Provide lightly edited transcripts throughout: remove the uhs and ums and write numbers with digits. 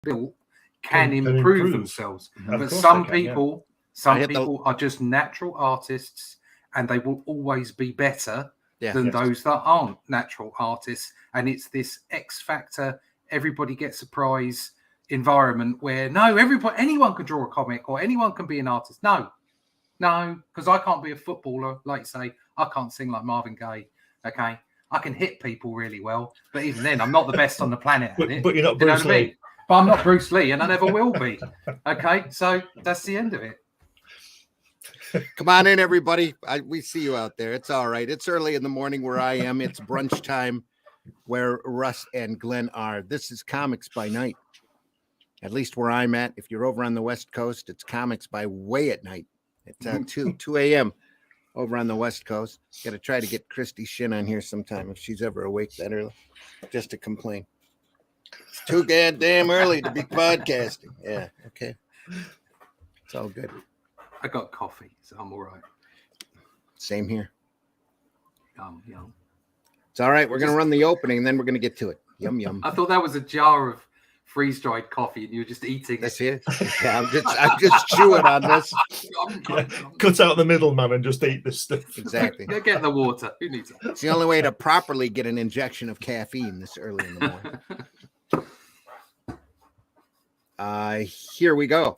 built can improve themselves. But some people are just natural artists, and they will always be better than those that aren't natural artists. And it's this X factor, everybody gets a prize environment where anyone can draw a comic or anyone can be an artist. No, because I can't be a footballer, like say, I can't sing like Marvin Gaye. Okay, I can hit people really well, but even then, I'm not the best on the planet at it. But you're not Bruce Lee. I mean? But I'm not Bruce Lee, and I never will be. Okay, so that's the end of it. Come on in, everybody. We see you out there. It's all right. It's early in the morning where I am. It's brunch time where Russ and Glenn are. This is Comics by Night, at least where I'm at. If you're over on the West Coast, it's Comics by Way at night. It's 2 a.m. over on the West Coast. Got to try to get Christy Shin on here sometime if she's ever awake that early, just to complain. It's too goddamn early to be podcasting. Yeah, okay. It's all good. I got coffee, so I'm all right. Same here. Yum. It's all right. We're going to run the opening, and then we're going to get to it. Yum, yum. I thought that was a jar of freeze-dried coffee, and you were just eating it. That's it. Yeah, I'm just chewing on this. Cut out the middleman and just eat this stuff. Exactly. Get the water. Who needs it? It's the only way to properly get an injection of caffeine this early in the morning. Here we go.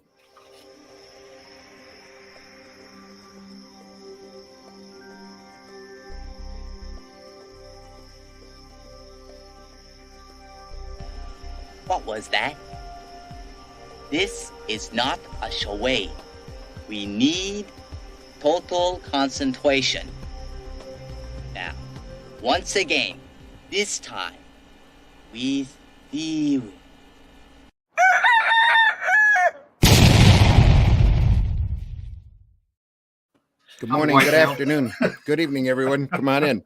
What was that? This is not a charade. We need total concentration. Now, once again, this time, with theory. Good morning, good afternoon, good evening, everyone. Come on in.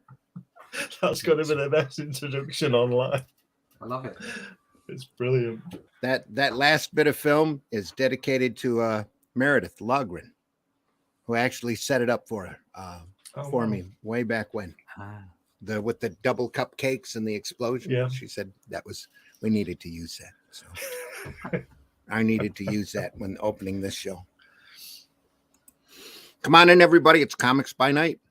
That's got to be the best introduction online. I love it. It's brilliant. That last bit of film is dedicated to Meredith Logren, who actually set it up for me way back when. With the double cupcakes and the explosion. Yeah. She said we needed to use that. So I needed to use that when opening this show. Come on in, everybody. It's Comics by Night.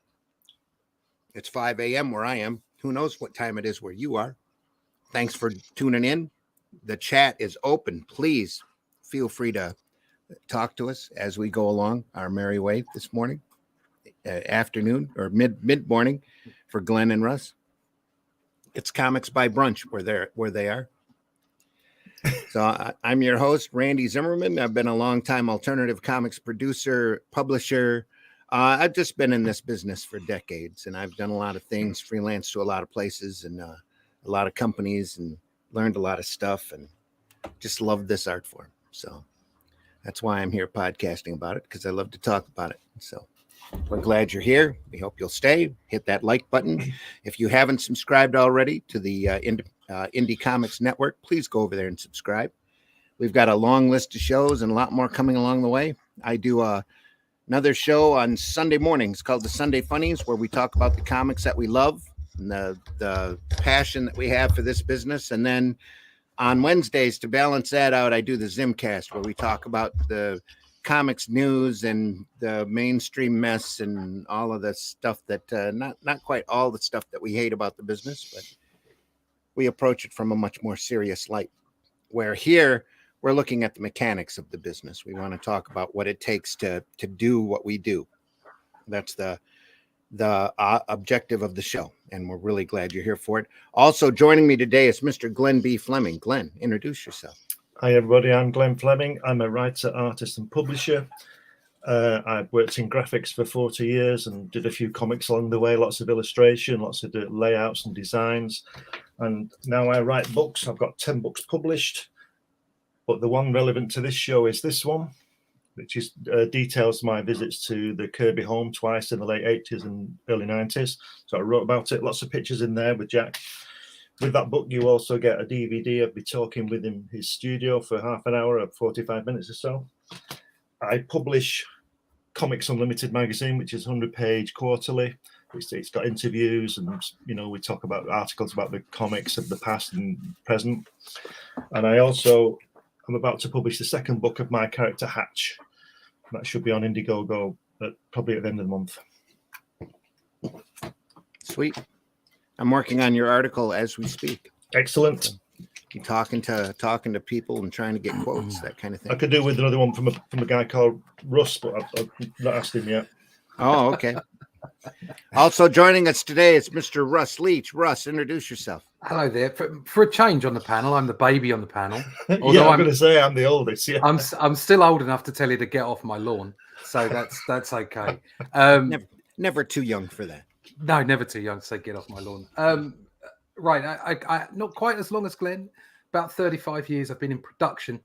It's 5 a.m. where I am. Who knows what time it is where you are. Thanks for tuning in. The chat is open. Please feel free to talk to us as we go along our merry way this morning, afternoon, or mid-morning for Glenn and Russ. It's Comics by Brunch where they are. So I'm your host, Randy Zimmerman. I've been a longtime alternative comics producer, publisher. I've just been in this business for decades, and I've done a lot of things, freelance to a lot of places and a lot of companies, and learned a lot of stuff, and just love this art form. So that's why I'm here podcasting about it, because I love to talk about it. So we're glad you're here. We hope you'll stay. Hit that like button. If you haven't subscribed already to the Indie Comics Network, please go over there and subscribe. We've got a long list of shows and a lot more coming along the way. I do another show on Sunday mornings called the Sunday Funnies, where we talk about the comics that we love and the passion that we have for this business. And then on Wednesdays, to balance that out, I do the Zimcast, where we talk about the comics news and the mainstream mess and all of the stuff that not quite all the stuff that we hate about the business, but we approach it from a much more serious light, where here we're looking at the mechanics of the business. We want to talk about what it takes to do what we do. That's the objective of the show, and we're really glad you're here for it. Also joining me today is Mr. Glenn B. Fleming. Glenn, introduce yourself. Hi, everybody. I'm Glenn Fleming. I'm a writer, artist, and publisher. I've worked in graphics for 40 years and did a few comics along the way, lots of illustration, lots of layouts and designs. And now I write books. I've got 10 books published, but the one relevant to this show is this one, which is details my visits to the Kirby home twice in the late 80s and early 90s. So I wrote about it, lots of pictures in there with Jack. With that book, you also get a DVD of me talking with him in his studio for half an hour or 45 minutes or so. I publish Comics Unlimited magazine, which is 100-page quarterly. It's got interviews and, we talk about articles about the comics of the past and present. And I also I'm about to publish the second book of my character Hatch. That should be on Indiegogo probably at the end of the month. Sweet. I'm working on your article as we speak. Excellent. You're talking to people and trying to get quotes, that kind of thing. I could do with another one from a guy called Russ, but I've not asked him yet. Oh, okay. Also joining us today is Mr. Russ Leach. Russ, introduce yourself. Hello there. For a change on the panel, I'm the baby on the panel. Yeah, I'm going to say I'm the oldest. Yeah, I'm still old enough to tell you to get off my lawn, so that's okay. Never too young for that. No, never too young to say get off my lawn. Right, I not quite as long as Glenn. About 35 years I've been in production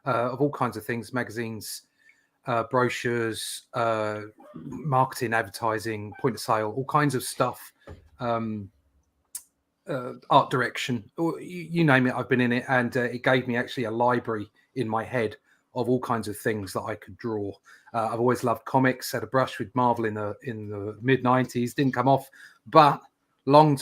of all kinds of things, magazines, brochures, marketing, advertising, point of sale, all kinds of stuff, art direction, you name it, I've been in it. And it gave me actually a library in my head of all kinds of things that I could draw. I've always loved comics, had a brush with Marvel in the mid-90s, didn't come off, but long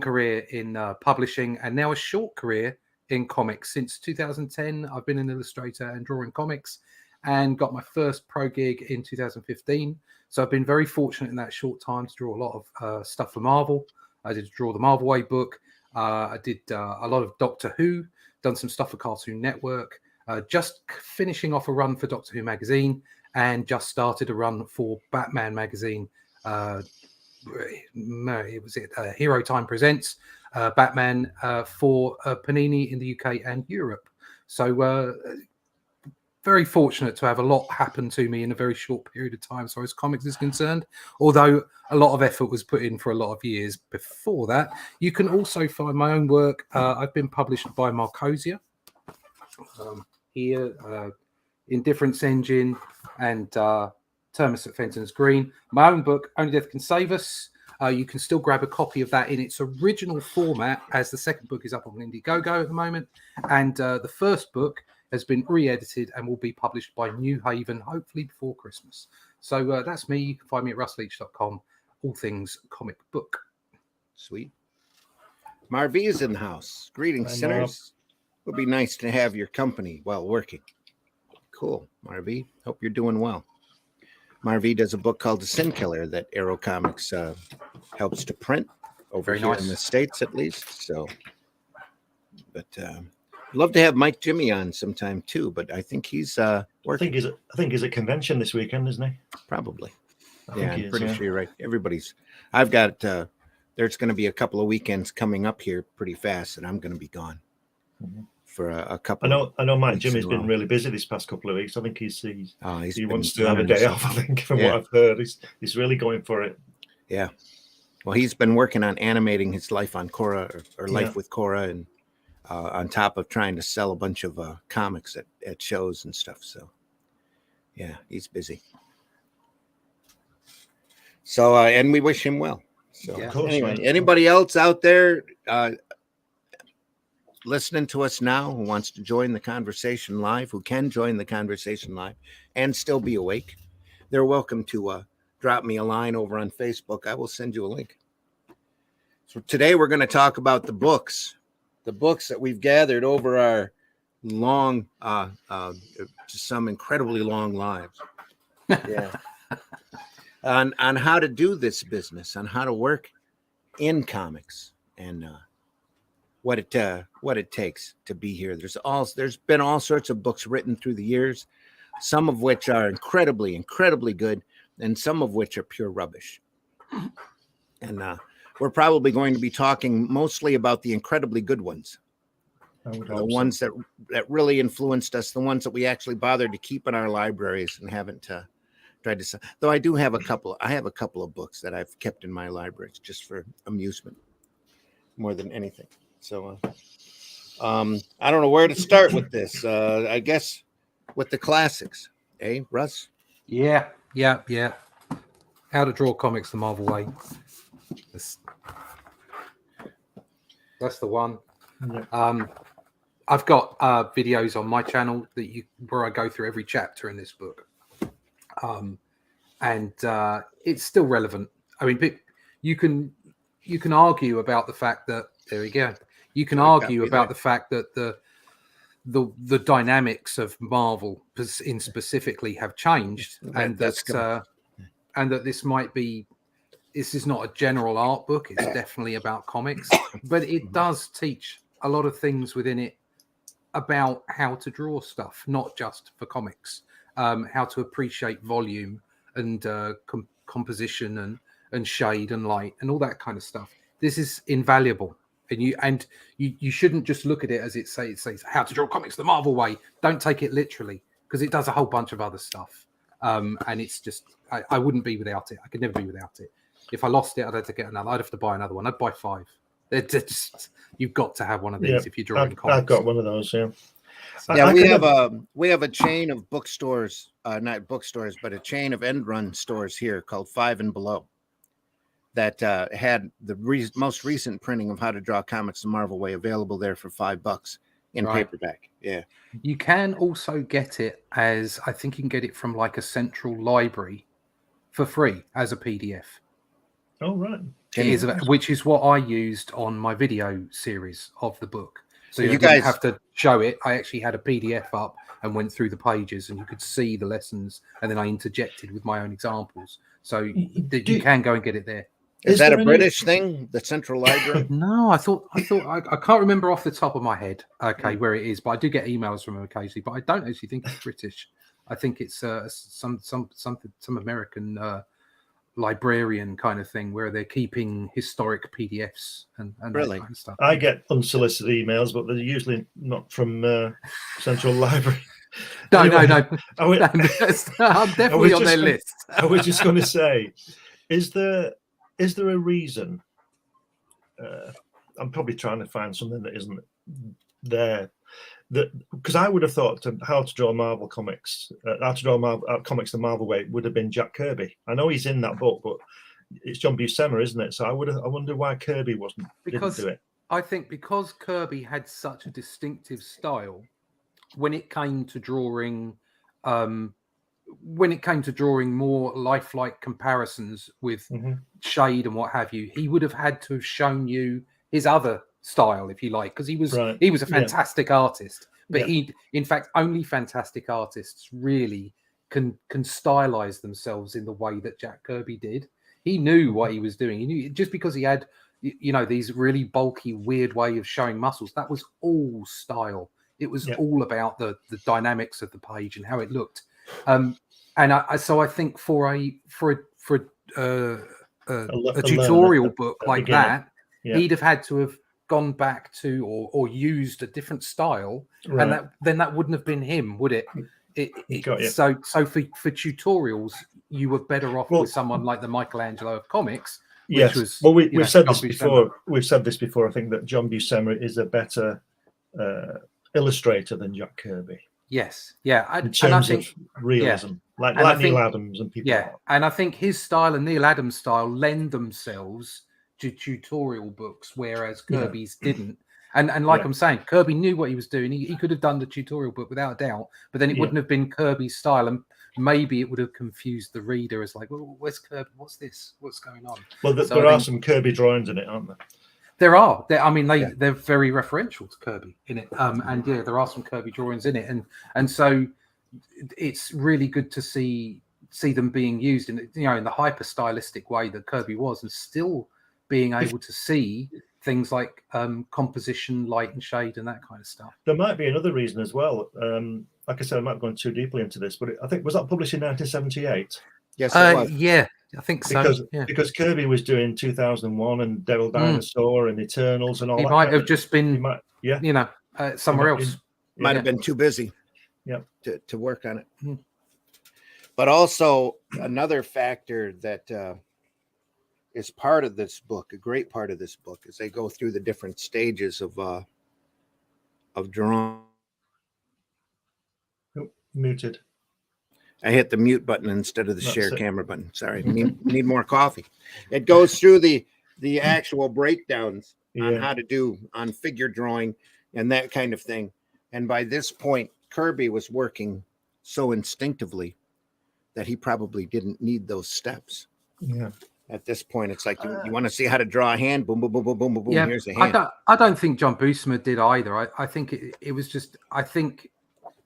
career in publishing, and now a short career in comics. Since 2010, I've been an illustrator and drawing comics, and got my first pro gig in 2015. So I've been very fortunate in that short time to draw a lot of stuff for Marvel. I did draw the Marvel Way book. I did a lot of Doctor Who, done some stuff for Cartoon Network, just finishing off a run for Doctor Who magazine, and just started a run for Batman magazine. Hero Time Presents Batman for Panini in the UK and Europe. So very fortunate to have a lot happen to me in a very short period of time as far as comics is concerned, although a lot of effort was put in for a lot of years before that. You can also find my own work. I've been published by Marcosia here, Indifference Engine, and Terminus at Fenton's Green. My own book, Only Death Can Save Us. You can still grab a copy of that in its original format, as the second book is up on Indiegogo at the moment. And the first book has been re-edited and will be published by New Haven, hopefully before Christmas. So that's me. You can find me at russleach.com, all things comic book. Sweet. Marv is in the house. Greetings, sinners. It would be nice to have your company while working. Cool, Marv. Hope you're doing well. Marv does a book called The Sin Killer that Arrow Comics helps to print over Very here nice. in the States, at least. So, but love to have Mike Jimmy on sometime too, but I think he's working. I think he's at convention this weekend, isn't he? Probably. I'm pretty sure you're right. I've got there's going to be a couple of weekends coming up here pretty fast, and I'm going to be gone for a couple. I know Mike Jimmy's been really busy this past couple of weeks. I think he wants to have a day off. I think from what I've heard, he's really going for it. Yeah. Well, he's been working on animating his life on Korra or Life with Korra, and on top of trying to sell a bunch of comics at shows and stuff. So, yeah, he's busy. So, and we wish him well. So, anyway, anybody else out there listening to us now who wants to join the conversation live, who can join the conversation live and still be awake, they're welcome to drop me a line over on Facebook. I will send you a link. So today we're going to talk about the books that we've gathered over our long, some incredibly long lives. Yeah. on how to do this business, on how to work in comics, and what it takes to be here. There's been all sorts of books written through the years, some of which are incredibly, incredibly good, and some of which are pure rubbish. And we're probably going to be talking mostly about the incredibly good ones, the ones that really influenced us, the ones that we actually bothered to keep in our libraries and haven't tried to sell. Though I do have a couple. I have a couple of books that I've kept in my libraries just for amusement, more than anything. So I don't know where to start with this. I guess with the classics, Russ? Yeah. How to Draw Comics the Marvel Way. That's the one. Yeah. I've got videos on my channel where I go through every chapter in this book, and it's still relevant. I mean, you can argue about the fact that the fact that the dynamics of Marvel in specifically have changed, and that this might be. This is not a general art book. It's definitely about comics, but it does teach a lot of things within it about how to draw stuff, not just for comics, how to appreciate volume and composition and shade and light and all that kind of stuff. This is invaluable, and you shouldn't just look at it as it says how to draw comics the Marvel way. Don't take it literally, because it does a whole bunch of other stuff, and it's just I wouldn't be without it. I could never be without it. If I lost it, I'd have to get another. I'd have to buy another one. I'd buy 5. You've got to have one of these if you're drawing comics. I've got one of those. Yeah. Yeah, we have a chain of bookstores, not bookstores, but a chain of end run stores here called 5 and Below that had the most recent printing of How to Draw Comics the Marvel Way available there for $5 in paperback. Yeah. You can also get it as, I think you can get it from like a central library for free as a PDF. Oh, right. Which is what I used on my video series of the book. So you guys didn't have to show it. I actually had a PDF up and went through the pages, and you could see the lessons, and then I interjected with my own examples. So you can go and get it there. Is that a British thing, the Central Library? No, I can't remember off the top of my head, where it is, but I do get emails from them occasionally, but I don't actually think it's British. I think it's some American librarian kind of thing where they're keeping historic PDFs and really? That kind of stuff. I get unsolicited emails, but they're usually not from Central Library. No. I'm definitely on their list. I was just going to say, is there a reason? I'm probably trying to find something that isn't there. Because I would have thought How to Draw Marvel Comics, How to Draw Marvel comics the Marvel Way would have been Jack Kirby. I know he's in that book, but it's John Buscema, isn't it? So I wonder why Kirby didn't do it. I think because Kirby had such a distinctive style when it came to drawing, more lifelike comparisons with shade and what have you, he would have had to have shown you his other style, if you like, because he was a fantastic artist, but in fact only fantastic artists really can stylize themselves in the way that Jack Kirby did. He knew what he was doing. He knew, just because he had these really bulky weird way of showing muscles, that was all style. It was all about the dynamics of the page and how it looked, and so I think for a tutorial book like that, he'd have had to have gone back to or used a different style, and then that wouldn't have been him, would it? So for tutorials, you were better off with someone like the Michelangelo of comics. Yes. Well, we've said this before. We've said this before. I think that John Buscema is a better illustrator than Jack Kirby. Yes. Yeah. In terms of realism, like Neil Adams and people. Yeah. And I think his style and Neil Adams' style lend themselves to tutorial books, whereas Kirby's didn't. And like I'm saying, Kirby knew what he was doing. He could have done the tutorial book without a doubt, but then it wouldn't have been Kirby's style, and maybe it would have confused the reader as like, well, where's Kirby? What's this? What's going on? Well, there are some Kirby drawings in it, aren't there? There are. They're very referential to Kirby in it, and there are some Kirby drawings in it, and so it's really good to see them being used in the hyper stylistic way that Kirby was, and still being able to see things like composition, light and shade, and that kind of stuff. There might be another reason as well. Like I said, I'm not going too deeply into this, but I think, was that published in 1978? Yes, it was. Yeah, I think so. Because Kirby was doing 2001 and Devil Dinosaur and Eternals and all that. He might have just been, somewhere else. Might have been too busy to work on it. Mm. But also another factor that is part of this book, a great part of this book, is they go through the different stages of drawing. Muted. I hit the mute button instead of the share camera button. Sorry, need more coffee. It goes through the actual breakdowns on how to do on figure drawing and that kind of thing. And by this point, Kirby was working so instinctively that he probably didn't need those steps. Yeah. At this point, it's like you want to see how to draw a hand. Boom, boom, boom, boom, boom, boom, boom. Here's the hand. I don't think John Buscema did either. I think it was just. I think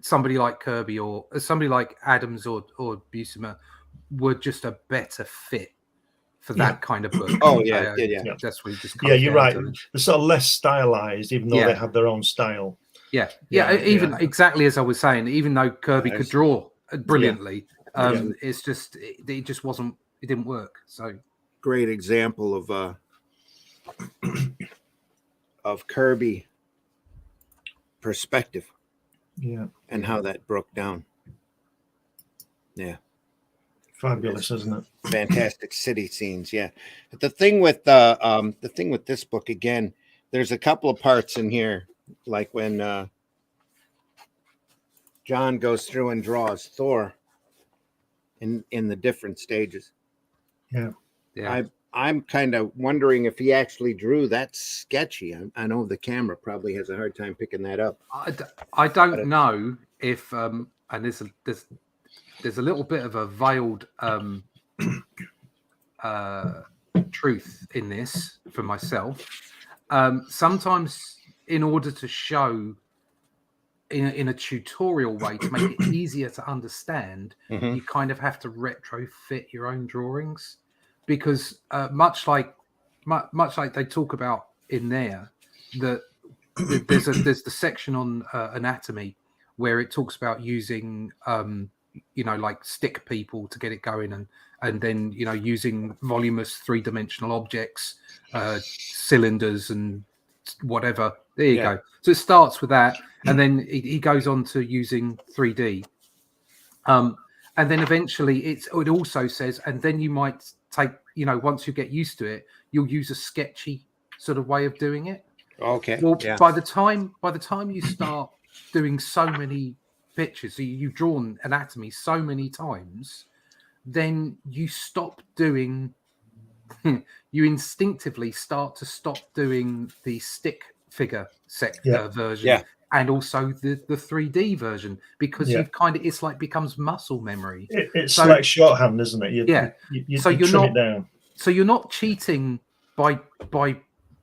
somebody like Kirby or somebody like Adams or Buscema were just a better fit for that kind of book. Oh yeah, that's what he just. You're right. They're sort of less stylized, even though they have their own style. Even exactly as I was saying, even though Kirby could draw brilliantly, it's just it just wasn't. It didn't work. So. Great example of Kirby perspective, and how that broke down. Yeah, fabulous, isn't it? Fantastic city scenes. Yeah, but the thing with this book again, there's a couple of parts in here, like when John goes through and draws Thor in the different stages. Yeah. I'm kind of wondering if he actually drew that sketchy. I know the camera probably has a hard time picking that up. I don't know if and there's a little bit of a veiled truth in this for myself. Sometimes in order to show in a tutorial way to make it easier to understand, you kind of have to retrofit your own drawings. Because much like they talk about in there, that there's the section on anatomy where it talks about using like stick people to get it going, and then using voluminous 3-dimensional objects, cylinders and whatever. There you go. So it starts with that, and then he goes on to using 3D, and then eventually it also says, and then you might take, once you get used to it, you'll use a sketchy sort of way of doing it. Okay. Well, by the time you start doing so many pictures, so you've drawn anatomy so many times, then you stop doing. You instinctively start to stop doing the stick figure version. And also the 3D version, because you've kind of, it's like becomes muscle memory. It's like shorthand, isn't it? You so you're trim not it down. So you're not cheating by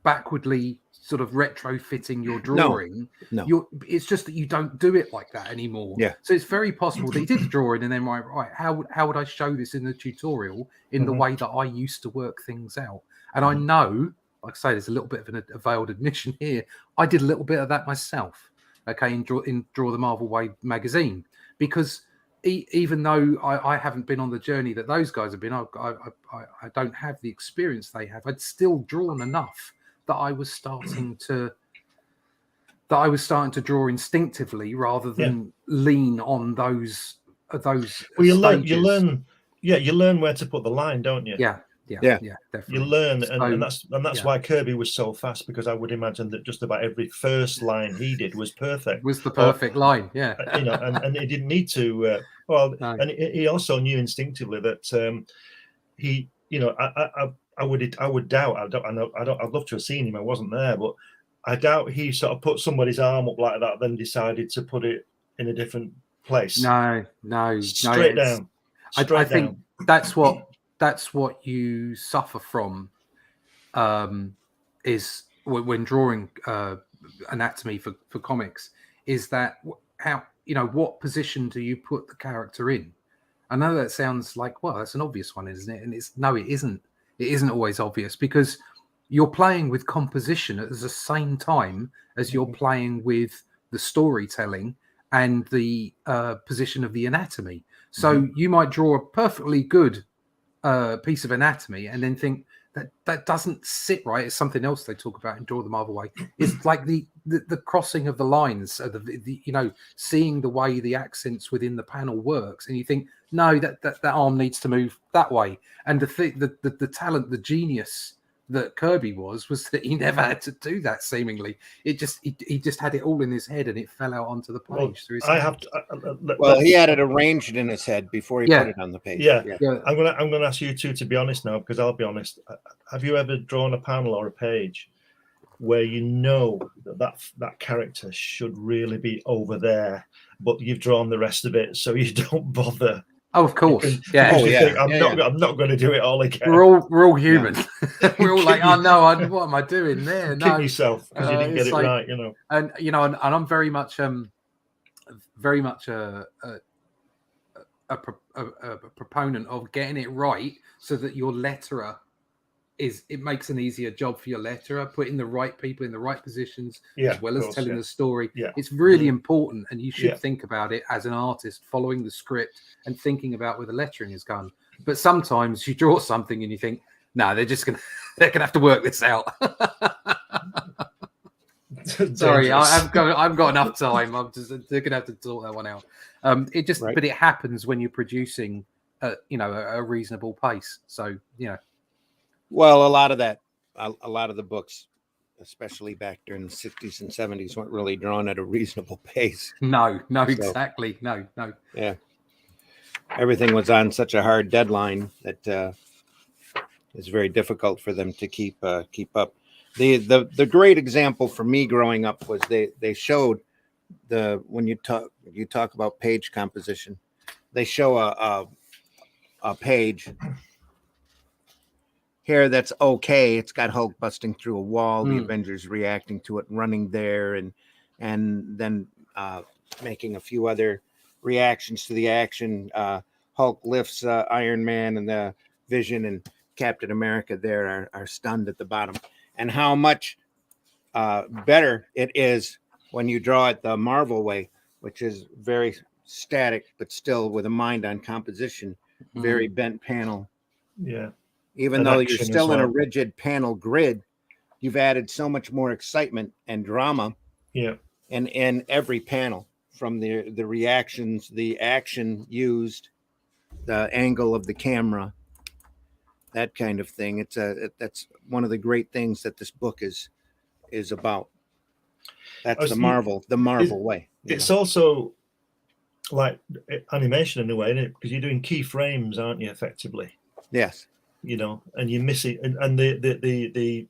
backwardly sort of retrofitting your drawing. No. It's just that you don't do it like that anymore. Yeah. So it's very possible that you did the drawing and then right, how would I show this in the tutorial in the way that I used to work things out? And I know, like I say, there's a little bit of a veiled admission here. I did a little bit of that myself. Okay, in Draw the Marvel Way magazine, because even though I haven't been on the journey that those guys have been, I don't have the experience they have. I'd still drawn enough that I was starting to draw instinctively rather than lean on those. Well, you learn where to put the line, don't you? Yeah, definitely. You learn, and that's why Kirby was so fast, because I would imagine that just about every first line he did was perfect. Was the perfect line, and he didn't need to. And he also knew instinctively that he, I would doubt. I'd love to have seen him. I wasn't there, but I doubt he sort of put somebody's arm up like that, then decided to put it in a different place. No, straight down. I think that's what you suffer from, is when drawing anatomy for comics, is that how, what position do you put the character in? I know that sounds like, well, that's an obvious one, isn't it? And it isn't. It isn't always obvious, because you're playing with composition at the same time as you're playing with the storytelling and the position of the anatomy. So you might draw a perfectly good piece of anatomy and then think that doesn't sit right. It's something else they talk about in Draw the Marvel Way. It's like the crossing of the lines, the seeing the way the accents within the panel works, and you think, no, that arm needs to move that way. And the talent, the genius that Kirby was that he never had to do that. Seemingly, he just had it all in his head, and it fell out onto the page. He had it arranged in his head before he put it on the page. Yeah. I'm gonna ask you two to be honest now, because I'll be honest. Have you ever drawn a panel or a page where that character should really be over there, but you've drawn the rest of it, so you don't bother Oh, of course. Yeah. Think, I'm not going to do it all again. We're all human. We're all like, oh no, what am I doing there? No, kick yourself because you didn't get it like, right, you know. And and I'm very much a proponent of getting it right so that your letterer it makes an easier job for your letterer, putting the right people in the right positions, as well as telling the story. It's really important, and you should think about it as an artist, following the script and thinking about where the lettering is going. But sometimes you draw something and you think, no, they're gonna have to work this out. Sorry, I've got enough time. They're gonna have to sort that one out. But it happens when you're producing at a reasonable pace. So Well, a lot of the books, especially back during the 60s and 70s, weren't really drawn at a reasonable pace. No, exactly. No. Yeah. Everything was on such a hard deadline that it's very difficult for them to keep up. The great example for me growing up was they showed when you talk about page composition, they show a page here that's okay. It's got Hulk busting through a wall, the Avengers reacting to it, running there, and then making a few other reactions to the action. Hulk lifts Iron Man, and the Vision and Captain America there are stunned at the bottom. And how much better it is when you draw it the Marvel way, which is very static, but still with a mind on composition, very bent panel. Yeah. Even though you're still in a rigid panel grid, you've added so much more excitement and drama in every panel, from the reactions, the action used, the angle of the camera, that kind of thing. That's one of the great things that this book is about. That's the Marvel way. It's also like animation in a way, isn't it? Because you're doing key frames, aren't you, effectively? Yes. And you miss it, and the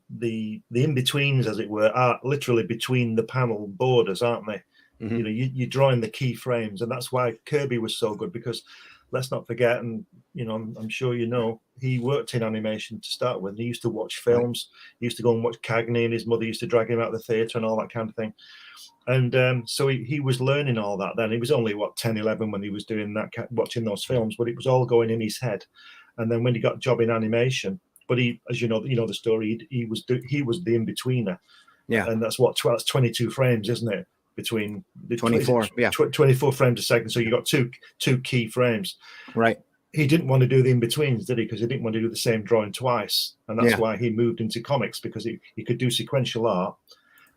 in-betweens, as it were, are literally between the panel borders, aren't they? Mm-hmm. You're drawing the key frames, and that's why Kirby was so good, because let's not forget, and I'm sure he worked in animation to start with. He used to watch films. He used to go and watch Cagney, and his mother used to drag him out of the theatre and all that kind of thing. And so he was learning all that then. He was only 10, 11 when he was doing that, watching those films, but it was all going in his head. And then when he got a job in animation, but he, as the story, he was the in-betweener. Yeah. And that's 22 frames, isn't it? Between the 24, 24 frames a second. So you got two key frames. Right. He didn't want to do the in-betweens, did he? Because he didn't want to do the same drawing twice. And that's why he moved into comics, because he could do sequential art,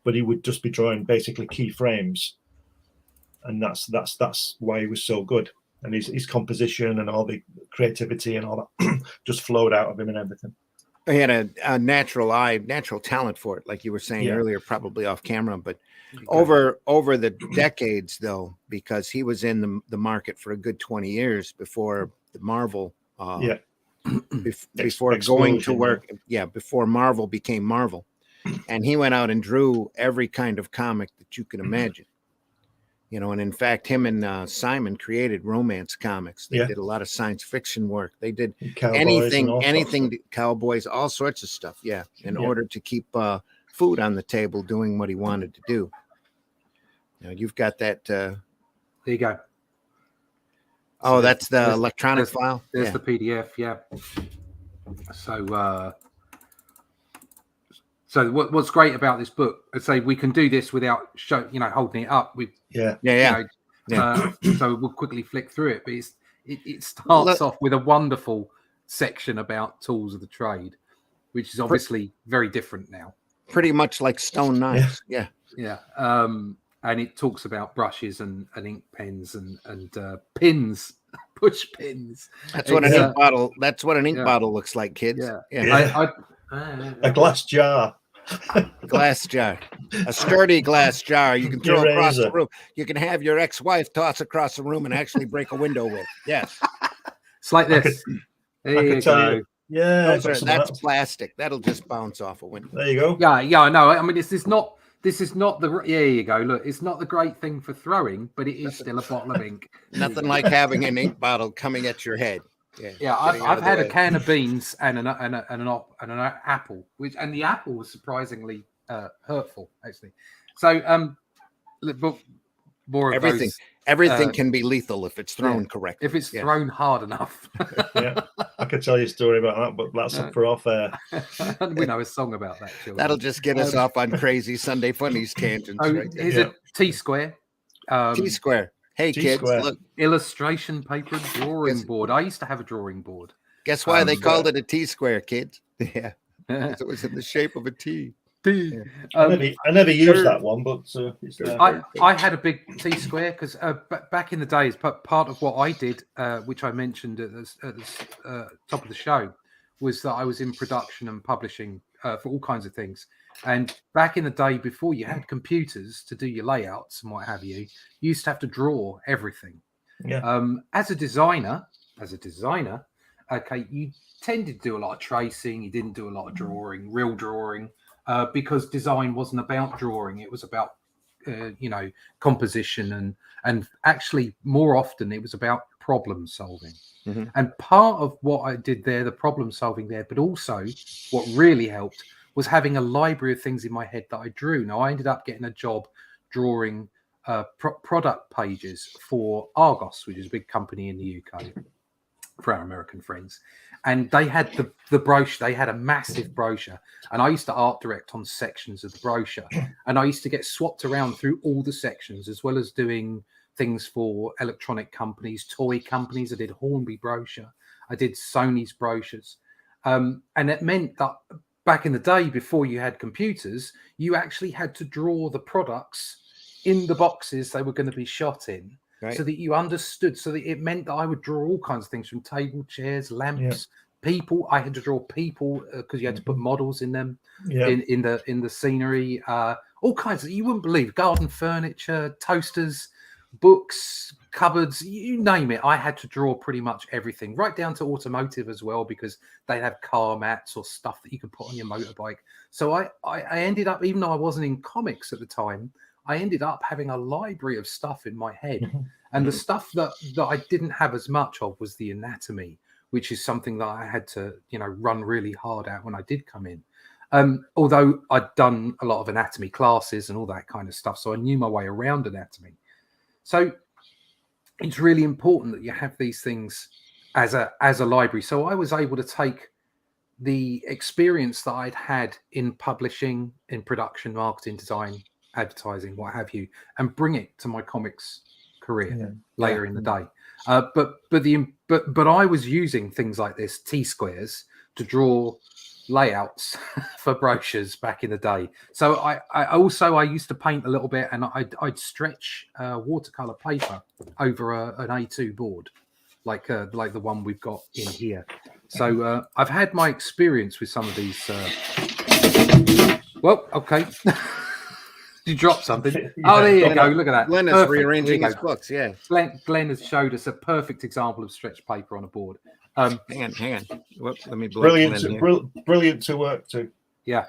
but he would just be drawing basically key frames. And that's why he was so good. And his composition and all the creativity and all that just flowed out of him and everything. He had a natural talent for it, like you were saying earlier, probably off camera. But over the decades, though, because he was in the market for a good 20 years before the Marvel, before going to work, before Marvel became Marvel, and he went out and drew every kind of comic that you can imagine. And in fact, him and Simon created romance comics. They did a lot of science fiction work. They did anything, cowboys, all sorts of stuff. Yeah. In order to keep food on the table, doing what he wanted to do. Now you've got that. There you go. Oh, that's the electronic file. There's the PDF. Yeah. So what's great about this book, I'd say we can do this without holding it up. So we'll quickly flick through it, but it starts off with a wonderful section about tools of the trade, which is obviously very different now. Pretty much like stone knives. Yeah. And it talks about brushes and ink pens and pins, push pins. That's what an ink bottle. That's what an ink bottle looks like, kids. Yeah. A glass jar. A sturdy glass jar you can throw across the room. You can have your ex-wife toss across the room and actually break a window with. Yes. It's like this. There you go. That's plastic. That'll just bounce off a window. There you go. Yeah, I know. I mean, it's not This is not the. There you go. Look, it's not the great thing for throwing, but it is still a bottle of ink. Nothing like having an ink bottle coming at your head. Yeah. I've had a can of beans and an apple, and the apple was surprisingly hurtful, actually. So, but more of everything. Those, everything can be lethal if it's thrown correctly. If it's thrown hard enough. I could tell you a story about that, but that's up for off air. We know a song about that. Children. That'll just get us off on crazy Sunday funnies tangents. Here's a T-square. T-square. Hey, kids, look. Illustration paper drawing board. I used to have a drawing board. Guess why they called it a T-square, kids? Yeah. It was in the shape of a T. I never used that one, but it's there. I had a big T-square because back in the days, part of what I did, which I mentioned at the top of the show, was that I was in production and publishing for all kinds of things. And back in the day, before you had computers to do your layouts and what have you, you used to have to draw everything. Yeah. As a designer, okay, you tended to do a lot of tracing. You didn't do a lot of drawing, real drawing. Because design wasn't about drawing, it was about composition and actually more often it was about problem solving. Mm-hmm. And part of what I did there, the problem solving there, but also what really helped was having a library of things in my head that I drew. Now I ended up getting a job drawing product pages for Argos, which is a big company in the UK, for our American friends. And they had the brochure. They had a massive brochure, and I used to art direct on sections of the brochure. And I used to get swapped around through all the sections, as well as doing things for electronic companies, toy companies. I did Hornby brochure. I did Sony's brochures, and it meant that back in the day, before you had computers, you actually had to draw the products in the boxes they were going to be shot in. Right. So that you understood, so that it meant that I would draw all kinds of things from table, chairs, lamps, people. I had to draw people because you had to put models in them, in the scenery, all kinds of, you wouldn't believe, garden furniture, toasters, books, cupboards, you name it. I had to draw pretty much everything, right down to automotive as well, because they'd have car mats or stuff that you could put on your motorbike. So I ended up, even though I wasn't in comics at the time, I ended up having a library of stuff in my head. And the stuff that I didn't have as much of was the anatomy, which is something that I had to, run really hard at when I did come in. Although I'd done a lot of anatomy classes and all that kind of stuff, so I knew my way around anatomy. So it's really important that you have these things as a library. So I was able to take the experience that I'd had in publishing, in production, marketing, design, advertising, what have you, and bring it to my comics career later in the day. But I was using things like this, T-squares, to draw layouts for brochures back in the day. So I used to paint a little bit, and I'd stretch watercolor paper over an A2 board, like the one we've got in here. So I've had my experience with some of these. Well, okay. You dropped something. Oh, there you go. Look at that. Glenn is rearranging his books. Yeah. Glenn has showed us a perfect example of stretched paper on a board. Hang on. Whoops, let me blow brilliant to work to. Yeah.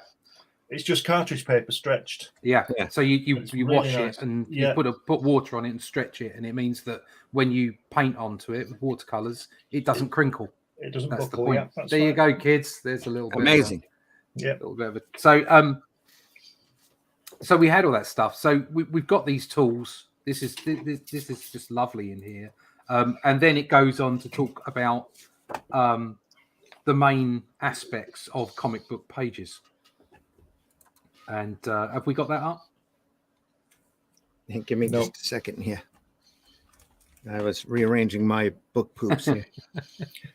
It's just cartridge paper stretched. Yeah. So you really wash nice. it and you put water on it and stretch it, and it means that when you paint onto it with watercolors, it doesn't crinkle. It doesn't That's buckle. the point. Yeah, there you go, kids. There's a little bit. Amazing. Yeah. A little bit of it. So we had all that stuff. So we've got these tools. This is just lovely in here. And then it goes on to talk about the main aspects of comic book pages. And have we got that up? Give me just a second here. I was rearranging my book poops here.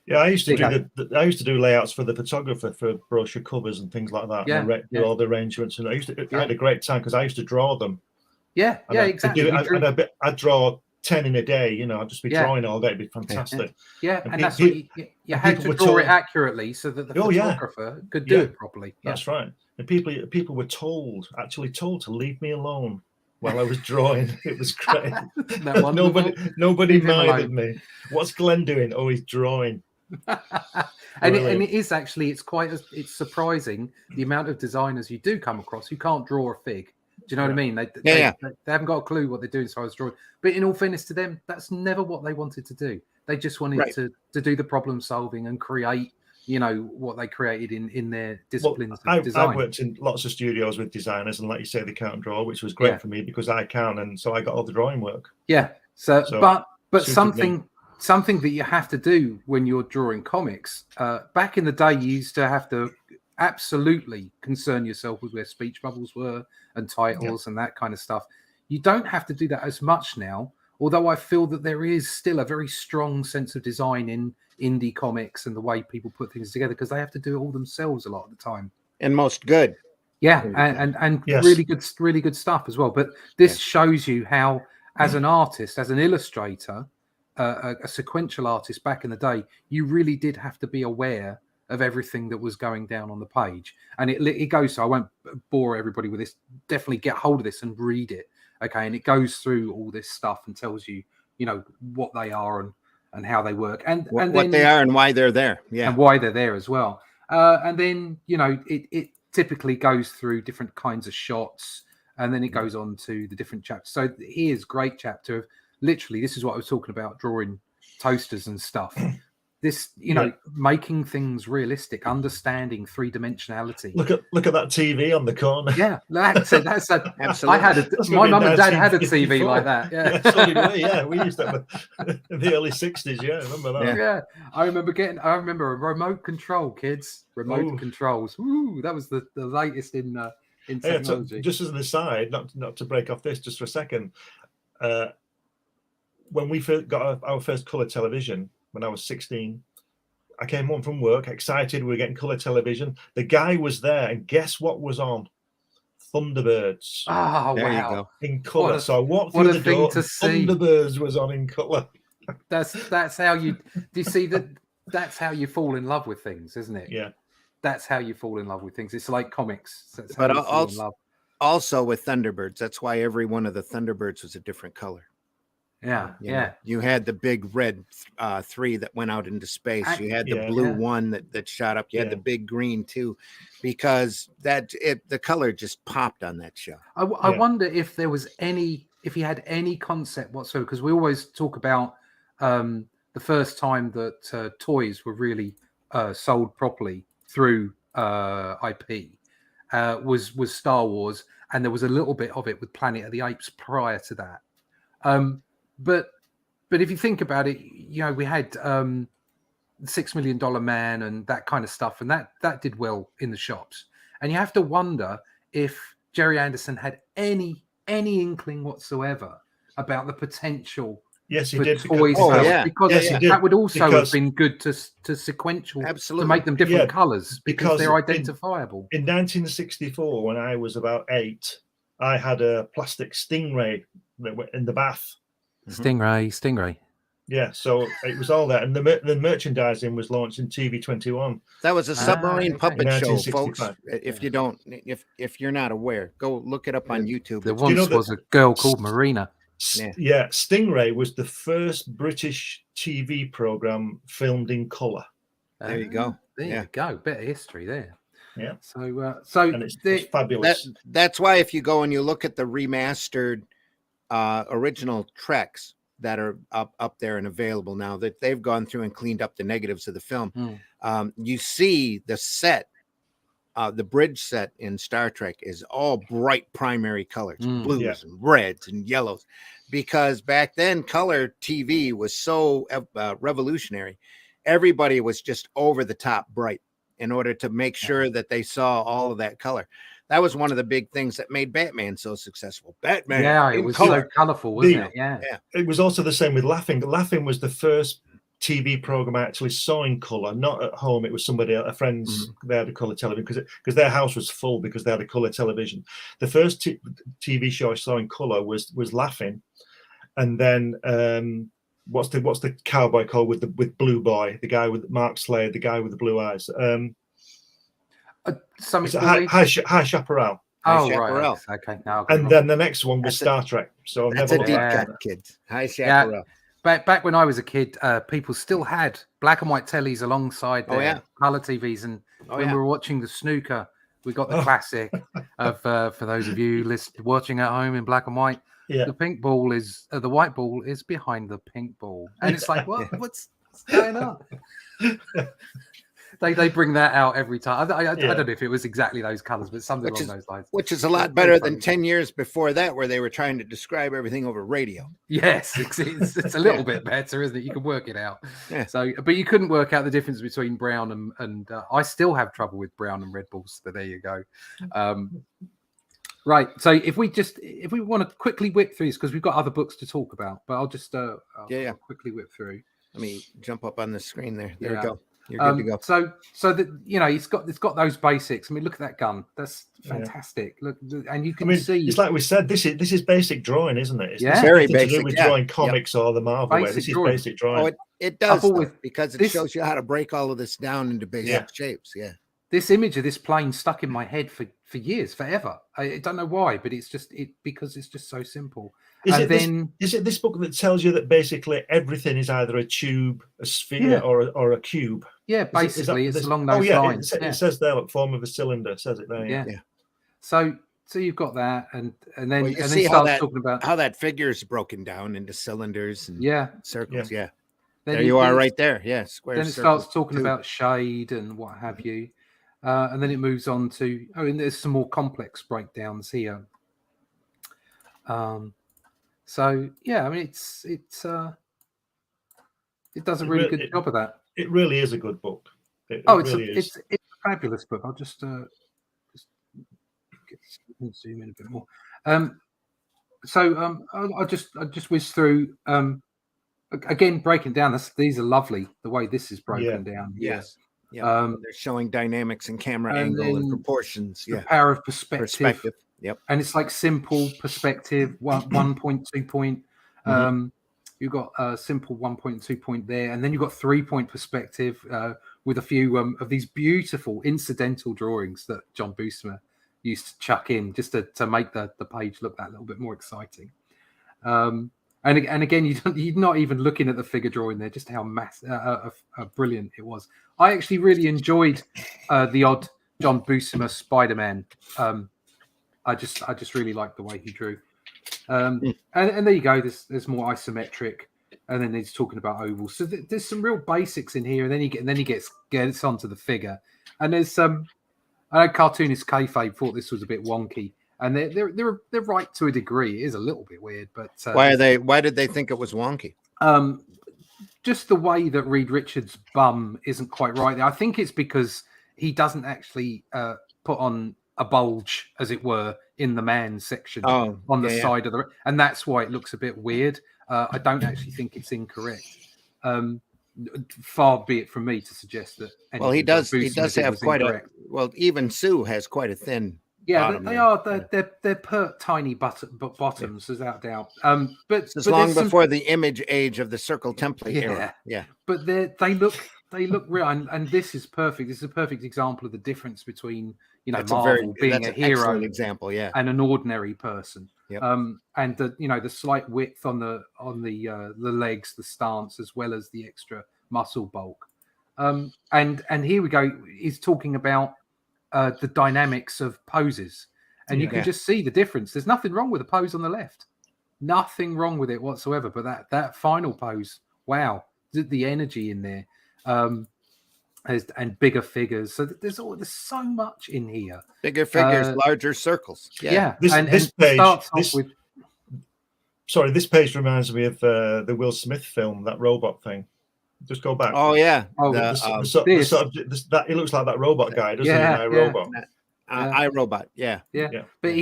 Yeah, I used to do layouts for the photographer for brochure covers and things like that. Yeah, and all the arrangements, and I had a great time because I used to draw them. Yeah, exactly. I'd draw 10 in a day. I'd just be drawing all day. It'd be fantastic. Yeah, and that's what you had to draw it accurately so that the photographer could do it properly. That's right. And people were actually told to leave me alone while I was drawing. It was great. Nobody minded me. What's Glenn doing? Oh, he's drawing. And it is actually, it's surprising the amount of designers you do come across who can't draw a fig. you know what I mean? They haven't got a clue what they're doing. So I was drawing. But in all fairness to them, that's never what they wanted to do. They just wanted to do the problem solving and create, what they created in their disciplines of design. I've worked in lots of studios with designers, and like you say, they can't draw, which was great for me because I can, and so I got all the drawing work. Yeah. So but something that you have to do when you're drawing comics. Back in the day, you used to have to absolutely concern yourself with where speech bubbles were and titles and that kind of stuff. You don't have to do that as much now, although I feel that there is still a very strong sense of design in indie comics and the way people put things together, because they have to do it all themselves a lot of the time. And most good. Yeah, and really good stuff as well. But this shows you how, as an artist, as an illustrator, a sequential artist back in the day, you really did have to be aware of everything that was going down on the page. And it goes, so I won't bore everybody with this, definitely get hold of this and read it, okay? And it goes through all this stuff and tells you, what they are and how they work. And what then, they are and why they're there. Yeah. And why they're there as well. And then, it typically goes through different kinds of shots, and then it goes on to the different chapters. So here's great chapter of literally, this is what I was talking about, drawing toasters and stuff. This, making things realistic, understanding three-dimensionality. Look at that TV on the corner. Yeah, that's absolutely. My mum and dad had a TV like that. Yeah, so did we. Yeah, we used that in the early '60s. Yeah, I remember that. Yeah, I remember a remote control, kids. Remote controls. Ooh, that was the latest in technology. Hey, just as an aside, not to break off this, just for a second. When we first got our first colour television, when I was 16, I came home from work excited. We were getting colour television. The guy was there, and guess what was on? Thunderbirds. Oh, there you go. In colour. So I walked through the door, Thunderbirds was on in colour. That's how you see that. That's how you fall in love with things, isn't it? Yeah. That's how you fall in love with things. It's like comics. That's how you fall in love. Also with Thunderbirds, that's why every one of the Thunderbirds was a different color. Yeah, You had the big red 3 that went out into space. You had the blue one that shot up. You had the big green too, because the color just popped on that show. I wonder if there was if you had any concept whatsoever, because we always talk about the first time that toys were really sold properly through IP was Star Wars, and there was a little bit of it with Planet of the Apes prior to that. But if you think about it, we had $6 Million Man and that kind of stuff, and that did well in the shops. And you have to wonder if Jerry Anderson had any inkling whatsoever about the potential. Yes, he did. Toys because that would also have been good to sequential, absolutely, to make them different colors because they're identifiable. In 1964, when I was about 8, I had a plastic Stingray that went in the bath. Stingray. Yeah, so it was all that, and the merchandising was launched in TV 21. That was a submarine puppet show, folks. If you don't, if you're not aware, go look it up on YouTube. There once was a girl called Marina. Yeah, Stingray was the first British TV program filmed in color. There you go. There you go. Bit of history there. Yeah. So and it's fabulous. That's why if you go and you look at the remastered original Treks that are up there and available now, that they've gone through and cleaned up the negatives of the film, you see the set, the bridge set in Star Trek is all bright primary colors, blues and reds and yellows, because back then color TV was so revolutionary. Everybody was just over the top bright in order to make sure that they saw all of that color. That was one of the big things that made Batman so successful. Batman, it was so colorful, wasn't it? Yeah. It was also the same with Laughing. Laughing was the first TV program I actually saw in color, not at home. It was somebody, a friend's. They had a color television because their house was full because they had a color television. The first TV show I saw in color was Laughing, and then what's the cowboy called with Blue Boy, the guy with Mark Slade, the guy with the blue eyes. High Chaparral. Oh, right. Okay. Now and then the next one was Star Trek. So that's a deep cut, kids. High Chaparral. Back when I was a kid, people still had black and white tellies alongside their color TVs, and when we were watching the snooker, we got the classic. For those of you watching at home in black and white, the pink ball is the white ball is behind the pink ball, and it's like, what's going on? They bring that out every time. I don't know if it was exactly those colors, but something along those lines. Which is a lot better than 10 years before that, where they were trying to describe everything over radio. Yes, it's a little bit better, isn't it? You can work it out. Yeah. So, but you couldn't work out the difference between brown and I still have trouble with brown and red balls. But there you go. Right. So if we want to quickly whip through this, because we've got other books to talk about, but I'll just I'll quickly whip through. Let me jump up on the screen there. There we go. You're good to go. So that it's got those basics. I mean, look at that gun. That's fantastic. Look, and you can see. It's like we said. This is basic drawing, isn't it? It's very basic. To do with drawing comics or the Marvel way. This is basic drawing. Oh, it does because it shows you how to break all of this down into basic shapes. Yeah. This image of this plane stuck in my head for years, forever. I don't know why, but it's just because it's just so simple. Is it this book that tells you that basically everything is either a tube, a sphere, or a cube? Yeah, basically, it's along those lines. It says there, like, form of a cylinder. It says it there. Yeah. So you've got that, and then you see talking about how that figure is broken down into cylinders and circles. Yeah. There you are, right there. Yeah, squares. Then it starts talking about shade and what have you, and then it moves on to and there's some more complex breakdowns here. So yeah, I mean it does a really good job of that. It really is a good book. It's a fabulous book. I'll just zoom in a bit more. I'll just whiz through. Again, breaking down. These are lovely. The way this is broken down. Yes. Yeah. They're showing dynamics and camera angle and proportions. The power of perspective. Yep. And it's like simple perspective, 1.2 point. You've got a simple 1.2 point there, and then you've got 3-point perspective with a few of these beautiful incidental drawings that John Buscema used to chuck in just to make the page look that little bit more exciting. And again, you're not even looking at the figure drawing there, just how brilliant it was. I actually really enjoyed the odd John Buscema Spider-Man. I just really liked the way he drew. And there you go. There's more isometric, and then he's talking about ovals. So there's some real basics in here, and then he gets onto the figure. And there's some. I know cartoonist kayfabe thought this was a bit wonky, and they're right to a degree. It is a little bit weird, but why did they think it was wonky? Just the way that Reed Richards' bum isn't quite right there. I think it's because he doesn't actually put on a bulge, as it were, in the man section on the side of and that's why it looks a bit weird. I don't actually think it's incorrect. Far be it from me to suggest that. Well, he does have quite incorrect. Even Sue has quite a thin. Yeah, they are. They're pert, tiny bottoms, without doubt. But it's long before the image age of the circle template era. Yeah. But they look real, and this is perfect. This is a perfect example of the difference between Marvel being a hero example, and an ordinary person. Yep. And the slight width on the legs, the stance, as well as the extra muscle bulk. And here we go. He's talking about the dynamics of poses, and you can just see the difference. There's nothing wrong with the pose on the left, nothing wrong with it whatsoever. But that final pose, wow, the energy in there. And bigger figures. So there's so much in here. Bigger figures, larger circles. Yeah. This page reminds me of the Will Smith film, that robot thing. Just go back. Oh yeah. That it looks like that robot guy, doesn't it? iRobot. iRobot. Yeah. But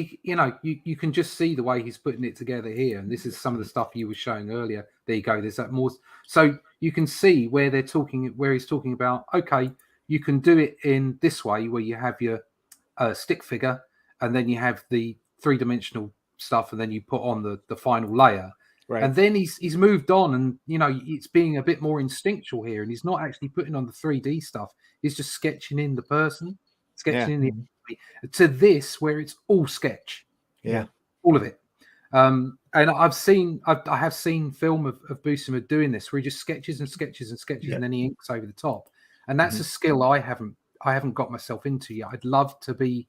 you can just see the way he's putting it together here, and this is some of the stuff you were showing earlier. There you go. There's that more. So you can see where he's talking about. Okay, you can do it in this way, where you have your stick figure, and then you have the 3-dimensional stuff, and then you put on the final layer. Right. And then he's moved on, and it's being a bit more instinctual here, and he's not actually putting on the 3D stuff. He's just sketching in the person, in the to this where it's all sketch. Yeah, all of it. And I have seen film of Buscema doing this, where he just sketches and sketches and sketches, and then he inks over the top. And that's a skill I haven't got myself into yet. I'd love to be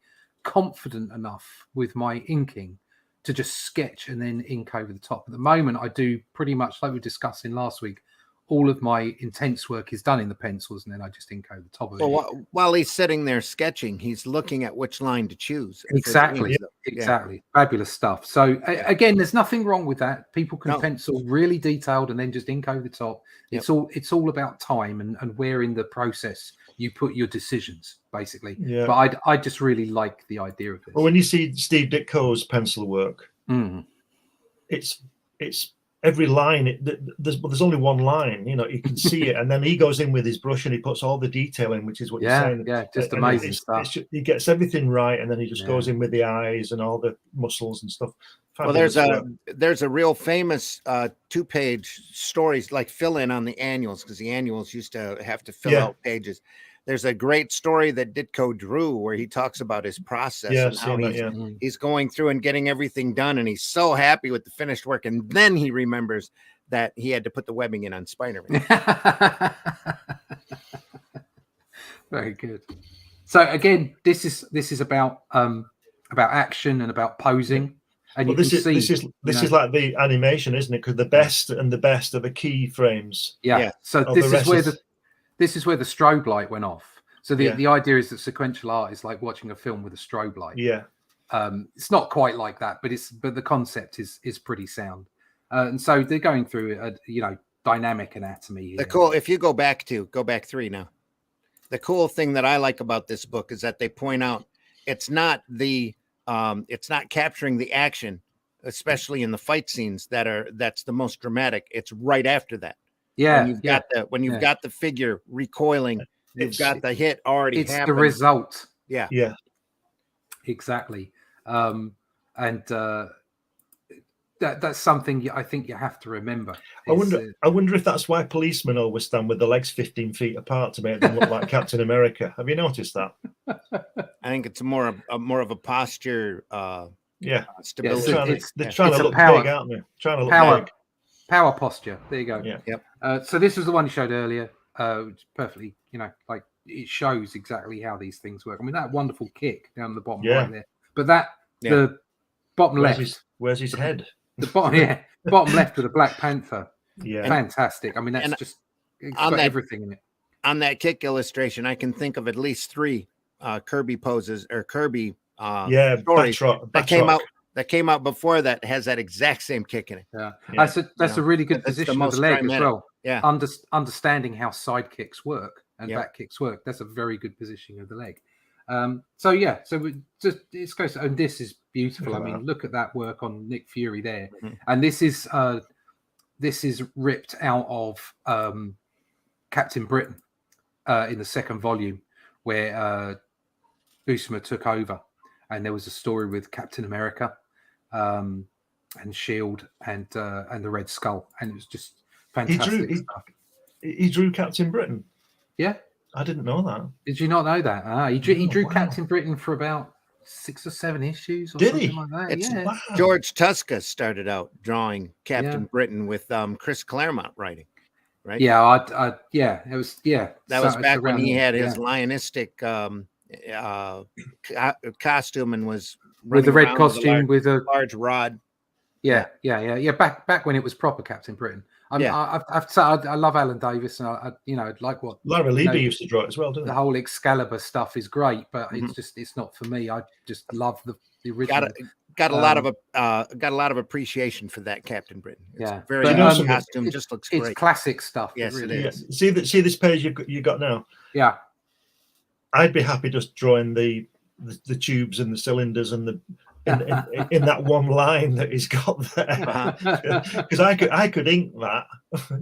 confident enough with my inking to just sketch and then ink over the top. At the moment, I do pretty much like we were discussing last week. All of my intense work is done in the pencils, and then I just ink over the top of it. Well, while he's sitting there sketching, he's looking at which line to choose. Exactly. Fabulous stuff. So again, there's nothing wrong with that. People can pencil really detailed and then just ink over the top. It's all about time and where in the process you put your decisions, basically. Yeah. But I just really like the idea of this. Well, when you see Steve Ditko's pencil work, it's every line. There's only one line. You know, you can see it, and then he goes in with his brush and he puts all the detail in, which is what you're saying. Yeah, just amazing stuff. He gets everything right, and then he just goes in with the eyes and all the muscles and stuff. Fabulous. Well, there's a real famous 2-page stories like fill in on the annuals, because the annuals used to have to fill out pages. There's a great story that Ditko drew where he talks about his process and how he's going through and getting everything done, and he's so happy with the finished work, and then he remembers that he had to put the webbing in on Spider-Man. Very good. So again, this is about action and about posing. And this is like the animation, isn't it? Because the best and the best are the key frames. Yeah. So this is where the strobe light went off. So the idea is that sequential art is like watching a film with a strobe light. Yeah. It's not quite like that, but the concept is pretty sound. And so they're going through dynamic anatomy here. If you go back 3 now, the cool thing that I like about this book is that they point out it's not capturing the action, especially in the fight scenes that's the most dramatic. It's right after that. Yeah, when you've got the figure recoiling, you've got the hit already. It's happened. The result. Yeah, exactly. That's something I think you have to remember. I wonder if that's why policemen always stand with the legs 15 feet apart to make them look like Captain America. Have you noticed that? I think it's more of a posture. Stability. They're trying to look power, big, aren't they? Trying to look big. Power posture. There you go. Yeah. Yep. So this was the one you showed earlier, which perfectly, like it shows exactly how these things work. I mean, that wonderful kick down the bottom right there. But the bottom left. Where's his head? The bottom left with the Black Panther. Yeah. Fantastic. I mean, it's got everything in it. On that kick illustration, I can think of at least 3 Kirby poses or Kirby stories that came out before that has that exact same kick in it. Yeah. That's a really good position of the leg as well. Yeah. Understanding how side kicks work and back kicks work. That's a very good positioning of the leg. So it's close. And this is beautiful. I mean, look at that work on Nick Fury there. Mm-hmm. And this is ripped out of Captain Britain in the second volume, where Buscema took over, and there was a story with Captain America and Shield and the Red Skull, and it was just fantastic stuff. He drew Captain Britain. Yeah. I didn't know that. Did you not know that? He drew Captain Britain for about 6 or 7 issues. Or something like that. Wow. George Tuska started out drawing Captain Britain with Chris Claremont writing, right? Yeah, it was. Yeah, that was back when he had his lionistic costume and was with the red costume with a large rod. Yeah. Back when it was proper Captain Britain. I love Alan Davis, and I like what Larry Lieber used to draw it as well, didn't the whole Excalibur stuff is great, but it's not for me. I just love the original. Got a lot of appreciation for that Captain Britain. It's very costume, just looks great. It's classic stuff. Yes, it really is. See this page you got now. Yeah, I'd be happy just drawing the tubes and the cylinders and the. In that one line that he's got there, because I could ink that.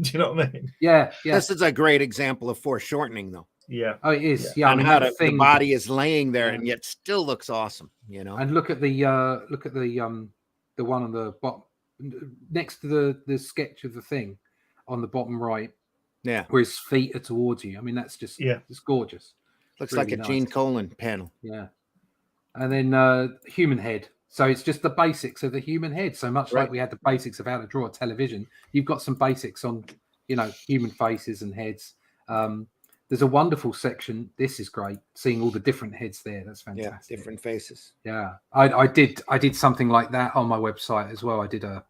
Do you know what I mean? Yeah. This is a great example of foreshortening, though. Yeah. Oh, it is. Yeah. And how the body is laying there and yet still looks awesome. And look at the one on the bottom next to the sketch of the thing on the bottom right. Yeah. Where his feet are towards you. I mean, that's just it's gorgeous. Looks really like a Gene Colan panel. Yeah. And then human head. So it's just the basics of the human head. So much like we had the basics of how to draw a television, you've got some basics on, human faces and heads. there's a wonderful section. This is great. Seeing all the different heads there. That's fantastic. Yeah, different faces. Yeah. I did something like that on my website as well. I did a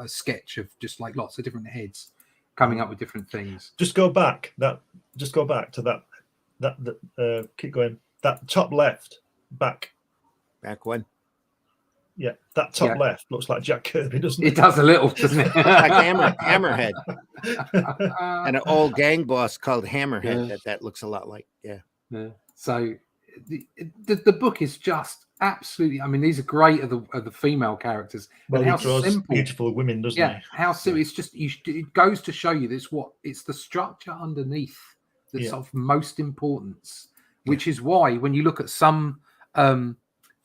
sketch of just like lots of different heads coming up with different things. Just go back to that keep going. That top left back one. Yeah, that top left looks like Jack Kirby, doesn't it? It does a little, doesn't it? Like Hammerhead. And an old gang boss called Hammerhead that looks a lot like. Yeah. So the book is just absolutely. I mean, these are great of the female characters. Well, and how he draws simple, beautiful women, doesn't he? How simple. It's just it goes to show you this. It's the structure underneath that's of most importance, which is why when you look at some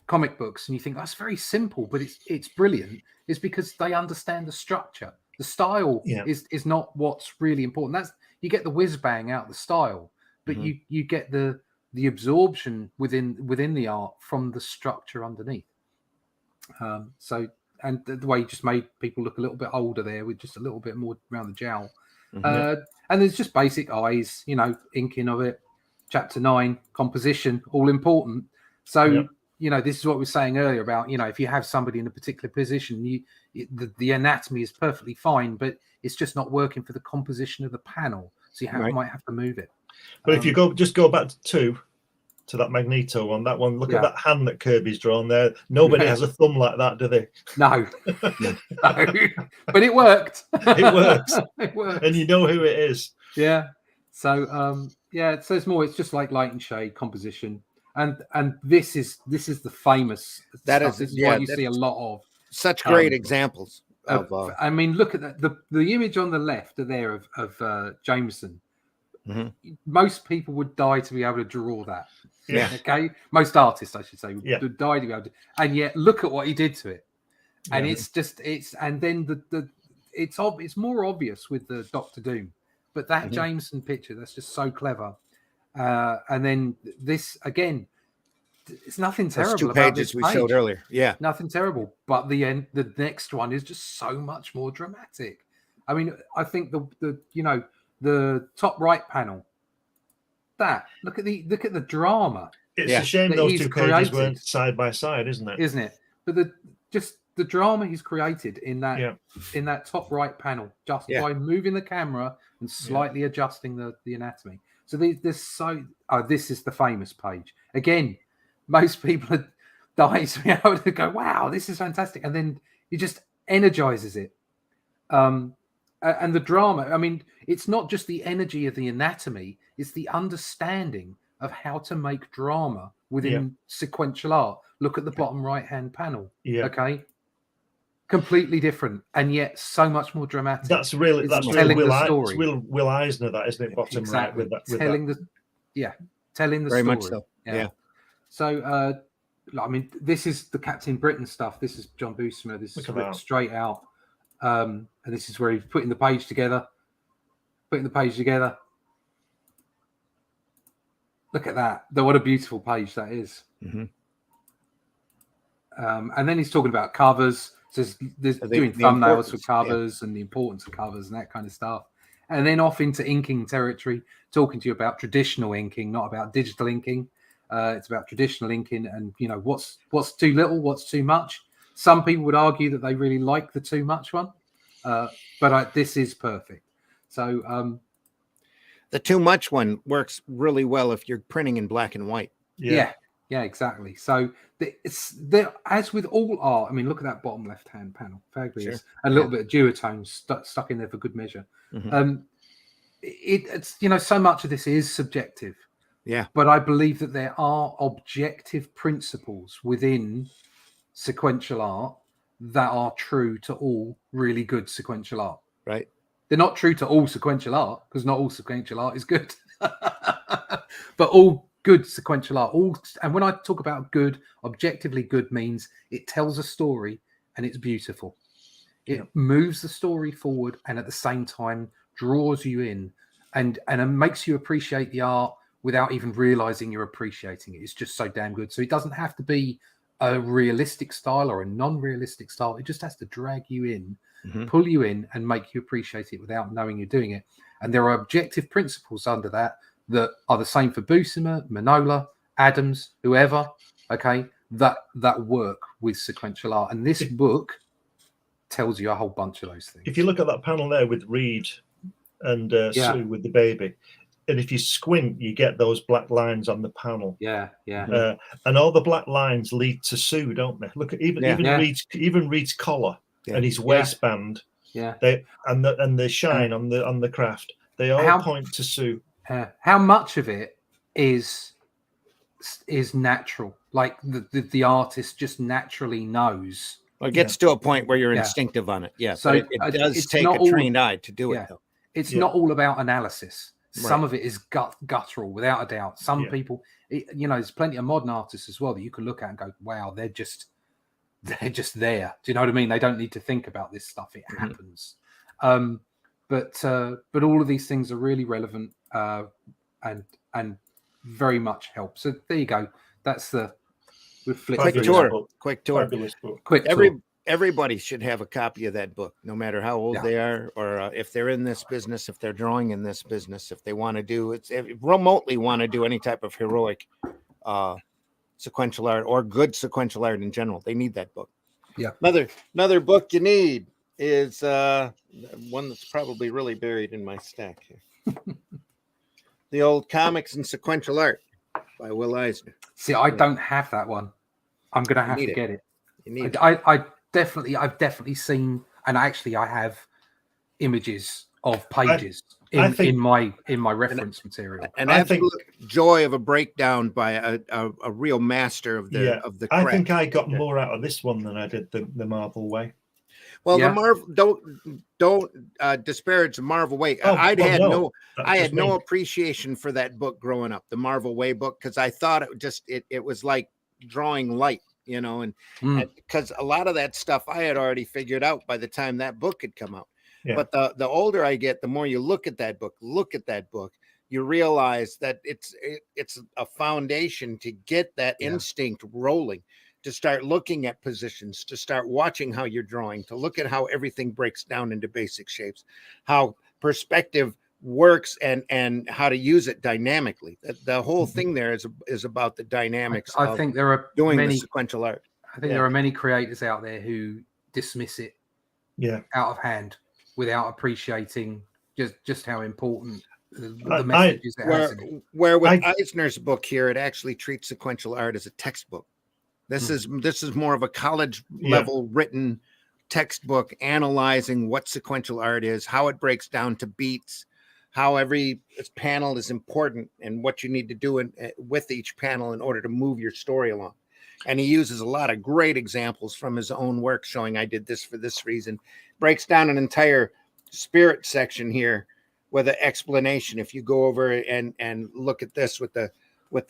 comic books and you think that's very simple, but it's brilliant. It's because they understand the structure. The style is not what's really important. That's you get the whiz bang out the style, but you get the absorption within the art from the structure underneath. So and the way you just made people look a little bit older there with just a little bit more around the jowl. And there's just basic eyes, inking of it. Chapter 9, composition, all important. So this is what we were saying earlier about, if you have somebody in a particular position, the anatomy is perfectly fine, but it's just not working for the composition of the panel. So you might have to move it. But if you go back to that Magneto one, that one, look at that hand that Kirby's drawn there. Nobody has a thumb like that, do they? No. But it worked. It works. It works. And you know who it is. Yeah. So so it's more. It's just like light and shade composition. And this is the famous. This is what you see a lot of. Such great examples. I mean, look at that. The image on the left there of Jameson. Most people would die to be able to draw that. Yeah. Okay. Most artists, I should say, would die to be able to. And yet, look at what he did to it. And and then it's more obvious with the Doctor Doom, but that Jameson picture, that's just so clever. And then this again, it's nothing terrible. Those 2 about pages this we page. showed earlier. Yeah, nothing terrible. But the next one is just so much more dramatic. I mean, I think the top right panel. Look at the drama. It's a shame those 2 pages weren't side by side, isn't it? Isn't it? But the drama he's created in that top right panel, just by moving the camera and slightly adjusting the anatomy. So this is the famous page. Again, most people would die to be able to go, wow, this is fantastic. And then he just energizes it. And the drama, I mean, it's not just the energy of the anatomy, it's the understanding of how to make drama within sequential art. Look at the bottom right-hand panel. Yeah. Okay. Completely different, and yet so much more dramatic. That's really Will Eisner, that isn't it? Bottom right with that. Telling the very story. Much so. Yeah. So, I mean, this is the Captain Britain stuff. This is John Buscema. This is ripped straight out, and this is where he's putting the page together. Look at that! What a beautiful page that is. And then he's talking about covers. So there's doing thumbnails for covers and the importance of covers and that kind of stuff. And then off into inking territory, talking to you about traditional inking, not about digital inking. It's about traditional inking and, what's too little, what's too much. Some people would argue that they really like the too much one, but this is perfect. So the too much one works really well if you're printing in black and white. Yeah, exactly. So it's there, as with all art. I mean, look at that bottom left-hand panel, fabulous, and a little bit of duotone stuck in there for good measure. It's so much of this is subjective. Yeah, but I believe that there are objective principles within sequential art that are true to all really good sequential art. Right. They're not true to all sequential art because not all sequential art is good, but all good sequential art. And when I talk about good, objectively good means it tells a story and it's beautiful. It moves the story forward and at the same time draws you in and makes you appreciate the art without even realizing you're appreciating it. It's just so damn good. So it doesn't have to be a realistic style or a non-realistic style. It just has to drag you in, pull you in, and make you appreciate it without knowing you're doing it. And there are objective principles under that are the same for Buscema, Manola, Adams, whoever. Okay, that work with sequential art, and this book tells you a whole bunch of those things. If you look at that panel there with Reed and Sue with the baby, and if you squint, you get those black lines on the panel. Yeah. And all the black lines lead to Sue, don't they? Look at even Reed's collar and his waistband. Yeah. They and the shine on the craft. They all point to Sue. How much of it is natural? Like the artist just naturally knows. Well, it gets to a point where you're instinctive on it. Yeah. So it does take a trained eye to do it, though. It's not all about analysis. Some of it is guttural, without a doubt. Some people, there's plenty of modern artists as well that you can look at and go, wow, they're just there. Do you know what I mean? They don't need to think about this stuff. It happens. But all of these things are really relevant and very much help. So there you go. That's quick tour. Everybody should have a copy of that book, no matter how old they are, or if they're in this business, if they're drawing in this business, if they want to remotely want to do any type of heroic sequential art or good sequential art in general. They need that book. Yeah. Another book you need is one that's probably really buried in my stack here. The Old Comics and Sequential Art by Will Eisner. See, I don't have that one. I'm going to have to get it. You need I've definitely seen, and actually I have images of pages in my reference material. An absolute joy of a breakdown by a real master of the craft. I think I got more out of this one than I did the Marvel Way. Well, the Marvel don't disparage the Marvel Way. I had no appreciation for that book growing up, the Marvel Way book, because I thought it was like drawing light, and because a lot of that stuff I had already figured out by the time that book had come out. Yeah. But the older I get, the more you look at that book, you realize that it's a foundation to get that instinct rolling, to start looking at positions, to start watching how you're drawing, to look at how everything breaks down into basic shapes, how perspective works and how to use it dynamically. The whole thing there is about the dynamics. I think there are doing the sequential art. I think there are many creators out there who dismiss it out of hand without appreciating just how important the messages it has in it. Where with Eisner's book here, it actually treats sequential art as a textbook. This is more of a college level written textbook analyzing what sequential art is, how it breaks down to beats, how every panel is important, and what you need to do with each panel in order to move your story along. And he uses a lot of great examples from his own work, showing I did this for this reason. Breaks down an entire spirit section here with an explanation. If you go over and look at this with the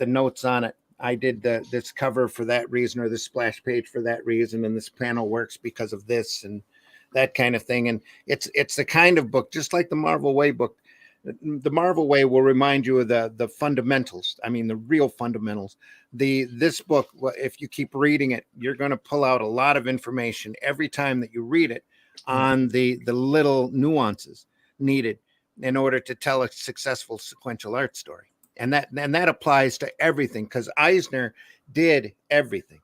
notes on it, I did this cover for that reason, or this splash page for that reason, and this panel works because of this and that kind of thing. And it's the kind of book, just like the Marvel Way book. The Marvel Way will remind you of the fundamentals. I mean, the real fundamentals. This book, if you keep reading it, you're going to pull out a lot of information every time that you read it on the little nuances needed in order to tell a successful sequential art story. And that applies to everything, because Eisner did everything.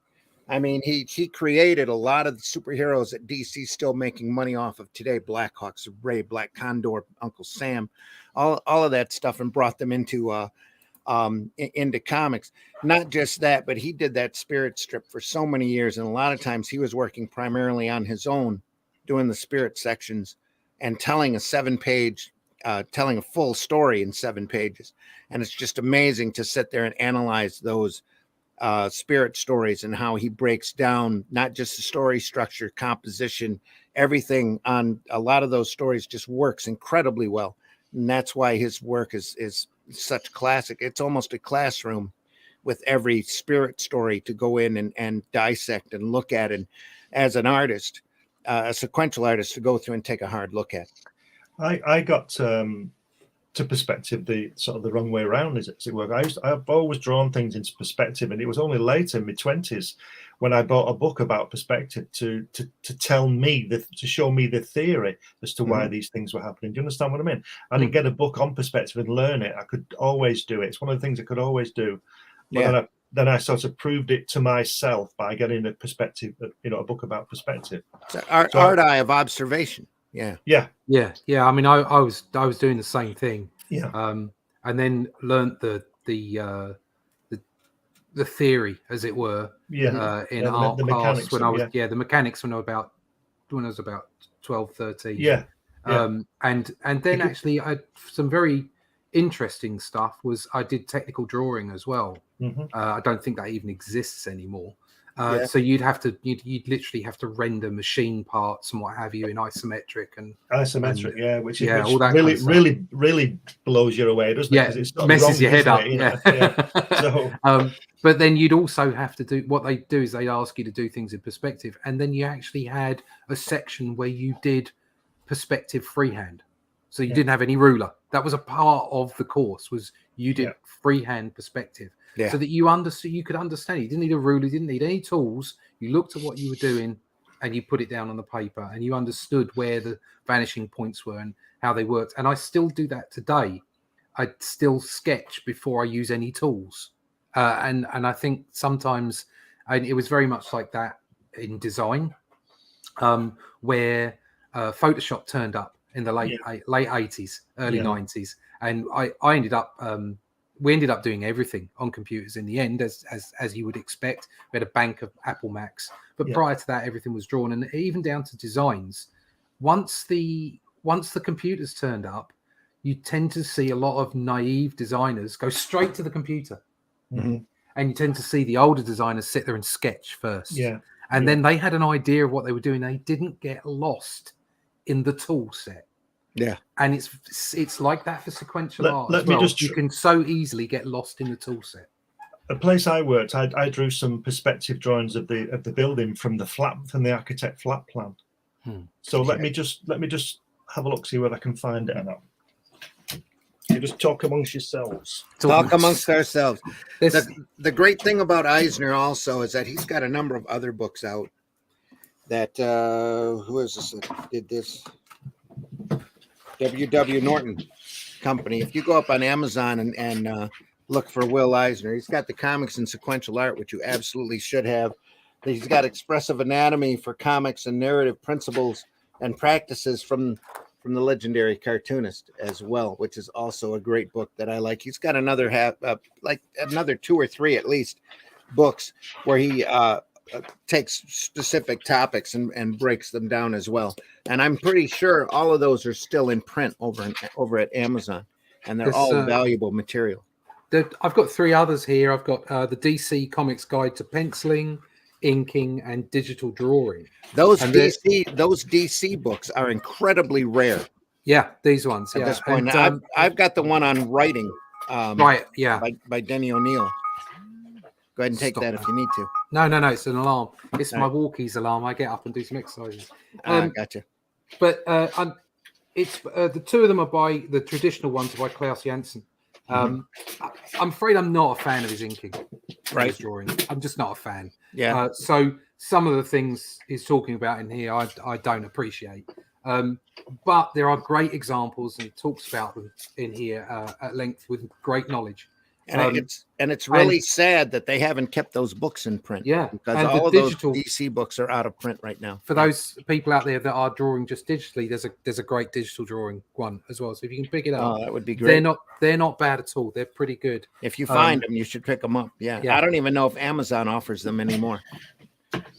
I mean, he created a lot of the superheroes that DC still making money off of today: Blackhawks, Ray, Black Condor, Uncle Sam, all of that stuff, and brought them into comics. Not just that, but he did that spirit strip for so many years, and a lot of times he was working primarily on his own, doing the spirit sections and telling a 7-page. Telling a full story in 7 pages. And it's just amazing to sit there and analyze those spirit stories and how he breaks down not just the story structure, composition, everything on a lot of those stories just works incredibly well. And that's why his work is such classic. It's almost a classroom with every spirit story to go in and dissect and look at, and as an artist, a sequential artist, to go through and take a hard look at. I got to perspective the sort of the wrong way around, as it were. I've always drawn things into perspective, and it was only later in my 20s when I bought a book about perspective to tell me to show me the theory as to why these things were happening. Do you understand what I mean? I didn't get a book on perspective and learn it. I could always do it. It's one of the things I could always do. But then I sort of proved it to myself by getting a perspective, a book about perspective. So art eye of observation. Yeah. I mean, I was doing the same thing. Yeah. And then learnt the theory, as it were, in art class when I was the mechanics when I was about 12, 13. And then actually I had some very interesting stuff. I did technical drawing as well. I don't think that even exists anymore. So you'd literally have to render machine parts and what have you in isometric, which all that really, kind of stuff. really blows you away, doesn't it? Yeah, Because it messes your head up. So, but then you'd also have to do what they do is they ask you to do things in perspective, and then you actually had a section where you did perspective freehand. So you didn't have any ruler. That was a part of the course. Was you did freehand perspective. So that you could understand. You didn't need a ruler, you didn't need any tools. You looked at what you were doing and you put it down on the paper and you understood where the vanishing points were and how they worked. And I still do that today. I still sketch before I use any tools. And I think sometimes it was very much like that in design, where Photoshop turned up in the late 80s, early 90s. And I ended up... we ended up doing everything on computers in the end, as you would expect. We had a bank of Apple Macs, but prior to that, everything was drawn, and even down to designs. Once the computers turned up, you tend to see a lot of naive designers go straight to the computer, and you tend to see the older designers sit there and sketch first, and then they had an idea of what they were doing. They didn't get lost in the tool set. And it's like that for sequential art as well. You can so easily get lost in the tool set. A place I worked, I drew some perspective drawings of the building from the architect flat plan. So let me just have a look, see where I can find it. You just talk amongst yourselves. Talk amongst ourselves. The great thing about Eisner also is that he's got a number of other books out. That who is this that did this? W.W. Norton Company. If you go up on Amazon and look for Will Eisner, he's got the comics and sequential art, which you absolutely should have. He's got expressive anatomy for comics and narrative principles and practices from the legendary cartoonist as well, which is also a great book that I like. He's got another another 2 or 3 at least books where he takes specific topics and breaks them down as well. And I'm pretty sure all of those are still in print over at Amazon, and they're all valuable material. I've got 3 others here. I've got the DC Comics Guide to Penciling, Inking, and Digital Drawing. Those DC books are incredibly rare. Yeah, these ones. At this point, I've got the one on writing. By Denny O'Neil. Go ahead and take that if you need to. No, it's an alarm. It's my walkies alarm. I get up and do some exercises. Gotcha. But it's the 2 of them are by the traditional ones by Klaus Janssen. I'm afraid I'm not a fan of his inking, his drawing. I'm just not a fan. So some of the things he's talking about in here, I don't appreciate. But there are great examples, and he talks about them in here at length with great knowledge. And it's really sad that they haven't kept those books in print. Because all of those DC books are out of print right now. For those people out there that are drawing just digitally, there's a great digital drawing one as well. So if you can pick it up, that would be great. They're not bad at all. They're pretty good. If you find them, you should pick them up. I don't even know if Amazon offers them anymore.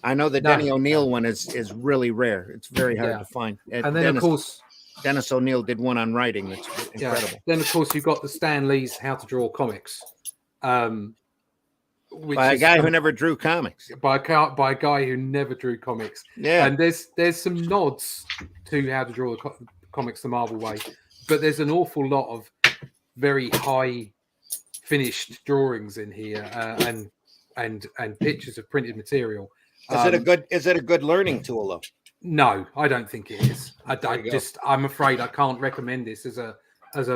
I know the Denny O'Neil one is really rare. It's very hard to find. And then of course, Dennis O'Neil did one on writing. That's incredible. Then, of course, you've got the Stan Lee's How to Draw Comics. By a guy who never drew comics. By a guy who never drew comics. And there's some nods to How to Draw Comics the Marvel way. But there's an awful lot of very high finished drawings in here and pictures of printed material. Is it a good learning tool, though? No, I don't think it is. I'm afraid I can't recommend this as a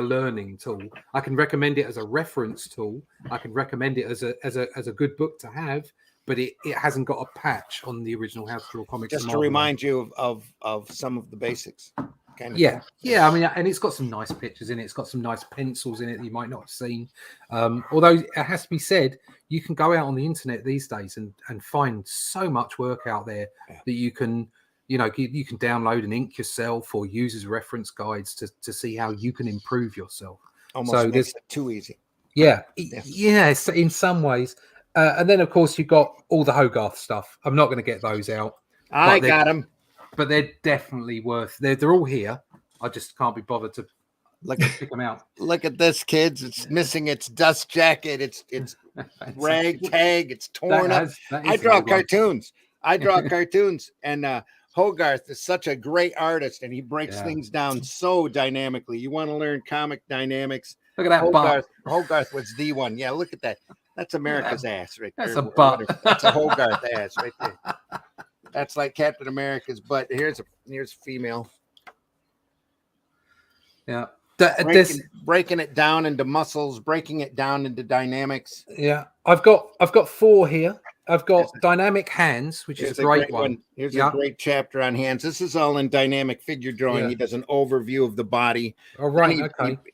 learning tool. I can recommend it as a reference tool. I can recommend it as a good book to have, but it hasn't got a patch on the original How to Draw Comics. Just to remind you of some of the basics. Kind of thing. I mean, and it's got some nice pictures in it. It's got some nice pencils in it that you might not have seen. Although it has to be said, you can go out on the internet these days and find so much work out there that you can, you can download and ink yourself or use as reference guides to see how you can improve yourself. Almost makes it too easy. Yeah, in some ways. And then, of course, you've got all the Hogarth stuff. I'm not going to get those out. I got them. But they're definitely worth. They're all here. I just can't be bothered to pick them out. Look at this, kids. It's missing its dust jacket. It's ragtag. It's torn up. I draw cartoons. And Hogarth is such a great artist, and he breaks things down so dynamically. You want to learn comic dynamics? Look at that. Hogarth was the one. Yeah, look at that. That's America's ass right there. That's a butt. That's a Hogarth ass right there. That's like Captain America's butt. Here's a female. Yeah. Breaking it down into muscles, breaking it down into dynamics. Yeah. I've got 4 here. I've got dynamic hands, which is a great one. Here's a great chapter on hands. This is all in dynamic figure drawing. Yeah. He does an overview of the body. Oh, right.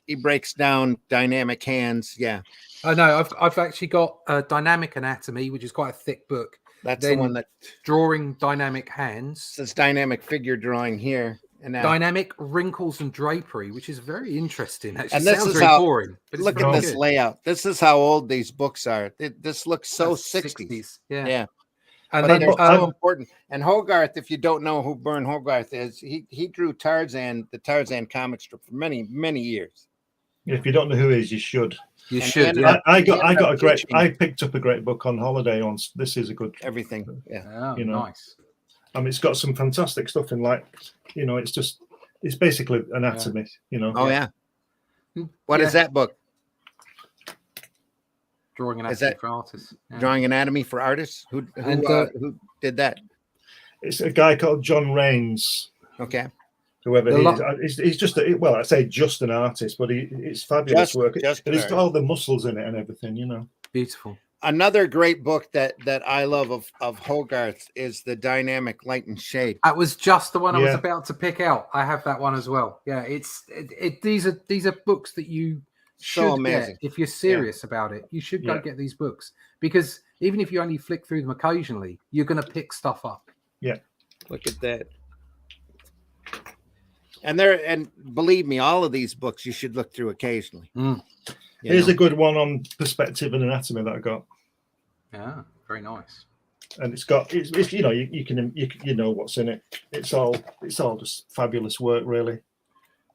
He breaks down dynamic hands. Yeah. I know. I've actually got dynamic anatomy, which is quite a thick book. That's the one that drawing dynamic hands. It's dynamic figure drawing here. And dynamic wrinkles and drapery, which is very interesting. Actually, and this sounds is very boring. But look at this layout. This is how old these books are. This looks so 60s. Yeah. And then they're so important. And Hogarth, if you don't know who Bern Hogarth is, he drew Tarzan, the Tarzan comic strip for many, many years. If you don't know who he is, you should. You should. I picked up a great book on holiday on This Is a Good Everything. Yeah. Nice. I mean, it's got some fantastic stuff in, it's basically anatomy, Oh yeah. What is that book? Drawing anatomy for artists. Yeah. Drawing anatomy for artists. Who did that? It's a guy called John Raines. Okay. Whoever he is, he's just I say just an artist, but it's fabulous work. And he's got all the muscles in it and everything, Beautiful. Another great book that I love of Hogarth is the Dynamic Light and Shade. That was just the one I was about to pick out. I have that one as well. Yeah, these are books that you should get if you're serious about it. You should go get these books, because even if you only flick through them occasionally, you're going to pick stuff up. Yeah, look at that. And believe me, all of these books you should look through occasionally. Here's a good one on perspective and anatomy that I got. Yeah, very nice. And it's you know what's in it. It's all just fabulous work, really.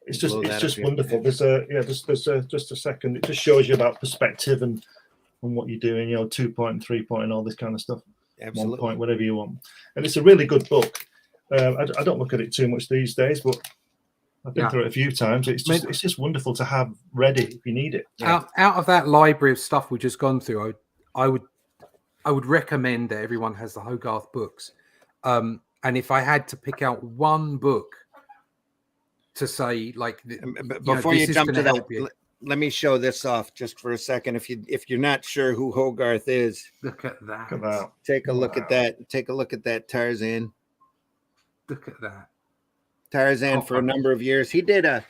It's just wonderful. There's just a second. It just shows you about perspective and what you're doing. 2 point, 3 point, and all this kind of stuff. Absolutely. 1 point, whatever you want. And it's a really good book. I don't look at it too much these days, but I've been through it a few times. It's just wonderful to have ready if you need it. Out of that library of stuff we've just gone through, I would recommend that everyone has the Hogarth books. And if I had to pick out one book to say, before you jump to that, let me show this off just for a second. If you're not sure who Hogarth is, look at that. Take a look at that. Take a look at that Tarzan. Look at that. Tarzan for a number of years. He did a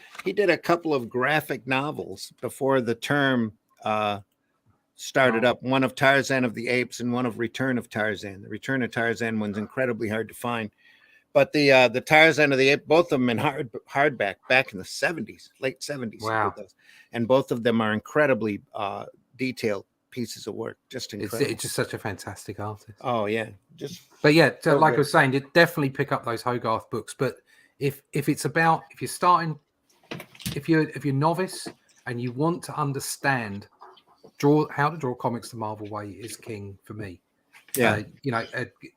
couple of graphic novels before the term started up. One of Tarzan of the Apes and one of Return of Tarzan. The Return of Tarzan one's incredibly hard to find, but the Tarzan of the Apes, both of them in hardback back in the 70s, late 70s. Wow! And both of them are incredibly detailed pieces of work. Just incredible. It's just such a fantastic artist. Oh yeah, like I was saying, you definitely pick up those Hogarth books, but if you're novice and you want to understand how to draw comics the Marvel way is king for me.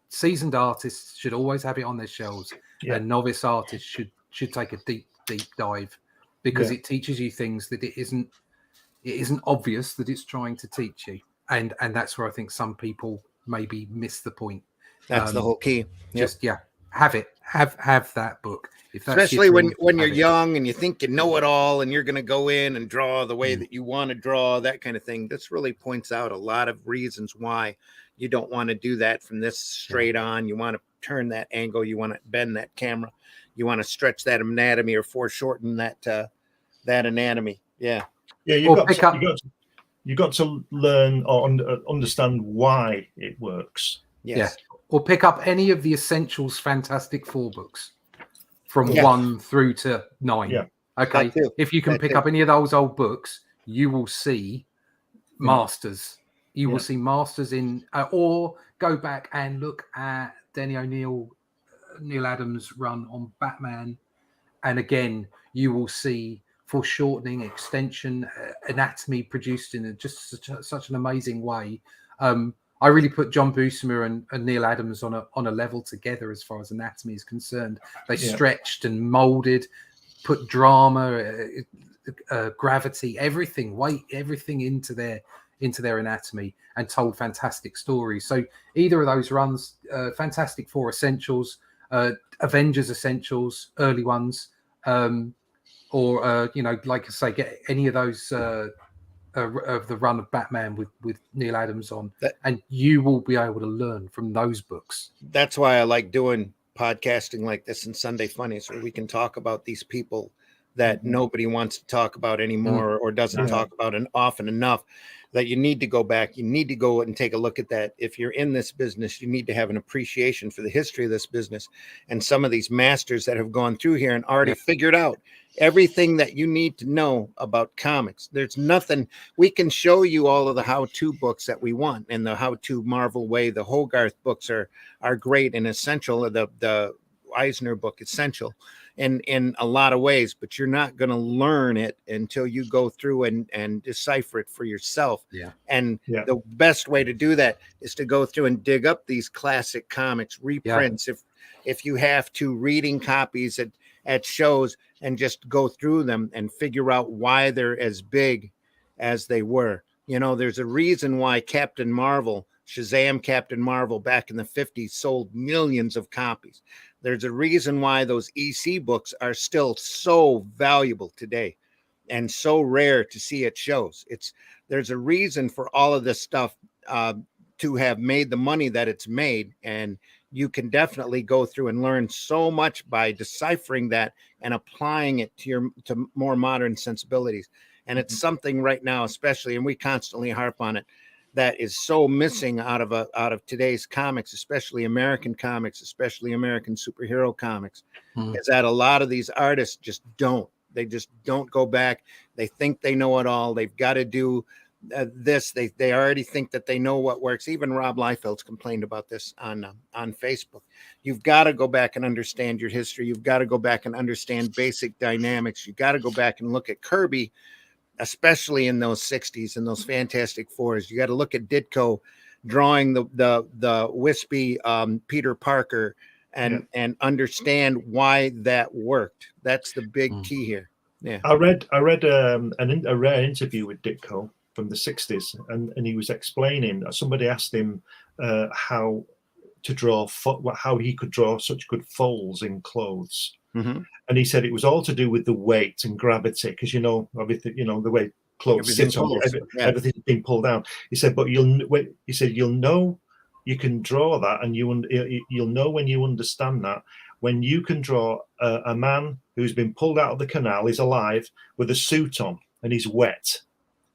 Seasoned artists should always have it on their shelves, and novice artists should take a deep dive, because it teaches you things that it isn't obvious that it's trying to teach you, and that's where I think some people maybe miss the point. That's the whole key. Just have it. Have that book. Especially when you're young and you think you know it all and you're going to go in and draw the way that you want to draw, that kind of thing. This really points out a lot of reasons why You don't want to do that from this straight on. You want to turn that angle. You want to bend that camera. You want to stretch that anatomy or foreshorten that anatomy. Yeah. Yeah, you got to learn or understand why it works. Yes. Yeah. Or pick up any of the Essentials Fantastic Four books from 1 through to 9. Yeah. Okay. If you can pick up any of those old books, you will see masters. You will see masters in, or go back and look at Denny O'Neil, Neil Adams' run on Batman, and again you will see foreshortening, extension, anatomy produced in just such an amazing way. I really put John Buscema and Neil Adams on a level together as far as anatomy is concerned. They stretched and molded, put drama, gravity, everything, weight, everything into their anatomy, and told fantastic stories. So either of those runs, Fantastic Four Essentials, Avengers Essentials, early ones, or like I say, get any of those of the run of Batman with Neil Adams on, and you will be able to learn from those books. That's why I like doing podcasting like this and Sunday Funnies, where we can talk about these people that nobody wants to talk about anymore or doesn't talk about often enough, that you need to go back. You need to go and take a look at that. If you're in this business, you need to have an appreciation for the history of this business and some of these masters that have gone through here and already figured out everything that you need to know about comics. There's nothing. We can show you all of the how-to books that we want, and the how-to Marvel way. The Hogarth books are great and essential. The Eisner book essential in a lot of ways, but you're not going to learn it until you go through and decipher it for yourself. The best way to do that is to go through and dig up these classic comics, reprints, if you have to, reading copies at shows, and just go through them and figure out why they're as big as they were. There's a reason why Captain Marvel, Shazam Captain Marvel back in the 50s sold millions of copies. There's a reason why those EC books are still so valuable today and so rare to see at shows. There's a reason for all of this stuff to have made the money that it's made, and you can definitely go through and learn so much by deciphering that and applying it to more modern sensibilities. And it's something right now, especially, and we constantly harp on it, that is so missing out of today's comics, especially American comics, especially American superhero comics, is that a lot of these artists just don't go back. They think they know it all. They've got to do this. They already think that they know what works. Even Rob Liefeld's complained about this on Facebook. You've got to go back and understand your history. You've got to go back and understand basic dynamics. You've got to go back and look at Kirby, especially in those 60s and those Fantastic Fours. You got to look at Ditko drawing the wispy Peter Parker and understand why that worked. That's the big key here. Yeah, I read a rare interview with Ditko from the 60s, and he was explaining. Somebody asked him how he could draw such good folds in clothes. And he said it was all to do with the weight and gravity, because everything, the way clothes sit on everything's been pulled down. He said, but you'll know you can draw that, and you'll know when you understand that, when you can draw a man who's been pulled out of the canal, is alive with a suit on and he's wet.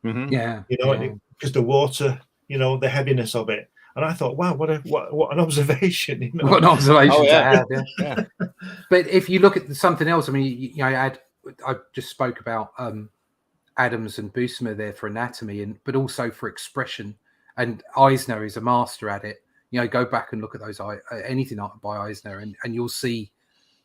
Because the water, the heaviness of it. And I thought, wow, what an observation! What an observation to have. Yeah. But if you look at something else, I mean, I just spoke about Adams and Buscema there for anatomy, but also for expression. And Eisner is a master at it. Go back and look at those anything by Eisner, and you'll see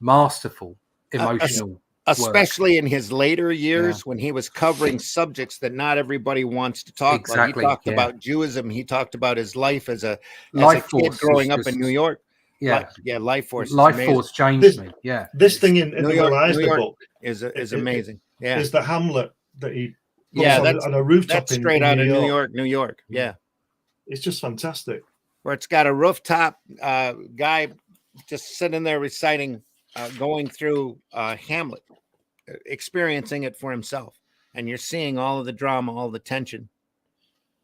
masterful emotional. Especially in his later years, when he was covering subjects that not everybody wants to talk about. He talked about Jewism. He talked about his life as a kid growing up in New York. Life Force. Life Force changed me. Yeah, this thing in the Eisner book is amazing. Is the Hamlet that he that's on a rooftop. That's straight out of New York. Yeah, it's just fantastic. Where it's got a rooftop guy just sitting there reciting, going through Hamlet, experiencing it for himself, and you're seeing all of the drama, all the tension.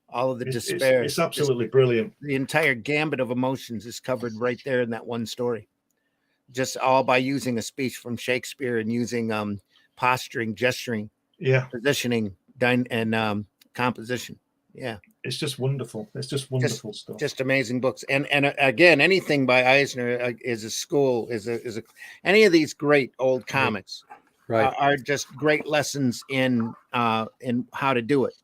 all of the despair. It's absolutely brilliant. The entire gambit of emotions is covered right there in that one story. Just all by using a speech from Shakespeare and using posturing, gesturing, positioning, and composition. Yeah, it's just wonderful. It's just wonderful stuff. Just amazing books. And again, anything by Eisner is a school. Is a any of these great old comics are just great lessons in how to do it.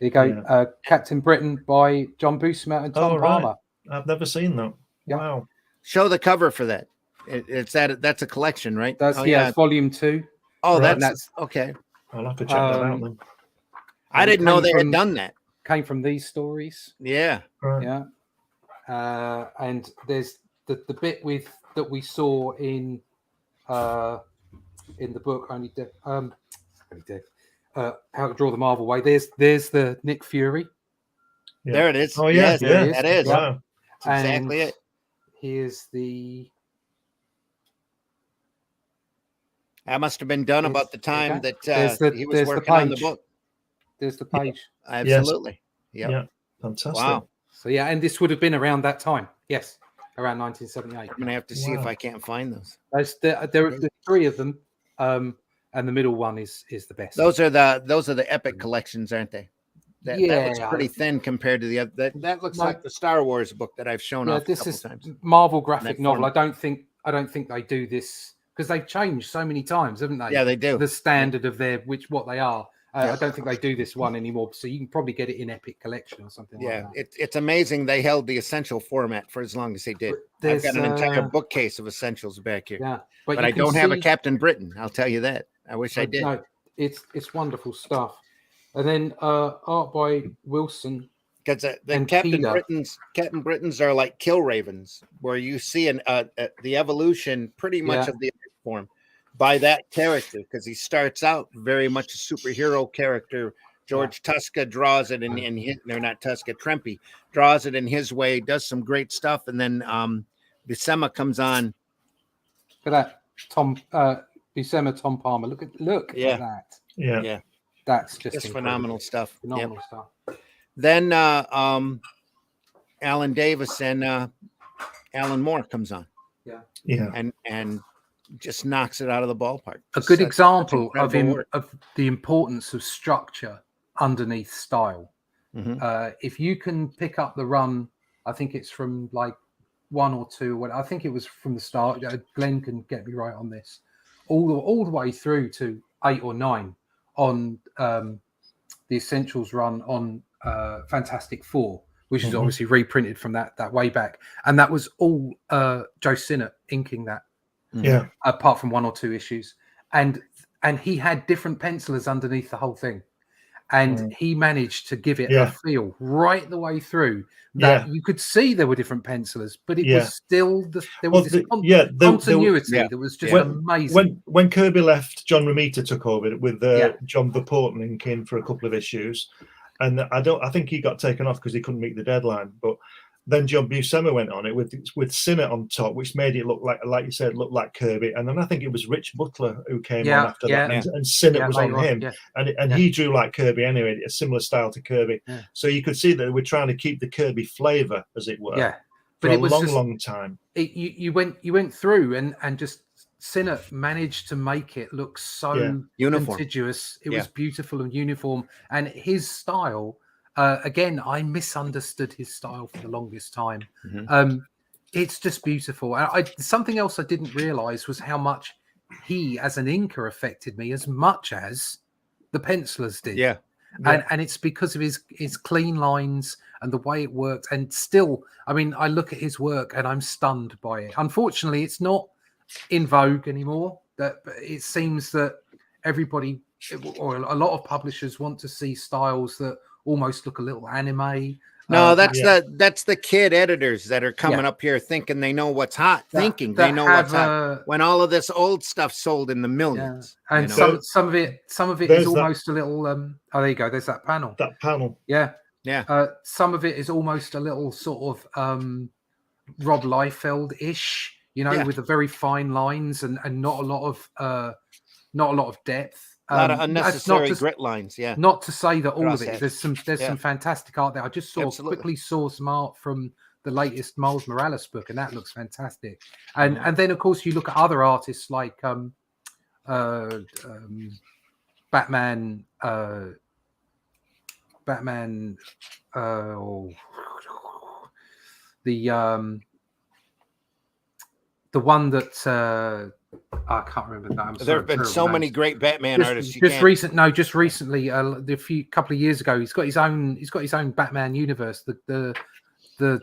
There you go. Captain Britain by John Buscema and Tom Palmer. I've never seen that. Yeah. Wow. Show the cover for that. That's a collection, right? It's volume 2. Oh, that's okay. I'll have to check that out then. I didn't know they had done that. Came from these stories. Yeah. Right. Yeah. And there's the bit that we saw in the book How to Draw the Marvel Way. There's the Nick Fury. Yeah. There it is. Oh yeah, that is. Wow. That's exactly it. Here's the. That must have been done about the time that he was working on the book. There's the page. Absolutely. Yes. Yeah. Fantastic. Wow. So and this would have been around that time. Yes, around 1978. I'm gonna have to see if I can't find those. There are 3 of them, and the middle one is the best. Those are the epic collections, aren't they? That looks pretty thin compared to the other. That looks like the Star Wars book that I've shown off. This is times. Marvel graphic novel. I don't think they do this because they've changed so many times, haven't they? Yeah, they do. The standard of what they are. I don't think they do this one anymore. So you can probably get it in Epic Collection or something like that. It's amazing they held the essential format for as long as they did. I've got an entire bookcase of essentials back here. Yeah, but I don't have a Captain Britain. I'll tell you that. I wish I did. No, it's wonderful stuff. And then art by Wilson. Because Captain Britons are like kill ravens, where you see the evolution pretty much of the form by that character, because he starts out very much a superhero character. George Tuska draws it Trempe draws it in his way, does some great stuff, and then Buscema comes on. Look at that, Buscema, Tom Palmer. Look at that. Yeah. That's just phenomenal stuff. Phenomenal stuff. Then Alan Davis and Alan Moore comes on. Yeah. And just knocks it out of the ballpark. A good example of the importance of structure underneath style. Mm-hmm. If you can pick up the run, I think it's from like 1 or 2. I think it was from the start. Glenn can get me right on this. All the way through to 8 or 9 on the Essentials run on Fantastic Four, which is obviously reprinted from that way back, and that was all Joe Sinnott inking that. Yeah. Apart from 1 or 2 issues, and he had different pencilers underneath the whole thing, and he managed to give it a feel right the way through. That you could see there were different pencilers, but it was still there was this continuity that was just amazing. When Kirby left, John Romita took over with John Vaportman inking for a couple of issues, and I think he got taken off because he couldn't meet the deadline, but. Then John Buscema went on it with Sinnott on top, which made it look like you said, look like Kirby. And then I think it was Rich Butler who came on after that, and Sinnott was on him, and he drew like Kirby anyway, a similar style to Kirby. Yeah. So you could see that we're trying to keep the Kirby flavour, as it were. Yeah, but it was a long time. You went through and just Sinnott managed to make it look so contiguous. It was beautiful and uniform, and his style. Again, I misunderstood his style for the longest time. It's just beautiful. And something else I didn't realize was how much he, as an inker, affected me as much as the pencilers did. Yeah. And it's because of his clean lines and the way it worked. And still, I mean, I look at his work and I'm stunned by it. Unfortunately, it's not in vogue anymore. That it seems that everybody or a lot of publishers want to see styles that almost look a little anime. No, that's the kid editors that are coming up here thinking they know what's hot, thinking they know what's hot. When all of this old stuff sold in the millions, and some of it is almost a little. Oh, there you go. There's that panel. That panel. Yeah. Some of it is almost a little sort of Rob Liefeld-ish, with the very fine lines and not a lot of depth. A lot of unnecessary grit lines. Yeah. Not to say that all of it. There's some fantastic art there. I just quickly saw some art from the latest Miles Morales book, and that looks fantastic. And then of course you look at other artists like Batman. The one that I can't remember that. There have been so many great Batman artists. Just recently, a couple of years ago, he's got his own Batman universe. The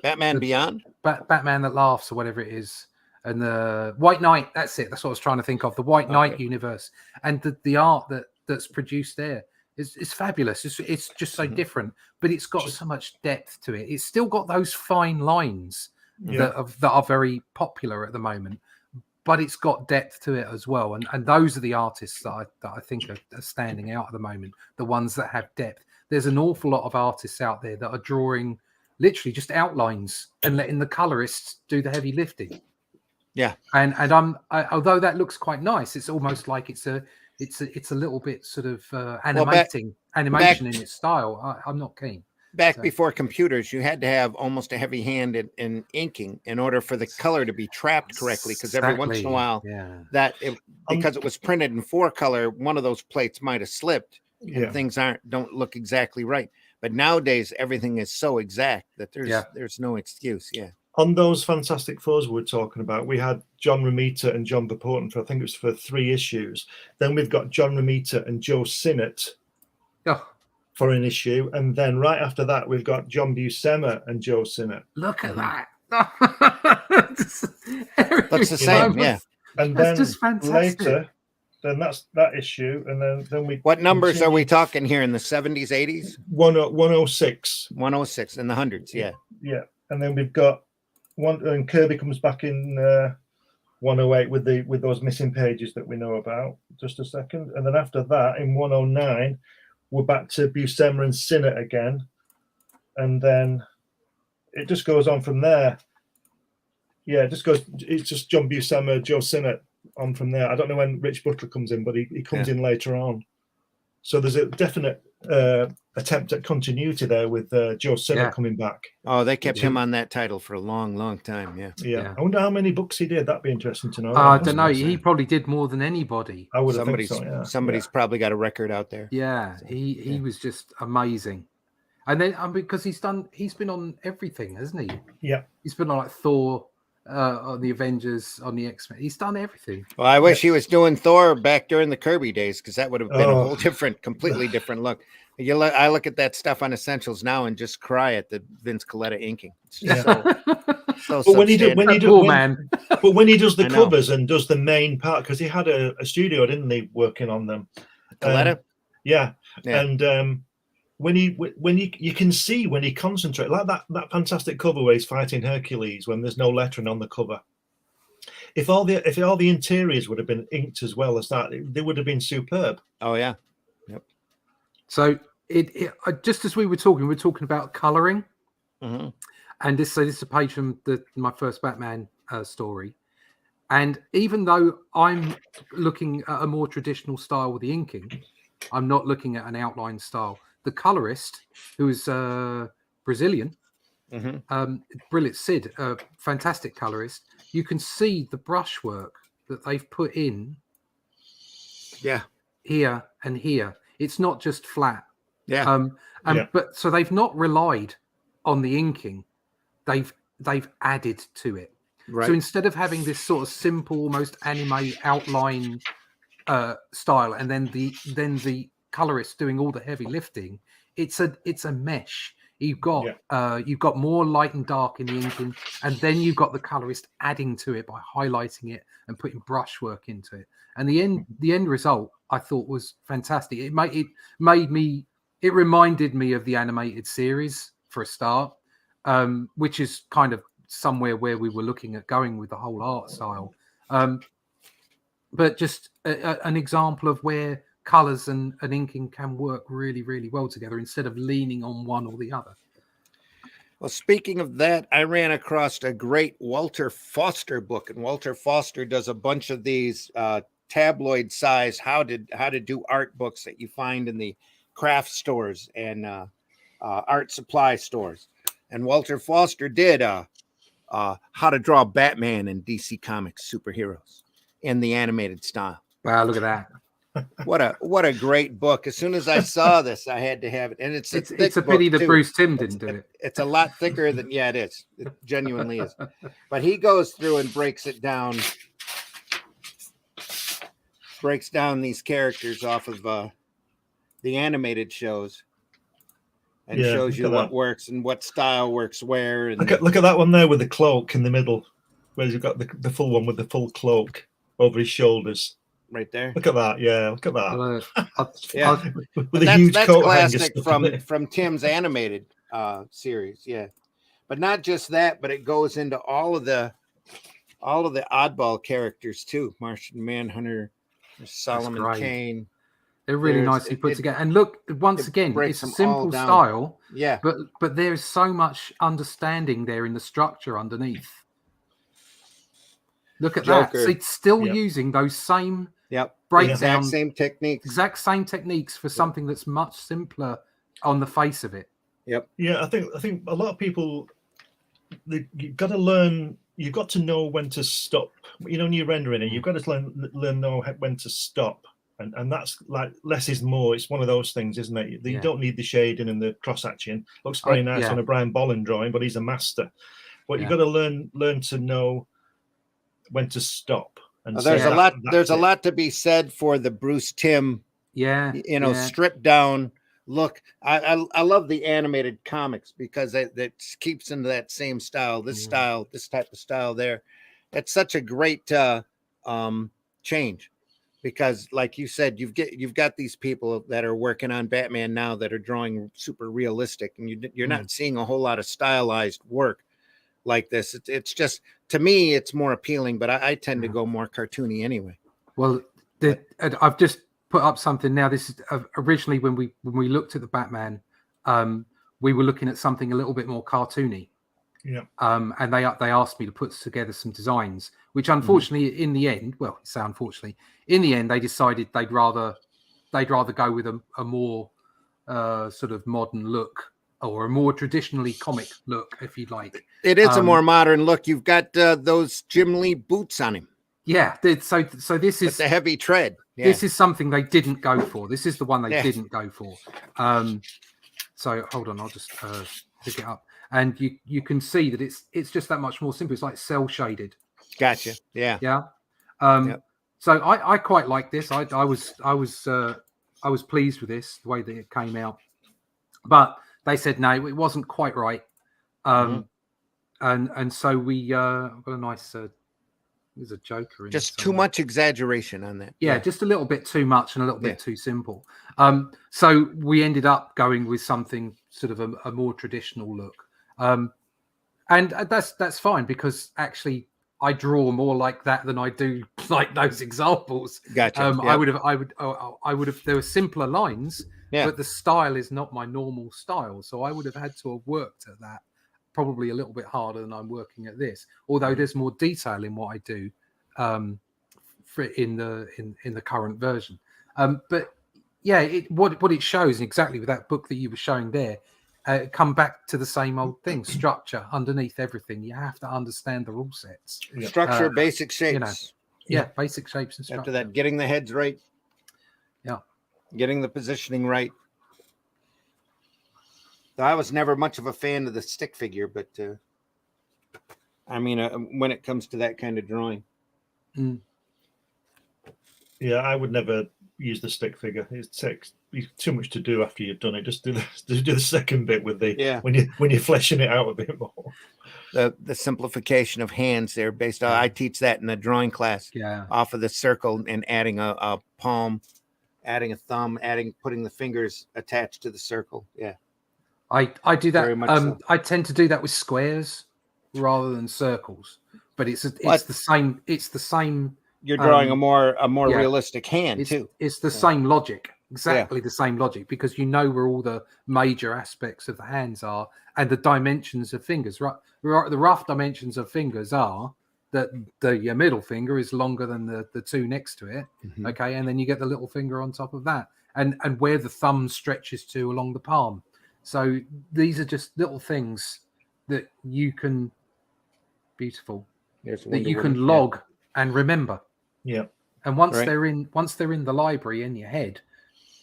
Batman Beyond, Batman That Laughs, or whatever it is, and the White Knight. That's it. That's what I was trying to think of. The White Knight universe, and the art that's produced there is fabulous. It's just so different, but it's got so much depth to it. It's still got those fine lines that are very popular at the moment, but it's got depth to it as well. And those are the artists that I think are standing out at the moment, the ones that have depth. There's an awful lot of artists out there that are drawing literally just outlines and letting the colorists do the heavy lifting. Yeah. And although that looks quite nice, it's almost like it's a little bit sort of animation in its style. I'm not keen. Before computers, you had to have almost a heavy hand in inking in order for the color to be trapped correctly. Because every once in a while, because it was printed in 4-color, one of those plates might have slipped, and things don't look exactly right. But nowadays, everything is so exact that there's no excuse. Yeah. On those Fantastic Fours we were talking about, we had John Romita and John Purporten for, I think it was for 3 issues. Then we've got John Romita and Joe Sinnott for an issue. And then right after that, we've got John Buscema and Joe Sinnott. Look at that. Looks the same, yeah. And then just later, then that's that issue. And then we... What numbers are we talking here, in the 70s, 80s? 106. 106, in the hundreds, yeah. Yeah. And then we've got one, and Kirby comes back in 108 with those missing pages that we know about. Just a second. And then after that, in 109, we're back to Buscema and Sinnott again. And then it just goes on from there. Yeah, it's just John Buscema, Joe Sinnott on from there. I don't know when Rich Butler comes in, but he comes in later on. So there's a definite attempt at continuity there with Joe Sinnott coming back. Oh, they kept him on that title for a long, long time. Yeah. I wonder how many books he did. That'd be interesting to know. I don't know. He probably did more than anybody. I would think so. Somebody's probably got a record out there. Yeah, he was just amazing. And then because he's been on everything, hasn't he? Yeah. He's been on like Thor, on the Avengers, on the X-Men. He's done everything. Well, I wish he was doing Thor back during the Kirby days, because that would have been a whole completely different look. I look at that stuff on Essentials now and just cry at the Vince Colletta inking. It's just so but when he does the I covers and does the main part, because he had a studio, didn't he, working on them? Colletta? Yeah. And when you can see when he concentrates, like that fantastic cover where he's fighting Hercules when there's no lettering on the cover. If all the interiors would have been inked as well as that, they would have been superb. Oh yeah. Yep. So it just as we were talking about coloring, and this is a page from my first Batman story. And even though I'm looking at a more traditional style with the inking, I'm not looking at an outline style. The colorist, who is Brazilian, Brilliant Sid, a fantastic colorist, you can see the brushwork that they've put in. Yeah. Here and here. It's not just flat. Yeah. But so they've not relied on the inking. They've added to it. Right. So instead of having this sort of simple, almost anime outline style, and then the colorist doing all the heavy lifting, it's a mesh. You've got more light and dark in the inking, and then you've got the colorist adding to it by highlighting it and putting brushwork into it. And the end result, I thought, was fantastic. It reminded me of the animated series for a start, which is kind of somewhere where we were looking at going with the whole art style. But just an example of where colors and inking can work really, really well together instead of leaning on one or the other. Well, speaking of that, I ran across a great Walter Foster book, and Walter Foster does a bunch of these tabloid size how to do art books that you find in the craft stores and art supply stores. And Walter Foster did how to draw Batman and DC Comics superheroes in the animated style. Wow, look at that. What a great book. As soon as I saw this, I had to have it. And it's a pity that Bruce Timm didn't do it. It's a lot thicker than, yeah, it is. It genuinely is. But he goes through and breaks down these characters off of the animated shows and shows you what works and what style works where. And look at that one there with the cloak in the middle, where you've got the full one with the full cloak over his shoulders. Right there. Look at that. Yeah, look at that. With a huge coat classic from Tim's animated series. Yeah. But not just that, but it goes into all of the oddball characters too. Martian Manhunter, Solomon Kane. They're really nicely put together. And look, once again, it's a simple style. Yeah. But there's so much understanding there in the structure underneath. Look at that. So it's still using those same breakdown, exact same techniques for something that's much simpler on the face of it. Yep. Yeah, I think a lot of people, you've got to learn. You've got to know when to stop. You know, when you're rendering it, you've got to learn know when to stop. And that's like less is more. It's one of those things, isn't it? You don't need the shading and the cross hatching. Looks very nice on a Brian Bolland drawing, but he's a master. But you've got to learn to know when to stop. And there's a lot to be said for the Bruce Timm, stripped down look. I love the animated comics because that keeps into that same style. This type of style there. It's such a great change. Because, like you said, you've got these people that are working on Batman now that are drawing super realistic, and you're not seeing a whole lot of stylized work like this. It's just, to me, it's more appealing, but I tend to go more cartoony anyway. Well, I've just put up something now. This is originally when we looked at the Batman, we were looking at something a little bit more cartoony. Yeah. And they asked me to put together some designs, which unfortunately, in the end, in the end, they decided they'd rather go with a more sort of modern look, or a more traditionally comic look, if you'd like. It is a more modern look. You've got those Jim Lee boots on him. Yeah. So this is the heavy tread. Yeah. This is something they didn't go for. This is the one they didn't go for. So hold on, I'll just pick it up. And you can see that it's just that much more simple. It's like cell shaded. Gotcha. Yeah. Yeah. So I quite like this. I was pleased with this, the way that it came out. But they said no, it wasn't quite right. And so we got a nice. There's a Joker in just too much exaggeration on that. Yeah, just a little bit too much and a little bit too simple. So we ended up going with something sort of a more traditional look. And that's fine, because actually I draw more like that than I do like those examples. Gotcha. I would have. There were simpler lines, but the style is not my normal style, so I would have had to have worked at that probably a little bit harder than I'm working at this. Although there's more detail in what I do in the current version. But yeah, what it shows, exactly with that book that you were showing there. Come back to the same old thing: structure underneath everything. You have to understand the rule sets, structure, basic shapes. Basic shapes and structure. After that, getting the heads right. Yeah, getting the positioning right. I was never much of a fan of the stick figure, but I mean, when it comes to that kind of drawing, yeah, I would never use the stick figure. It takes too much to do after you've done it. Just do the second bit with the when you're fleshing it out a bit more. The simplification of hands there, based on I teach that in a drawing class. Yeah, off of the circle and adding a palm, adding a thumb, putting the fingers attached to the circle. Yeah, I do that. Very much so. I tend to do that with squares rather than circles, but it's the same. It's the same. You're drawing a more realistic hand too. It's the same logic, exactly the same logic, because you know where all the major aspects of the hands are and the dimensions of fingers. Right, the rough dimensions of fingers are that your middle finger is longer than the two next to it. Mm-hmm. Okay, and then you get the little finger on top of that, and where the thumb stretches to along the palm. So these are just little things that you can log and remember. Yeah. And once they're in the library in your head,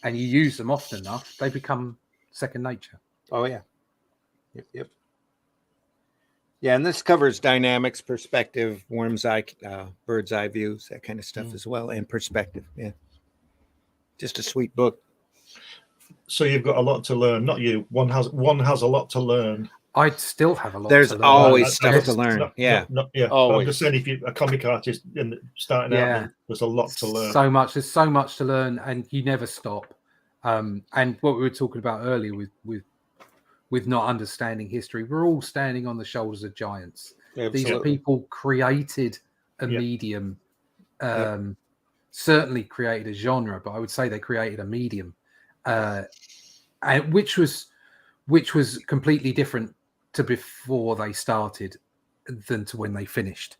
and you use them often enough, they become second nature. Oh yeah. Yep. Yeah, and this covers dynamics, perspective, worm's eye, bird's eye views, that kind of stuff as well, and perspective. Yeah, just a sweet book. So you've got a lot to learn. Not you. One has a lot to learn. I still have a lot. There's to learn. always stuff to learn. Yeah. I'm just saying, if you're a comic artist and starting out, there's a lot to learn. There's so much to learn, and you never stop. And what we were talking about earlier with not understanding history, we're all standing on the shoulders of giants. Absolutely. These people created a medium, certainly created a genre, but I would say they created a medium, and which was completely different to before they started than to when they finished.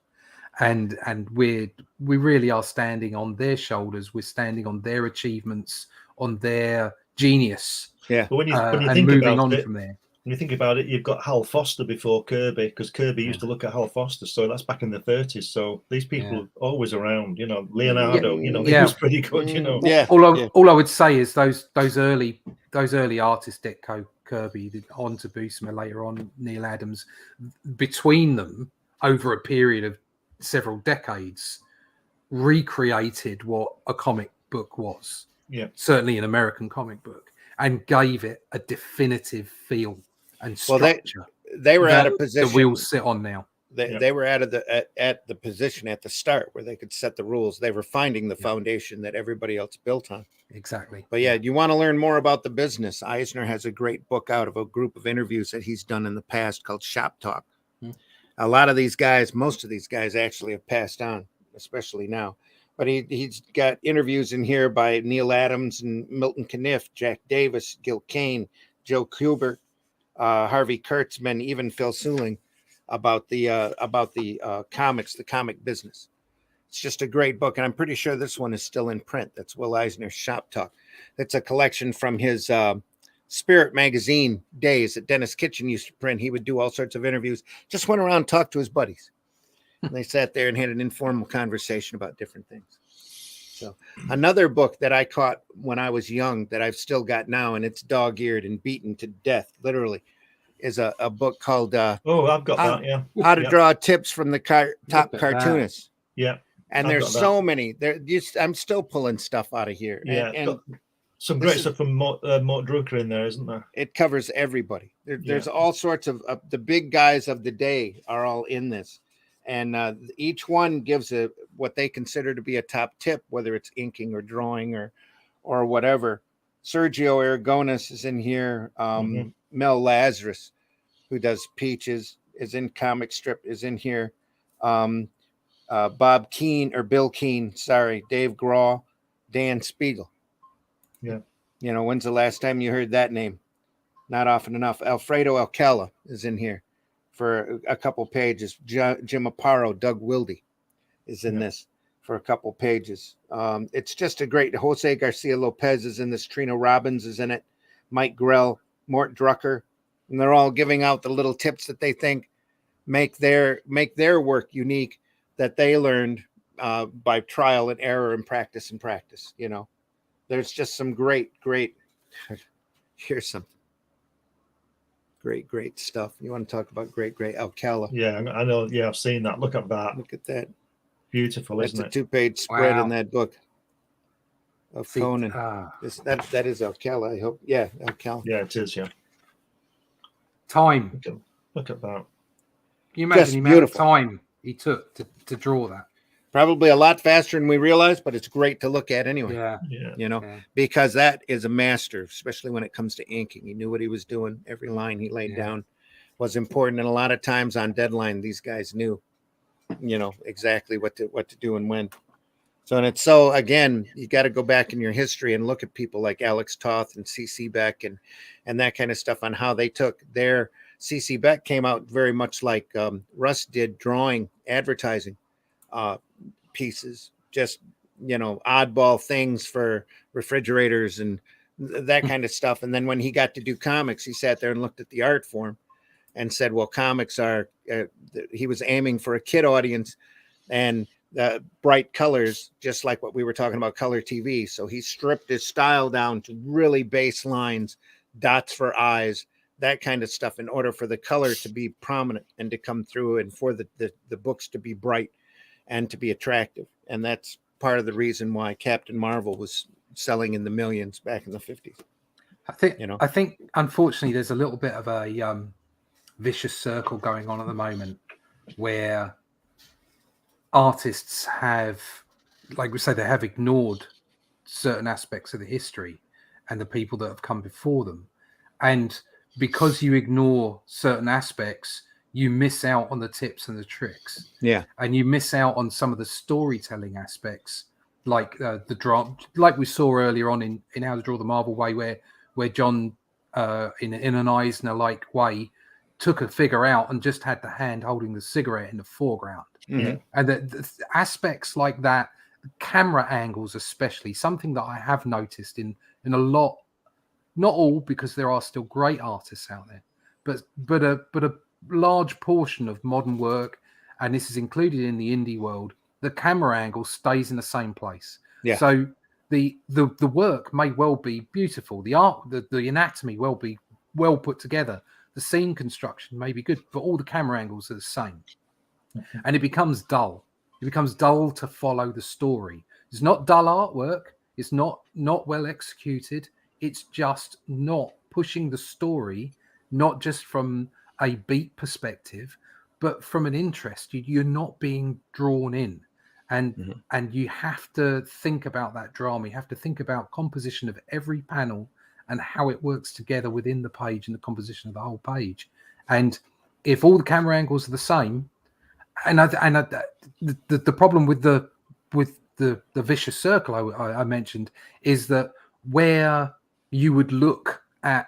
And we really are standing on their shoulders. We're standing on their achievements, on their genius. Yeah. But when you think about it, from there. When you think about it, you've got Hal Foster before Kirby, because Kirby used to look at Hal Foster. So that's back in the 30s. So these people are always around, Leonardo, he was pretty good, Yeah. All I would say is those early artists, Ditko, Kirby, on to Buscema, later on Neil Adams, between them over a period of several decades, recreated what a comic book was. Yeah. Certainly an American comic book, and gave it a definitive feel and structure. They were at a position that we all sit on now. They were at the position at the start where they could set the rules. They were finding the foundation that everybody else built on. Exactly. But you want to learn more about the business. Eisner has a great book out of a group of interviews that he's done in the past called Shop Talk. A lot of these guys, most of these guys actually have passed on, especially now. But he's got interviews in here by Neil Adams and Milton Caniff, Jack Davis, Gil Kane, Joe Kubert, Harvey Kurtzman, even Phil Suling, about the comics, the comic business. It's just a great book, and I'm pretty sure this one is still in print. That's Will Eisner's Shop Talk. That's a collection from his Spirit magazine days that Dennis Kitchen used to print. He would do all sorts of interviews, just went around and talked to his buddies. And they sat there and had an informal conversation about different things. So another book that I caught when I was young that I've still got now, and it's dog-eared and beaten to death, literally, is a book called I've got that, yeah. How to Draw Tips from the Top Cartoonists. Yeah. And there's so many. I'm still pulling stuff out of here. Yeah. And some great stuff from Mort Drucker in there, isn't there? It covers everybody. There's all sorts of the big guys of the day are all in this. And each one gives what they consider to be a top tip, whether it's inking or drawing or whatever. Sergio Aragonis is in here. Mel Lazarus, who does Peaches, is in comic strip, is in here. Bill Keane, Dave Graw, Dan Spiegel. Yeah. When's the last time you heard that name? Not often enough. Alfredo Alcala is in here for a couple pages. Jim Aparo, Doug Wilde is in this for a couple pages. It's just a great. Jose Garcia Lopez is in this. Trina Robbins is in it. Mike Grell, Mort Drucker, and they're all giving out the little tips that they think make their work unique, that they learned by trial and error and practice. There's just some great. Here's something. Great stuff. You want to talk about great Alcala? Yeah, I know. Yeah, I've seen that. Look at that. Look at that. Beautiful, isn't it? It's a 2-page spread in that book of Conan. That is Alcala, I hope. Yeah, Alcala. Yeah, it is, yeah. Time. Look at that. Can you imagine the amount of time he took to draw that? Probably a lot faster than we realized, but it's great to look at anyway. Yeah. Because that is a master, especially when it comes to inking. He knew what he was doing. Every line he laid down was important. And a lot of times on deadline, these guys knew, exactly what to do and when. So again, you got to go back in your history and look at people like Alex Toth and C.C. Beck and that kind of stuff on how they took their. C.C. Beck came out very much like Russ did, drawing advertising pieces, just, oddball things for refrigerators and that kind of stuff. And then when he got to do comics, he sat there and looked at the art form and said, well, comics are, he was aiming for a kid audience and bright colors, just like what we were talking about, color TV. So he stripped his style down to really base lines, dots for eyes, that kind of stuff, in order for the color to be prominent and to come through, and for the books to be bright and to be attractive. And that's part of the reason why Captain Marvel was selling in the millions back in the 50s. I think unfortunately there's a little bit of a vicious circle going on at the moment where artists have, like we say, they have ignored certain aspects of the history and the people that have come before them. And because you ignore certain aspects, you miss out on the tips and the tricks. Yeah. And you miss out on some of the storytelling aspects, like the drama, like we saw earlier on in How to Draw the Marvel Way, where John, in an Eisner-like way, took a figure out and just had the hand holding the cigarette in the foreground. Mm-hmm. And the aspects like that, camera angles especially, something that I have noticed in a lot, not all, because there are still great artists out there, but a large portion of modern work, and this is included in the indie world, the camera angle stays in the same place. Yeah. So the work may well be beautiful, the art, the anatomy will be well put together, the scene construction may be good, but all the camera angles are the same. Mm-hmm. And it becomes dull. It becomes dull to follow the story. It's not dull artwork. It's not well executed. It's just not pushing the story, not just from a beat perspective, but from an interest. You're not being drawn in. And and you have to think about that drama. You have to think about composition of every panel and how it works together within the page and the composition of the whole page. And if all the camera angles are the same, the problem with the vicious circle I mentioned is that where you would look at,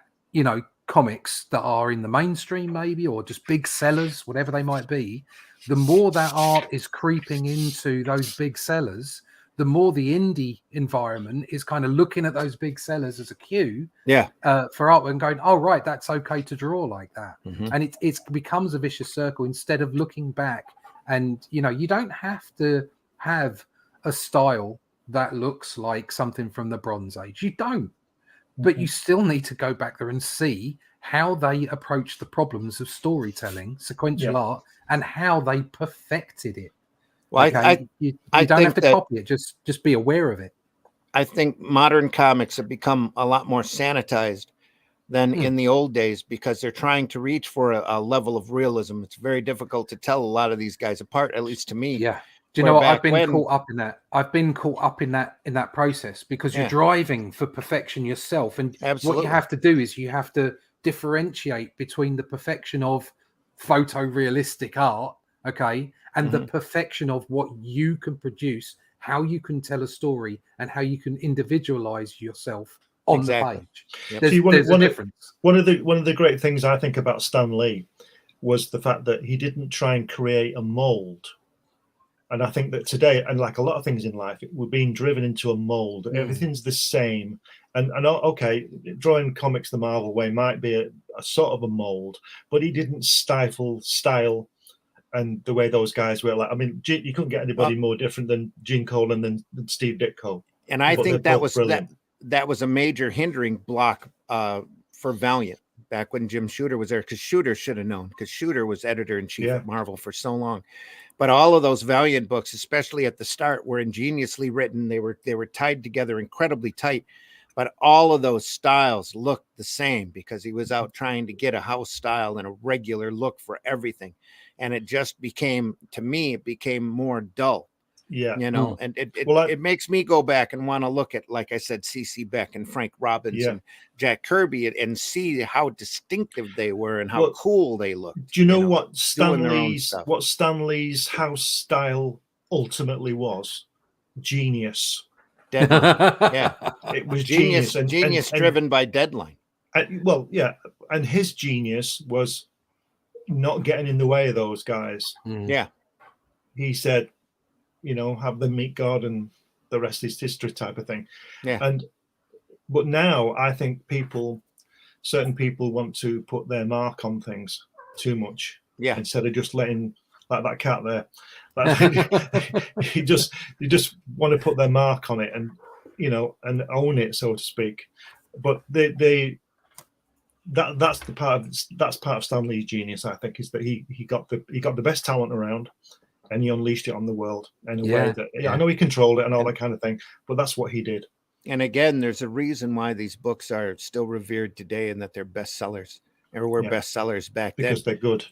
comics that are in the mainstream maybe, or just big sellers, whatever they might be, the more that art is creeping into those big sellers, the more the indie environment is kind of looking at those big sellers as a cue for artwork and going, oh, right, that's okay to draw like that. Mm-hmm. And it becomes a vicious circle instead of looking back. And, you don't have to have a style that looks like something from the Bronze Age. You don't. But you still need to go back there and see how they approach the problems of storytelling, sequential art, and how they perfected it. Well, okay? You don't have to copy it. Just be aware of it. I think modern comics have become a lot more sanitized than in the old days, because they're trying to reach for a level of realism. It's very difficult to tell a lot of these guys apart, at least to me. Yeah. Do you know what? I've been caught up in that. I've been caught up in that process, because you're driving for perfection yourself. And what you have to do is you have to differentiate between the perfection of photorealistic art, okay, and the perfection of what you can produce, how you can tell a story, and how you can individualize yourself on the page. Yep. There's a difference. One of the great things I think about Stan Lee was the fact that he didn't try and create a mold. And I think that today, and like a lot of things in life, we're being driven into a mold. Everything's the same. And okay, drawing comics the Marvel way might be a sort of a mold, but he didn't stifle style and the way those guys were. Like, I mean, you couldn't get anybody more different than Gene Colan than Steve Ditko. And I think that was a major hindering block for Valiant back when Jim Shooter was there, because Shooter should have known, because Shooter was editor-in-chief at Marvel for so long. But all of those Valiant books, especially at the start, were ingeniously written. They were tied together incredibly tight. But all of those styles looked the same, because he was out trying to get a house style and a regular look for everything. And it just became, to me, it became more dull. Yeah. And it makes me go back and want to look at, like I said, C.C. Beck and Frank Robbins and Jack Kirby and see how distinctive they were and how cool they looked. Do you know what Stan Lee's house style ultimately was? Genius. Deadline. Yeah. It was genius. Genius driven by deadline. And his genius was not getting in the way of those guys. Yeah. he said, have them meet God and the rest is history type of thing. Yeah. But now I think certain people want to put their mark on things too much. Yeah. Instead of just letting, like that cat there, you just want to put their mark on it and and own it, so to speak. But that's part of Stan Lee's genius, I think, is that he got the best talent around, and he unleashed it on the world in a way that I know he controlled it and all that kind of thing, but that's what he did. And again, there's a reason why these books are still revered today and that they're bestsellers, or were bestsellers back then. Because they're good.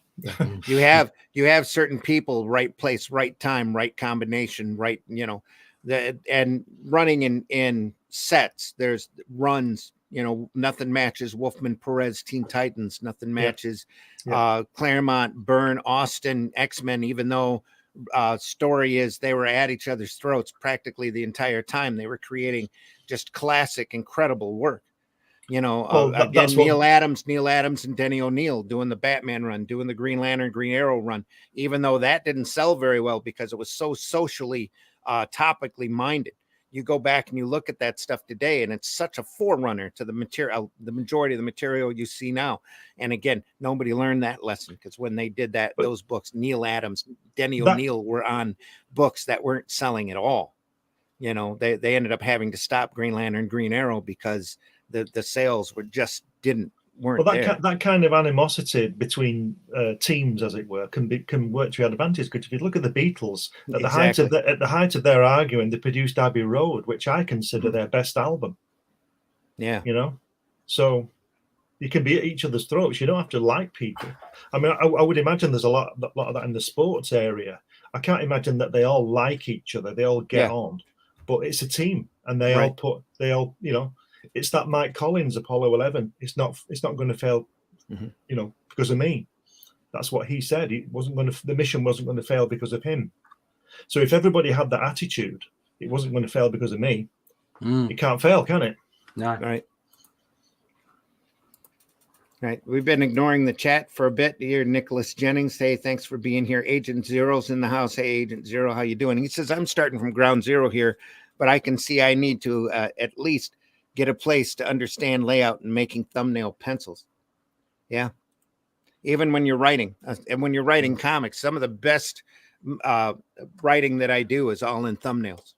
You have certain people, right place, right time, right combination, right, and running in sets. There's runs, nothing matches Wolfman Perez Teen Titans, nothing matches Claremont, Byrne, Austin, X-Men, even though story is they were at each other's throats practically the entire time. They were creating just classic, incredible work. Again, Neil Adams and Denny O'Neil doing the Batman run, doing the Green Lantern, Green Arrow run, even though that didn't sell very well because it was so socially, topically minded. You go back and you look at that stuff today, and it's such a forerunner to the material, the majority of the material you see now. And again, nobody learned that lesson, because when they did those books, Neil Adams, Denny O'Neil were on books that weren't selling at all. They ended up having to stop Green Lantern, Green Arrow because the sales weren't there. That kind of animosity between teams, as it were, can work to your advantage. Because if you look at the Beatles, at the height of their arguing, they produced Abbey Road, which I consider their best album. Yeah, so you can be at each other's throats. You don't have to like people. I mean, I would imagine there's a lot of that in the sports area. I can't imagine that they all like each other. They all get on, but it's a team, and they all it's that Mike Collins Apollo 11. It's not going to fail, because of me. That's what he said. The mission wasn't going to fail because of him. So if everybody had that attitude, it wasn't going to fail because of me. It can't fail, can it? No. Right. We've been ignoring the chat for a bit here. Nicholas Jennings, hey, thanks for being here. Agent Zero's in the house. Hey, Agent Zero, how you doing? He says, I'm starting from ground zero here, but I can see I need to at least get a place to understand layout and making thumbnail pencils. Yeah. Even when you're writing, and when you're writing comics, some of the best writing that I do is all in thumbnails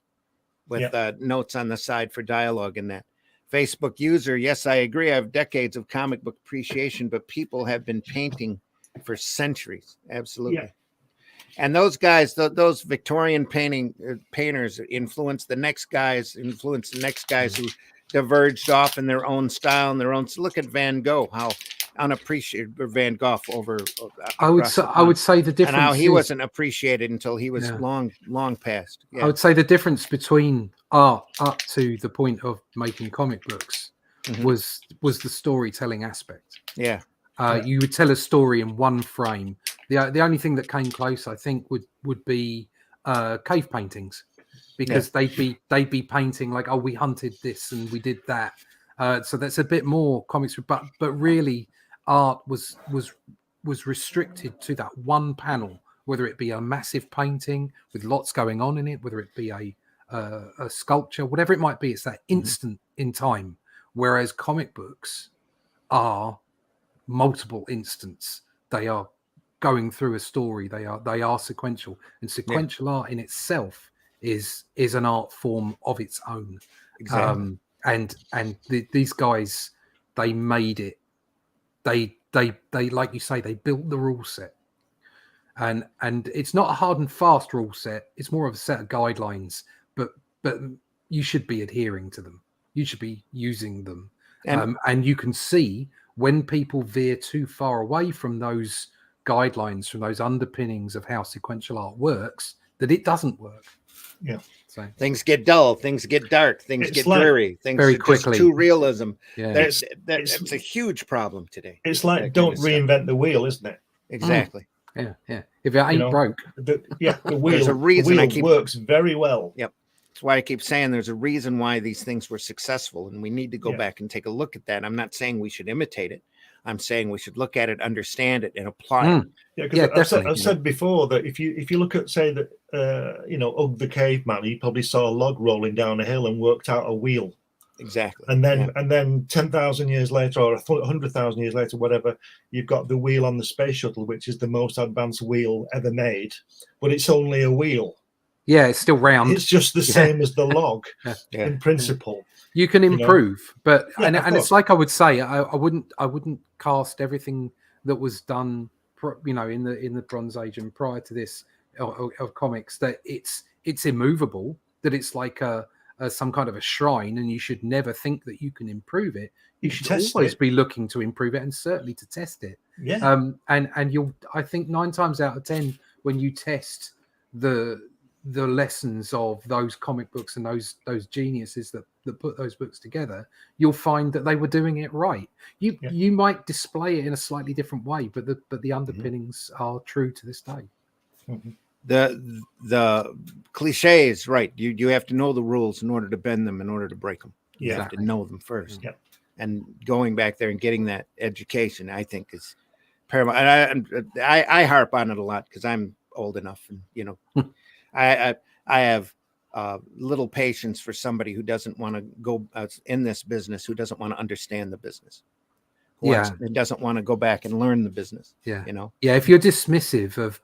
with notes on the side for dialogue and that. Facebook user, yes, I agree. I have decades of comic book appreciation, but people have been painting for centuries. Absolutely. Yeah. And those guys, those Victorian painters influenced the next guys who diverged off in their own style and their own. So look at Van Gogh, how unappreciated Van Gogh over. I would say the difference, and how he wasn't appreciated until he was long past. Yeah. I would say the difference between art up to the point of making comic books was the storytelling aspect. Yeah. You would tell a story in one frame. The only thing that came close, I think, would be cave paintings. Because they'd be painting like, oh, we hunted this and we did that. So that's a bit more comics, but really art was restricted to that one panel, whether it be a massive painting with lots going on in it, whether it be a sculpture, whatever it might be. It's that instant in time. Whereas comic books are multiple instants. They are going through a story. They are sequential, and sequential art in itself is an art form of its own. Exactly. These guys, they made it. They like you say, they built the rule set, and it's not a hard and fast rule set. It's more of a set of guidelines, but you should be adhering to them. You should be using them, and you can see when people veer too far away from those guidelines, from those underpinnings of how sequential art works, that it doesn't work. Yeah. So things get dull, things get dark, things get dreary, things very quickly. Too realism. Yeah. That's a huge problem today. It's like don't reinvent the wheel, isn't it? Exactly. Yeah. If it ain't broke. The wheel, there's a reason the wheel works very well. Yep. That's why I keep saying there's a reason why these things were successful, and we need to go back and take a look at that. I'm not saying we should imitate it. I'm saying we should look at it, understand it, and apply it. Yeah, because I've said before that if you look at, say, that Ugg the caveman, he probably saw a log rolling down a hill and worked out a wheel. Exactly. And then 10,000 years later, or 100,000 years later, whatever, you've got the wheel on the space shuttle, which is the most advanced wheel ever made, but it's only a wheel. Yeah, it's still round. It's just the same as the log in principle. You can improve, but and it's like I would say, I wouldn't cast everything that was done, in the Bronze Age and prior to this of comics, that it's immovable, that it's like some kind of a shrine, and you should never think that you can improve it. You should always be looking to improve it, and certainly to test it. Yeah. And you'll, I think 9 times out of 10, when you test the lessons of those comic books and those geniuses that put those books together, you'll find that they were doing it right. You might display it in a slightly different way, but the underpinnings are true to this day. Mm-hmm. The cliches, right? You have to know the rules in order to bend them, in order to break them. You have to know them first. Yeah. And going back there and getting that education, I think, is paramount. And I harp on it a lot because I'm old enough, and I have little patience for somebody who doesn't want to go in this business, who doesn't want to understand the business, and doesn't want to go back and learn the business. Yeah. If you're dismissive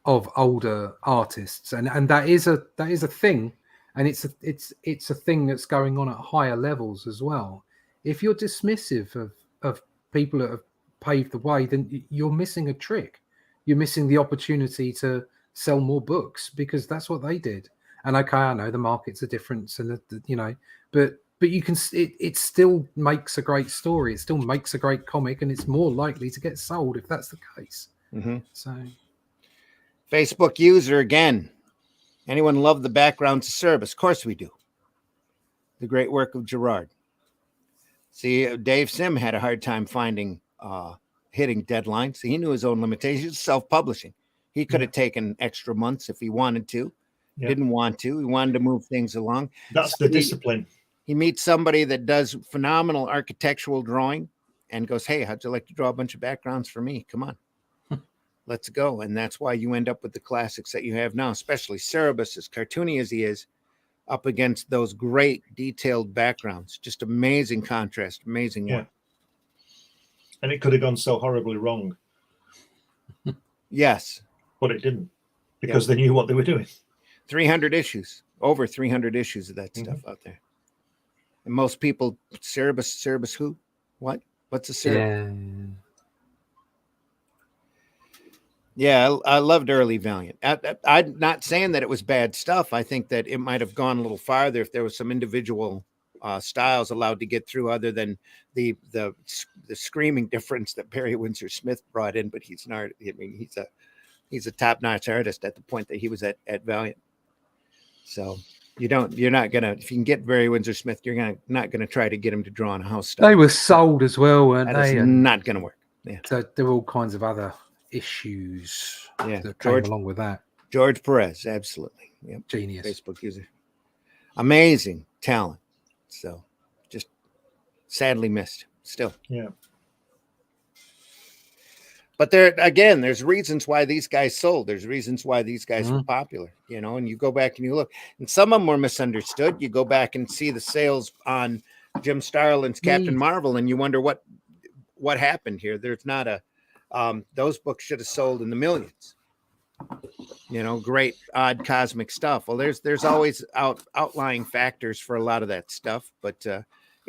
of older artists, and that is a thing, and it's a thing that's going on at higher levels as well. If you're dismissive of people that have paved the way, then you're missing a trick. You're missing the opportunity to sell more books, because that's what they did. And okay, I know the markets are different, and but you can, it still makes a great story. It still makes a great comic, and it's more likely to get sold if that's the case. Mm-hmm. So, Facebook user again. Anyone love the background to Cerebus? Of course we do. The great work of Gerard. See, Dave Sim had a hard time hitting deadlines. He knew his own limitations. Self-publishing. He could have taken extra months if he wanted to. Didn't want to. He wanted to move things along. That's the discipline. He meets somebody that does phenomenal architectural drawing and goes, "Hey, how'd you like to draw a bunch of backgrounds for me? Come on. Let's go." And that's why you end up with the classics that you have now, especially Cerebus, as cartoony as he is, up against those great detailed backgrounds. Just amazing contrast, amazing work. And it could have gone so horribly wrong. Yes. But it didn't, because they knew what they were doing. 300 issues, over 300 issues of that stuff out there. And most people, Cerebus who? What? What's a Cerebus? Yeah, I loved early Valiant. I'm not saying that it was bad stuff. I think that it might have gone a little farther if there was some individual styles allowed to get through, other than the screaming difference that Barry Windsor Smith brought in. But he's not. I mean, he's a top-notch artist at the point that he was at Valiant. So you're not gonna, if you can get Barry Windsor Smith, you're not gonna try to get him to draw on a house style. They were sold as well, weren't they? That's not gonna work. Yeah. So there were all kinds of other issues that came along with that. George Perez, absolutely. Yep. Genius. Facebook user. Amazing talent. So just sadly missed still. Yeah. But there's reasons why these guys sold. There's reasons why these guys were popular, and you go back and you look, and some of them were misunderstood. You go back and see the sales on Jim Starlin's Captain Marvel, and you wonder what happened here. There's not those books should have sold in the millions. Great odd cosmic stuff. Well, there's always outlying factors for a lot of that stuff. But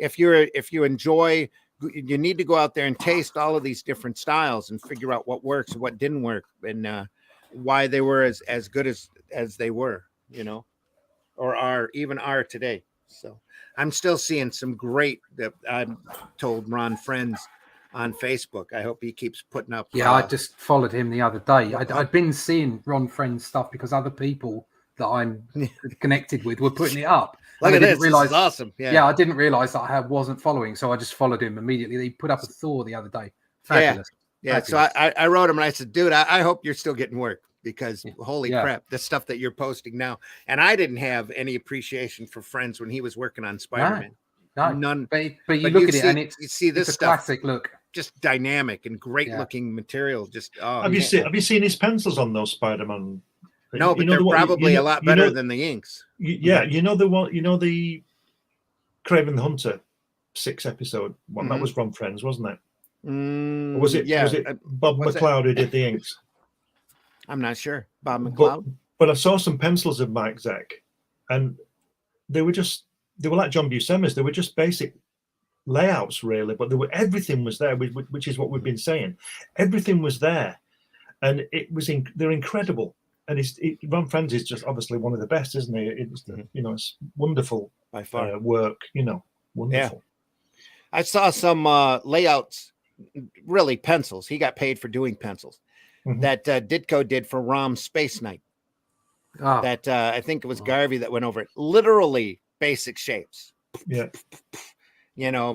if you enjoy, you need to go out there and taste all of these different styles and figure out what works and what didn't work, and why they were as good as they were, or are today. So I'm still seeing some great, I've told Ron Friends on Facebook. I hope he keeps putting up. Yeah, I just followed him the other day. I'd been seeing Ron Friends stuff because other people that I'm connected with were putting it up. Look at this. This is awesome. Yeah, I didn't realize that I wasn't following, so I just followed him immediately. He put up a Thor the other day. Fabulous. Yeah. Fabulous. So I wrote him and I said, dude, I hope you're still getting work, because holy crap, the stuff that you're posting now. And I didn't have any appreciation for Friends when he was working on Spider-Man. No. None. But you look at it and you see this it's a stuff. classic look. just dynamic and great looking material. Just have you seen his pencils on those Spider-Man? No, but they're probably a lot better than the inks. You know the one. You know the Kraven the Hunter 6-episode one. That was Ron Friends, wasn't it? Or was it? Was it Bob McLeod who did the inks? I'm not sure. Bob McLeod. But I saw some pencils of Mike Zeck, and they were like John Buscema's. They were just basic layouts, really. But everything was there, which is what we've been saying. Everything was there, and they're incredible. And Ron Friends is just obviously one of the best, isn't he? It's it's wonderful by far work. Wonderful. Yeah. I saw some layouts, really pencils. He got paid for doing pencils that Ditko did for Rom's Space Knight. Oh. That I think it was Garvey that went over it. Literally basic shapes. Yeah.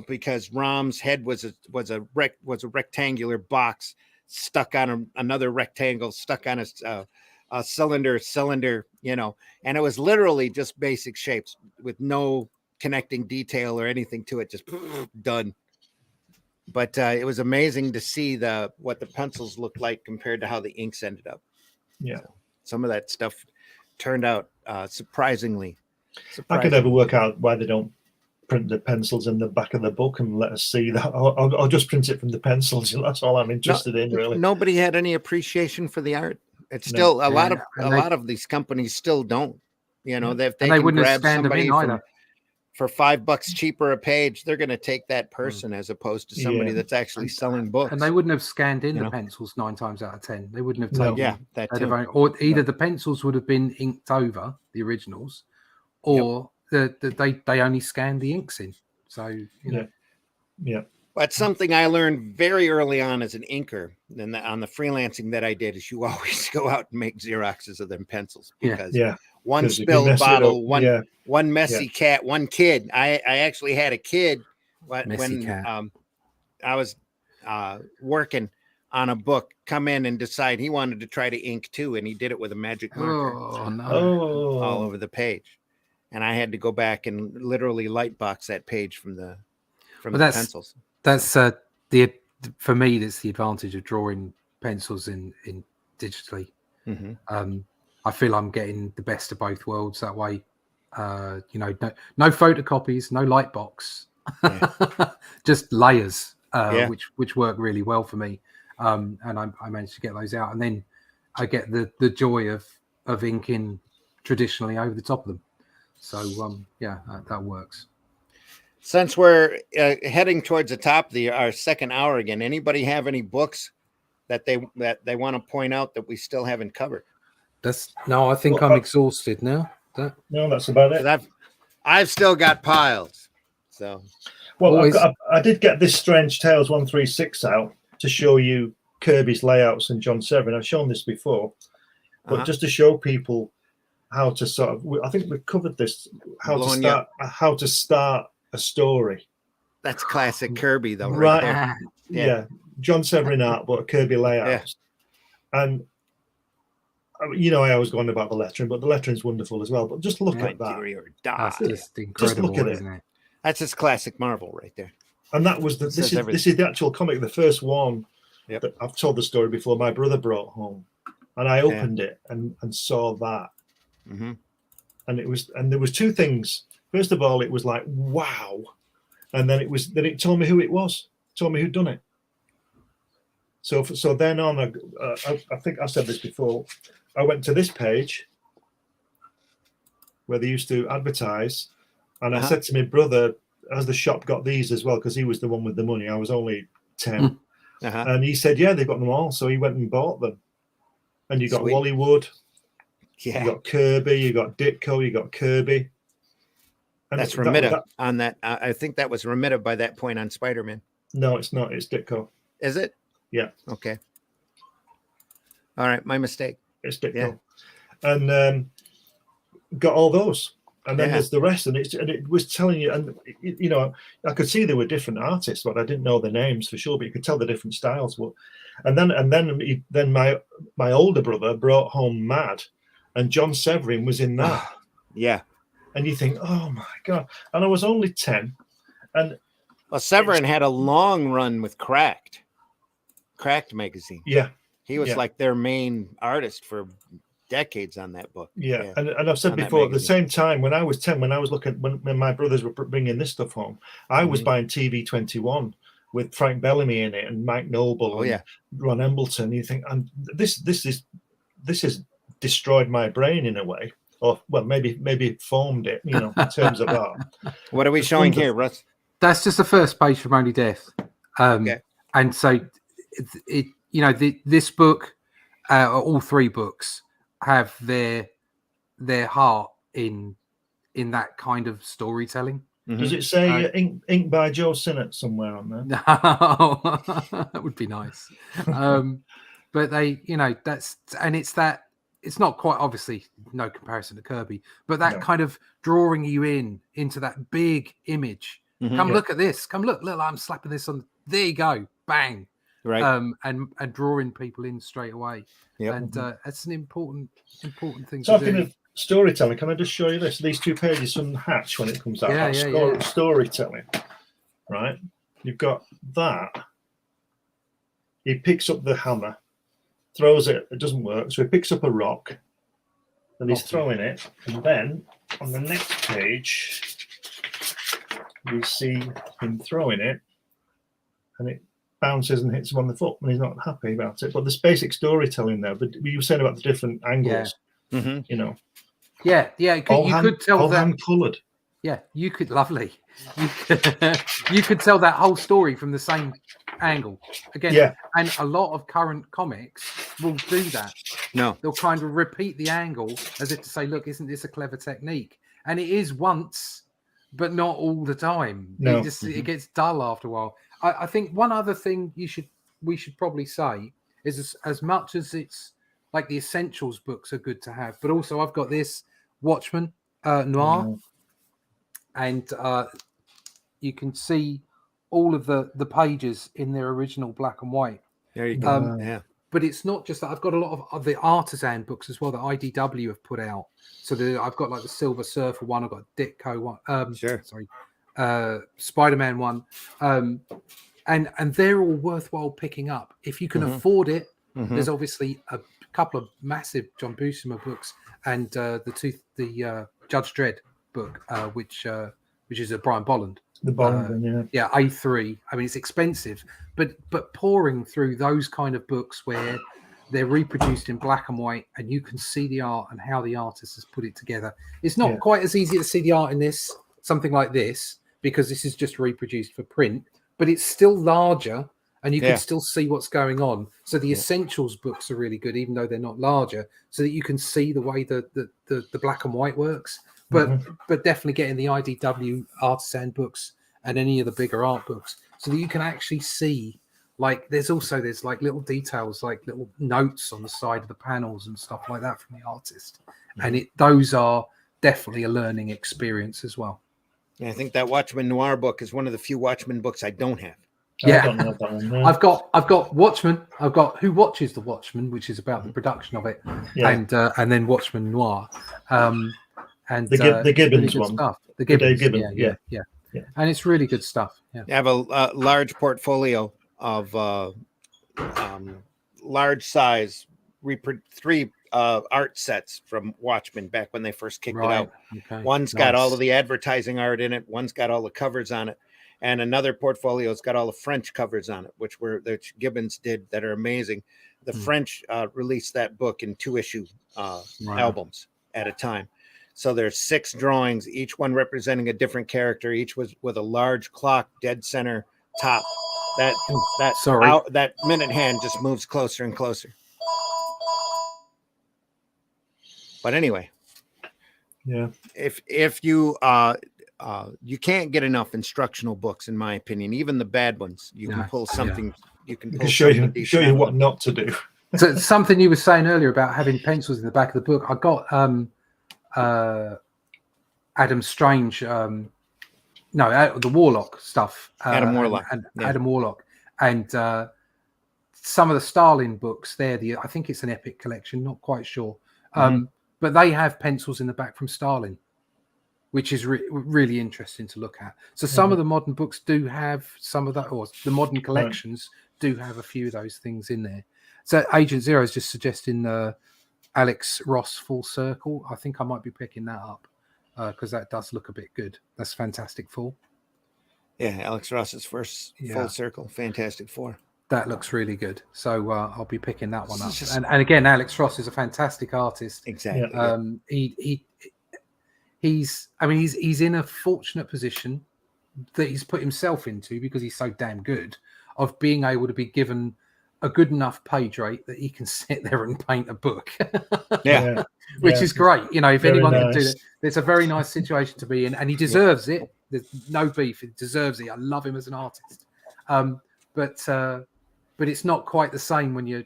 Because Rom's head was a rectangular box stuck on another rectangle, stuck on a cylinder, and it was literally just basic shapes with no connecting detail or anything to it, just done. But it was amazing to see what the pencils looked like compared to how the inks ended up. Yeah. So some of that stuff turned out surprisingly. I could never work out why they don't print the pencils in the back of the book and let us see that. I'll just print it from the pencils. That's all I'm interested in, really. Nobody had any appreciation for the art. It's still a lot of these companies still don't. If they can grab somebody for $5 cheaper a page, they're going to take that person as opposed to somebody that's actually selling books. And they wouldn't have scanned in the pencils 9 times out of 10. They wouldn't have taken that too. Or either the pencils would have been inked over the originals, or they only scanned the inks in. So yeah. But something I learned very early on as an inker, and on the freelancing that I did, is you always go out and make Xeroxes of them pencils, because one spilled bottle, one messy cat, one kid. I actually had a kid when I was working on a book come in and decide he wanted to try to ink too, and he did it with a magic marker all over the page, and I had to go back and literally lightbox that page from the pencils. That's for me, that's the advantage of drawing pencils in digitally. I feel I'm getting the best of both worlds that way. No photocopies, no light box, just layers, which work really well for me. And I managed to get those out, and then I get the joy of inking traditionally over the top of them. So that works. Since we're heading towards the top of our second hour again, anybody have any books that they want to point out that we still haven't covered? I think I'm exhausted now. No, that's about it. I've still got piles. So, I did get this Strange Tales 136 out to show you Kirby's layouts and John Severin. I've shown this before, but just to show people how to sort of, I think we've covered this, how to start a story. That's classic Kirby, though, right there. Yeah. John Severin art, but Kirby layouts. And I always go on about the lettering, but the lettering's wonderful as well. But just look at that. That's just incredible, just look at isn't it? That's just classic Marvel right there. And that was this is the actual comic, the first one that I've told the story before. My brother brought home, and I opened it and saw that. And there was two things. First of all, it was like, wow. And then it told me who it was, told me who'd done it. So then on, I think I said this before, I went to this page where they used to advertise. And I said to my brother, has the shop got these as well? Because he was the one with the money. I was only 10. And he said, yeah, they've got them all. So he went and bought them. And you got Wally Wood. You got Kirby, you got Ditko, you got Kirby. And that's Ramita on that. I think that was Ramita by that point on Spider-Man. No, it's not. It's Ditko. Is it? Yeah. Okay. All right. My mistake. It's Ditko. Yeah. And got all those. And then there's the rest. And it was telling you, and I could see there were different artists, but I didn't know their names for sure, but you could tell the different styles. But, and then my older brother brought home Mad, and John Severin was in that. Yeah. And you think, oh my God. And I was only 10. And Well, Severin had a long run with Cracked magazine. Yeah. He was like their main artist for decades on that book. Yeah. And I've said before, at the same time, when I was 10, when I was looking, when my brothers were bringing this stuff home, I was buying TV 21 with Frank Bellamy in it and Mike Noble and Ron Embleton. You think, and this has destroyed my brain in a way. Or well, maybe it formed it, in terms of art. What are we showing here, Russ? That's just the first page from Only Death. And so this book, all three books have their heart in that kind of storytelling. Does it say ink by Joe Sinnott somewhere on there? No, that would be nice. But it's not quite, obviously no comparison to Kirby, but that kind of drawing you into that big image. Come look at this. Come look, I'm slapping this on. There you go. Bang. Right. And drawing people in straight away. Yep. And that's an important thing to do. Talking of storytelling, can I just show you this? These 2 pages from Hatch when it comes out. Storytelling. Right. You've got that. He picks up the hammer, throws it. It doesn't work. So he picks up a rock and he's throwing it. And then on the next page, we see him throwing it and it bounces and hits him on the foot and he's not happy about it. But there's basic storytelling there. But you were saying about the different angles, Yeah, you could tell all that. Hand-coloured. Yeah, you could. Lovely. You could tell that whole story from the same angle again. Yeah. And a lot of current comics will do that. No, they'll kind of repeat the angle as if to say, "Look, isn't this a clever technique?" And it is once, but not all the time. No. It gets dull after a while. I think one other thing we should probably say is as much as it's like the Essentials books are good to have, but also I've got this Watchmen Noir, and you can see all of the pages in their original black and white. There you go. But it's not just that. I've got a lot of the artisan books as well that IDW have put out. So I've got like the Silver Surfer one. I've got Ditko one. Spider-Man one. And they're all worthwhile picking up if you can afford it. There's obviously a couple of massive John Buscema books and the Judge Dredd book, which is a Brian Bolland. The Bolland, A3. I mean, it's expensive, but pouring through those kind of books where they're reproduced in black and white, and you can see the art and how the artist has put it together. It's not quite as easy to see the art in something like this, because this is just reproduced for print, but it's still larger, and you can still see what's going on. So the Essentials books are really good, even though they're not larger, so that you can see the way the black and white works. But definitely getting the IDW artisan books and any of the bigger art books, so that you can actually see, like there's like little details, like little notes on the side of the panels and stuff like that from the artist, and those are definitely a learning experience as well. Yeah, I think that Watchmen Noir book is one of the few Watchmen books I don't have. Yeah, I don't know that one, no. I've got Watchmen. I've got Who Watches the Watchmen, which is about the production of it, and then Watchmen Noir. And the Gibbons really one, stuff. The Gibbons, Gibbons, yeah, and it's really good stuff. Yeah, I have a large portfolio of large size three art sets from Watchmen back when they first kicked it out. Okay. One's got all of the advertising art in it. One's got all the covers on it, and another portfolio's got all the French covers on it, which Gibbons did that are amazing. The French released that book in 2-issue albums at a time. So there's 6 drawings, each one representing a different character, each was with a large clock, dead center top. That minute hand just moves closer and closer. But anyway, if you you can't get enough instructional books, in my opinion, even the bad ones. You can pull something. You can show you what not to do. So something you were saying earlier about having pencils in the back of the book. I got Adam Strange, the Warlock stuff. Adam Warlock, Adam Warlock, and some of the Starlin books. There, I think it's an Epic collection. Not quite sure, but they have pencils in the back from Starlin. which is really interesting to look at. So some of the modern books do have some of that, or the modern collections do have a few of those things in there. So Agent Zero is just suggesting Alex Ross Full Circle. I think I might be picking that up because that does look a bit good. That's Fantastic Four. Yeah, Alex Ross's first Full Circle, Fantastic Four. That looks really good. So I'll be picking that one up. And again, Alex Ross is a fantastic artist. Exactly. He's in a fortunate position that he's put himself into because he's so damn good of being able to be given a good enough page rate that he can sit there and paint a book. Which is great. You know, if Very anyone nice. can do it, it's a very nice situation to be in, and he deserves it. There's no beef. He deserves it. I love him as an artist. But it's not quite the same when you're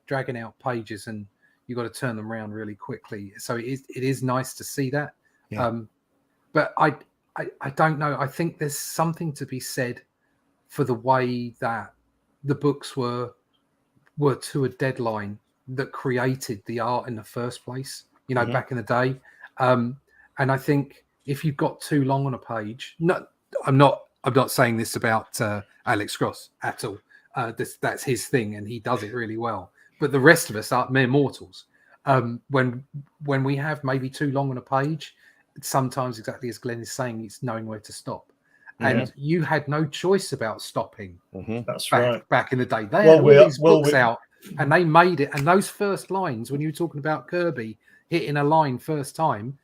dragging out pages and you've got to turn them around really quickly. So it is nice to see that. But I don't know. I think there's something to be said for the way that the books were to a deadline that created the art in the first place, back in the day. And I think if you've got too long on a page, I'm not saying this about Alex Ross at all. That's his thing, and he does it really well. But the rest of us are mere mortals. When we have maybe too long on a page, sometimes exactly as Glenn is saying, it's knowing where to stop. And you had no choice about stopping. That's right. Back in the day, they had all these books out, and they made it. And those first lines, when you were talking about Kirby hitting a line first time,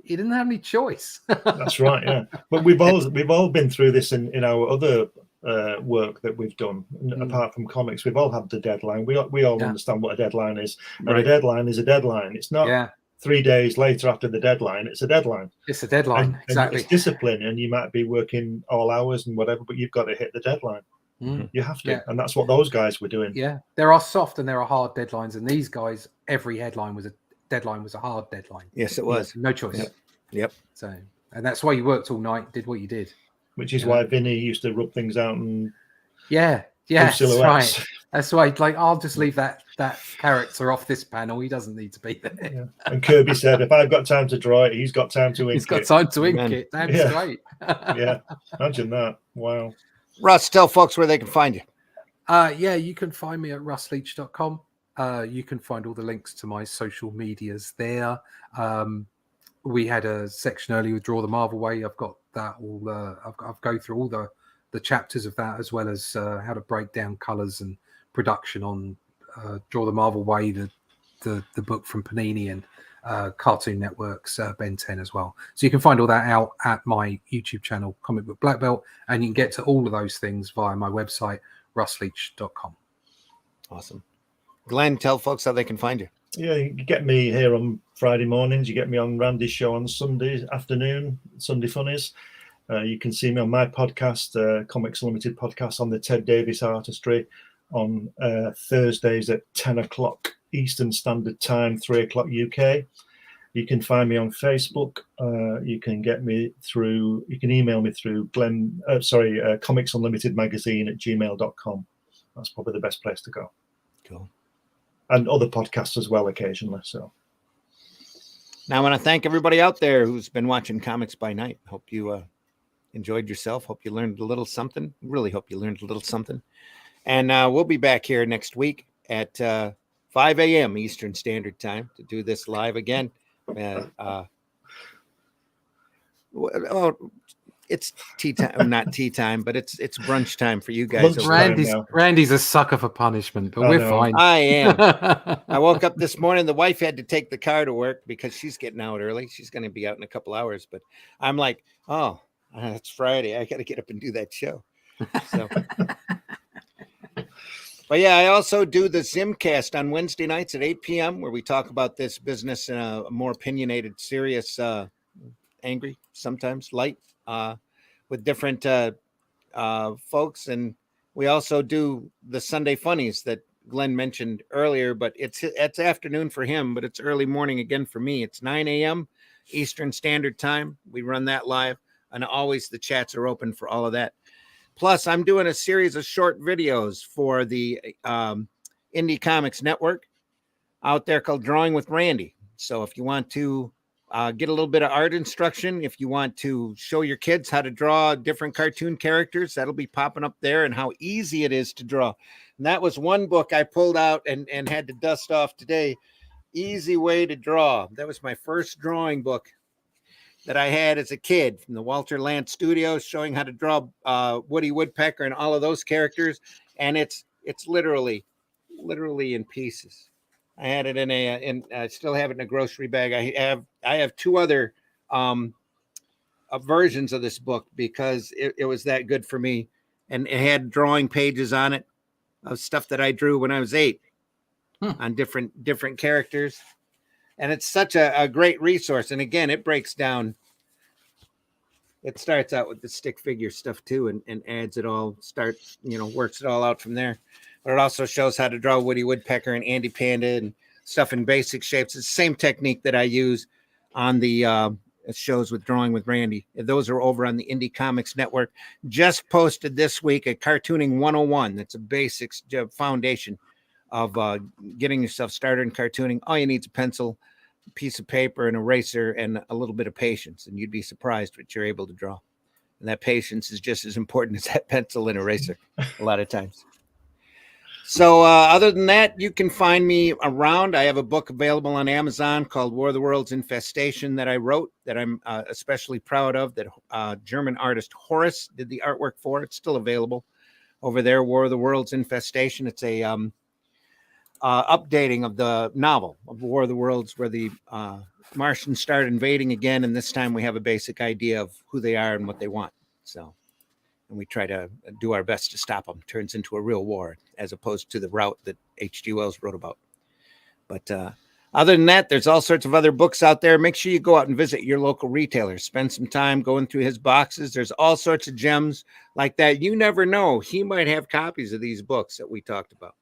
he didn't have any choice. That's right. Yeah, but we've all been through this in our other work that we've done. Apart from comics, we've all had the deadline. We all understand what a deadline is. And a deadline is a deadline. It's not 3 days later after the deadline. It's a deadline. It's a deadline. Exactly. And it's discipline, and you might be working all hours and whatever, but you've got to hit the deadline. You have to, and that's what those guys were doing. Yeah, there are soft and there are hard deadlines, and these guys, every deadline was a hard deadline. Yes, it was. No choice. Yep. So, and that's why you worked all night, did what you did. Which is why Vinny used to rub things out and that's right. That's why, like, I'll just leave that character off this panel. He doesn't need to be there. Yeah. And Kirby said, if I've got time to draw it, he's got time to ink it. He's got time to ink it. That's great. Imagine that. Wow. Russ, tell folks where they can find you. You can find me at russleach.com. You can find all the links to my social medias there. We had a section earlier with Draw the Marvel Way. I've got that all. I've go through all the chapters of that, as well as how to break down colors and production on Draw the Marvel Way, the book from Panini and Cartoon Network's Ben 10 as well. So you can find all that out at my YouTube channel, Comic Book Black Belt, and you can get to all of those things via my website, russleach.com. Awesome. Glenn, tell folks how they can find you. Yeah, you get me here on Friday mornings. You get me on Randy's show on Sunday afternoon, Sunday Funnies. You can see me on my podcast, Comics Limited podcast, on the Ted Davis Artistry on Thursdays at 10 o'clock Eastern Standard Time, 3 o'clock UK. You can find me on Facebook. You can email me through Comics Unlimited Magazine at gmail.com. That's probably the best place to go. Cool. And other podcasts as well occasionally. So now I want to thank everybody out there who's been watching Comics by Night. Hope you enjoyed yourself. Hope you learned a little something. Really hope you learned a little something. And we'll be back here next week at 5 a.m. Eastern Standard Time to do this live again. It's tea time, not tea time, but it's brunch time for you guys. Randy's a sucker for punishment, but we're fine. I am. I woke up this morning. The wife had to take the car to work because she's getting out early. She's going to be out in a couple hours, but I'm like, it's Friday. I got to get up and do that show. So, but yeah, I also do the Zimcast on Wednesday nights at 8 p.m. where we talk about this business in a more opinionated, serious, angry, sometimes light, with different folks. And we also do the Sunday Funnies that Glenn mentioned earlier, but it's afternoon for him, but it's early morning again for me. It's 9 a.m. Eastern Standard Time. We run that live, and always the chats are open for all of that. Plus, I'm doing a series of short videos for the Indie Comics Network out there called Drawing with Randy. So if you want to get a little bit of art instruction. If you want to show your kids how to draw different cartoon characters, that'll be popping up there, and how easy it is to draw. And that was one book I pulled out and had to dust off today. Easy Way to Draw. That was my first drawing book that I had as a kid from the Walter Lantz Studios, showing how to draw Woody Woodpecker and all of those characters. And it's literally in pieces. I had it in I still have it in a grocery bag. I have two other versions of this book because it was that good for me. And it had drawing pages on it of stuff that I drew when I was 8 on different characters. And it's such a great resource. And again, it breaks down. It starts out with the stick figure stuff too, and adds it all, works it all out from there. But it also shows how to draw Woody Woodpecker and Andy Panda and stuff in basic shapes. It's the same technique that I use on the shows with Drawing with Randy. Those are over on the Indie Comics Network. Just posted this week a Cartooning 101. That's a basics foundation of getting yourself started in cartooning. All you need is a pencil, a piece of paper, an eraser, and a little bit of patience, and you'd be surprised what you're able to draw. And that patience is just as important as that pencil and eraser a lot of times. So other than that, you can find me around. I have a book available on Amazon called War of the Worlds Infestation that I wrote, that I'm especially proud of, that German artist Horace did the artwork for. It's still available over there, War of the Worlds Infestation. It's a updating of the novel of War of the Worlds, where the Martians start invading again, and this time we have a basic idea of who they are and what they want. So, and we try to do our best to stop them. Turns into a real war, as opposed to the route that H.G. Wells wrote about. But other than that, there's all sorts of other books out there. Make sure you go out and visit your local retailer. Spend some time going through his boxes. There's all sorts of gems like that. You never know. He might have copies of these books that we talked about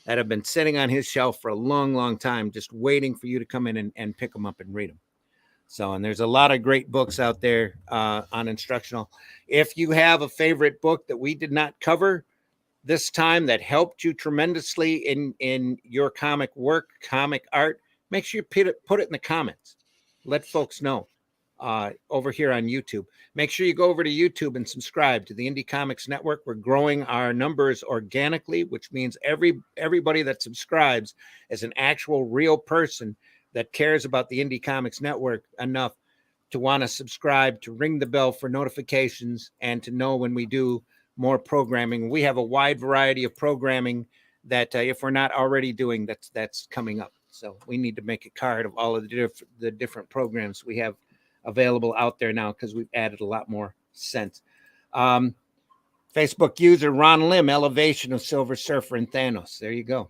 that have been sitting on his shelf for a long, long time, just waiting for you to come in and pick them up and read them. So, and there's a lot of great books out there on instructional. If you have a favorite book that we did not cover this time that helped you tremendously in your comic work, comic art, make sure you put it in the comments. Let folks know over here on YouTube. Make sure you go over to YouTube and subscribe to the Indie Comics Network. We're growing our numbers organically, which means everybody that subscribes is an actual real person that cares about the Indie Comics Network enough to want to subscribe, to ring the bell for notifications, and to know when we do more programming. We have a wide variety of programming that if we're not already doing, that's coming up. So we need to make a card of all of the different programs we have available out there now, because we've added a lot more sense. Facebook user Ron Lim, Elevation of Silver Surfer and Thanos. There you go.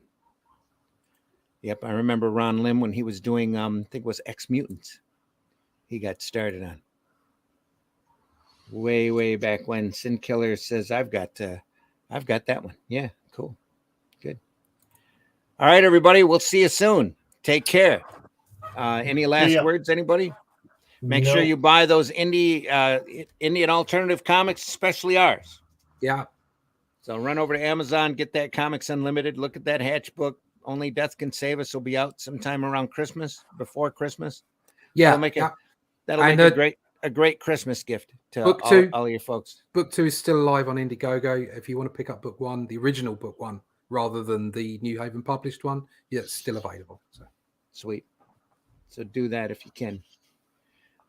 Yep, I remember Ron Lim when he was doing, I think it was X Mutants. He got started on way back when. Sin Killer says, I've got that one. Yeah, cool, good. All right, everybody, we'll see you soon. Take care. Any last words, anybody? Make sure you buy those Indian alternative comics, especially ours. Yeah. So run over to Amazon, get that Comics Unlimited. Look at that Hatch book. Only Death Can Save Us will be out sometime around Christmas, before Christmas. Yeah. That'll make a great Christmas gift to all your folks. Book 2 is still alive on Indiegogo. If you want to pick up book 1, the original book 1, rather than the New Haven published one, it's still available. So sweet. So do that if you can.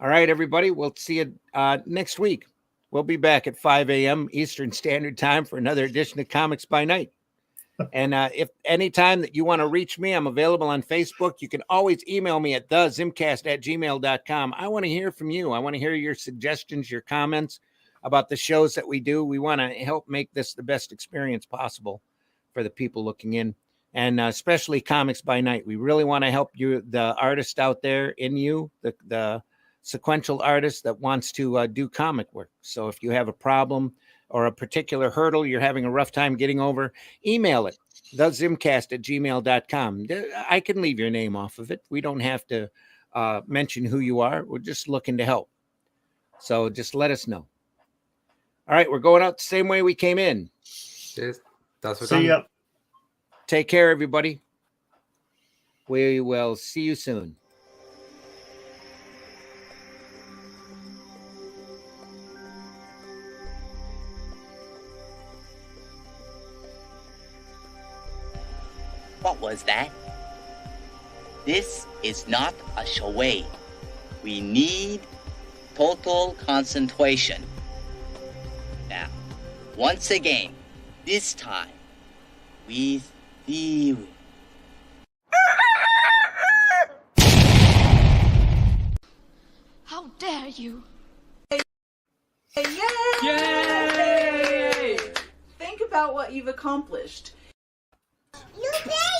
All right, everybody. We'll see you next week. We'll be back at 5 a.m. Eastern Standard Time for another edition of Comics by Night. And if any time that you want to reach me, I'm available on Facebook. You can always email me at thezimcast@gmail.com. I want to hear from you. I want to hear your suggestions, your comments about the shows that we do. We want to help make this the best experience possible for the people looking in, and especially Comics by Night. We really want to help you, the artist out there in you, the sequential artist that wants to do comic work. So if you have a problem or a particular hurdle you're having a rough time getting over, email it, thezimcast@gmail.com. I can leave your name off of it. We don't have to mention who you are. We're just looking to help. So just let us know. All right, we're going out the same way we came in. Cheers. See ya. Take care, everybody. We will see you soon. What was that? This is not a charade. We need total concentration. Now, once again, this time, with theory. How dare you? Yay! Yay! Think about what you've accomplished. You play it!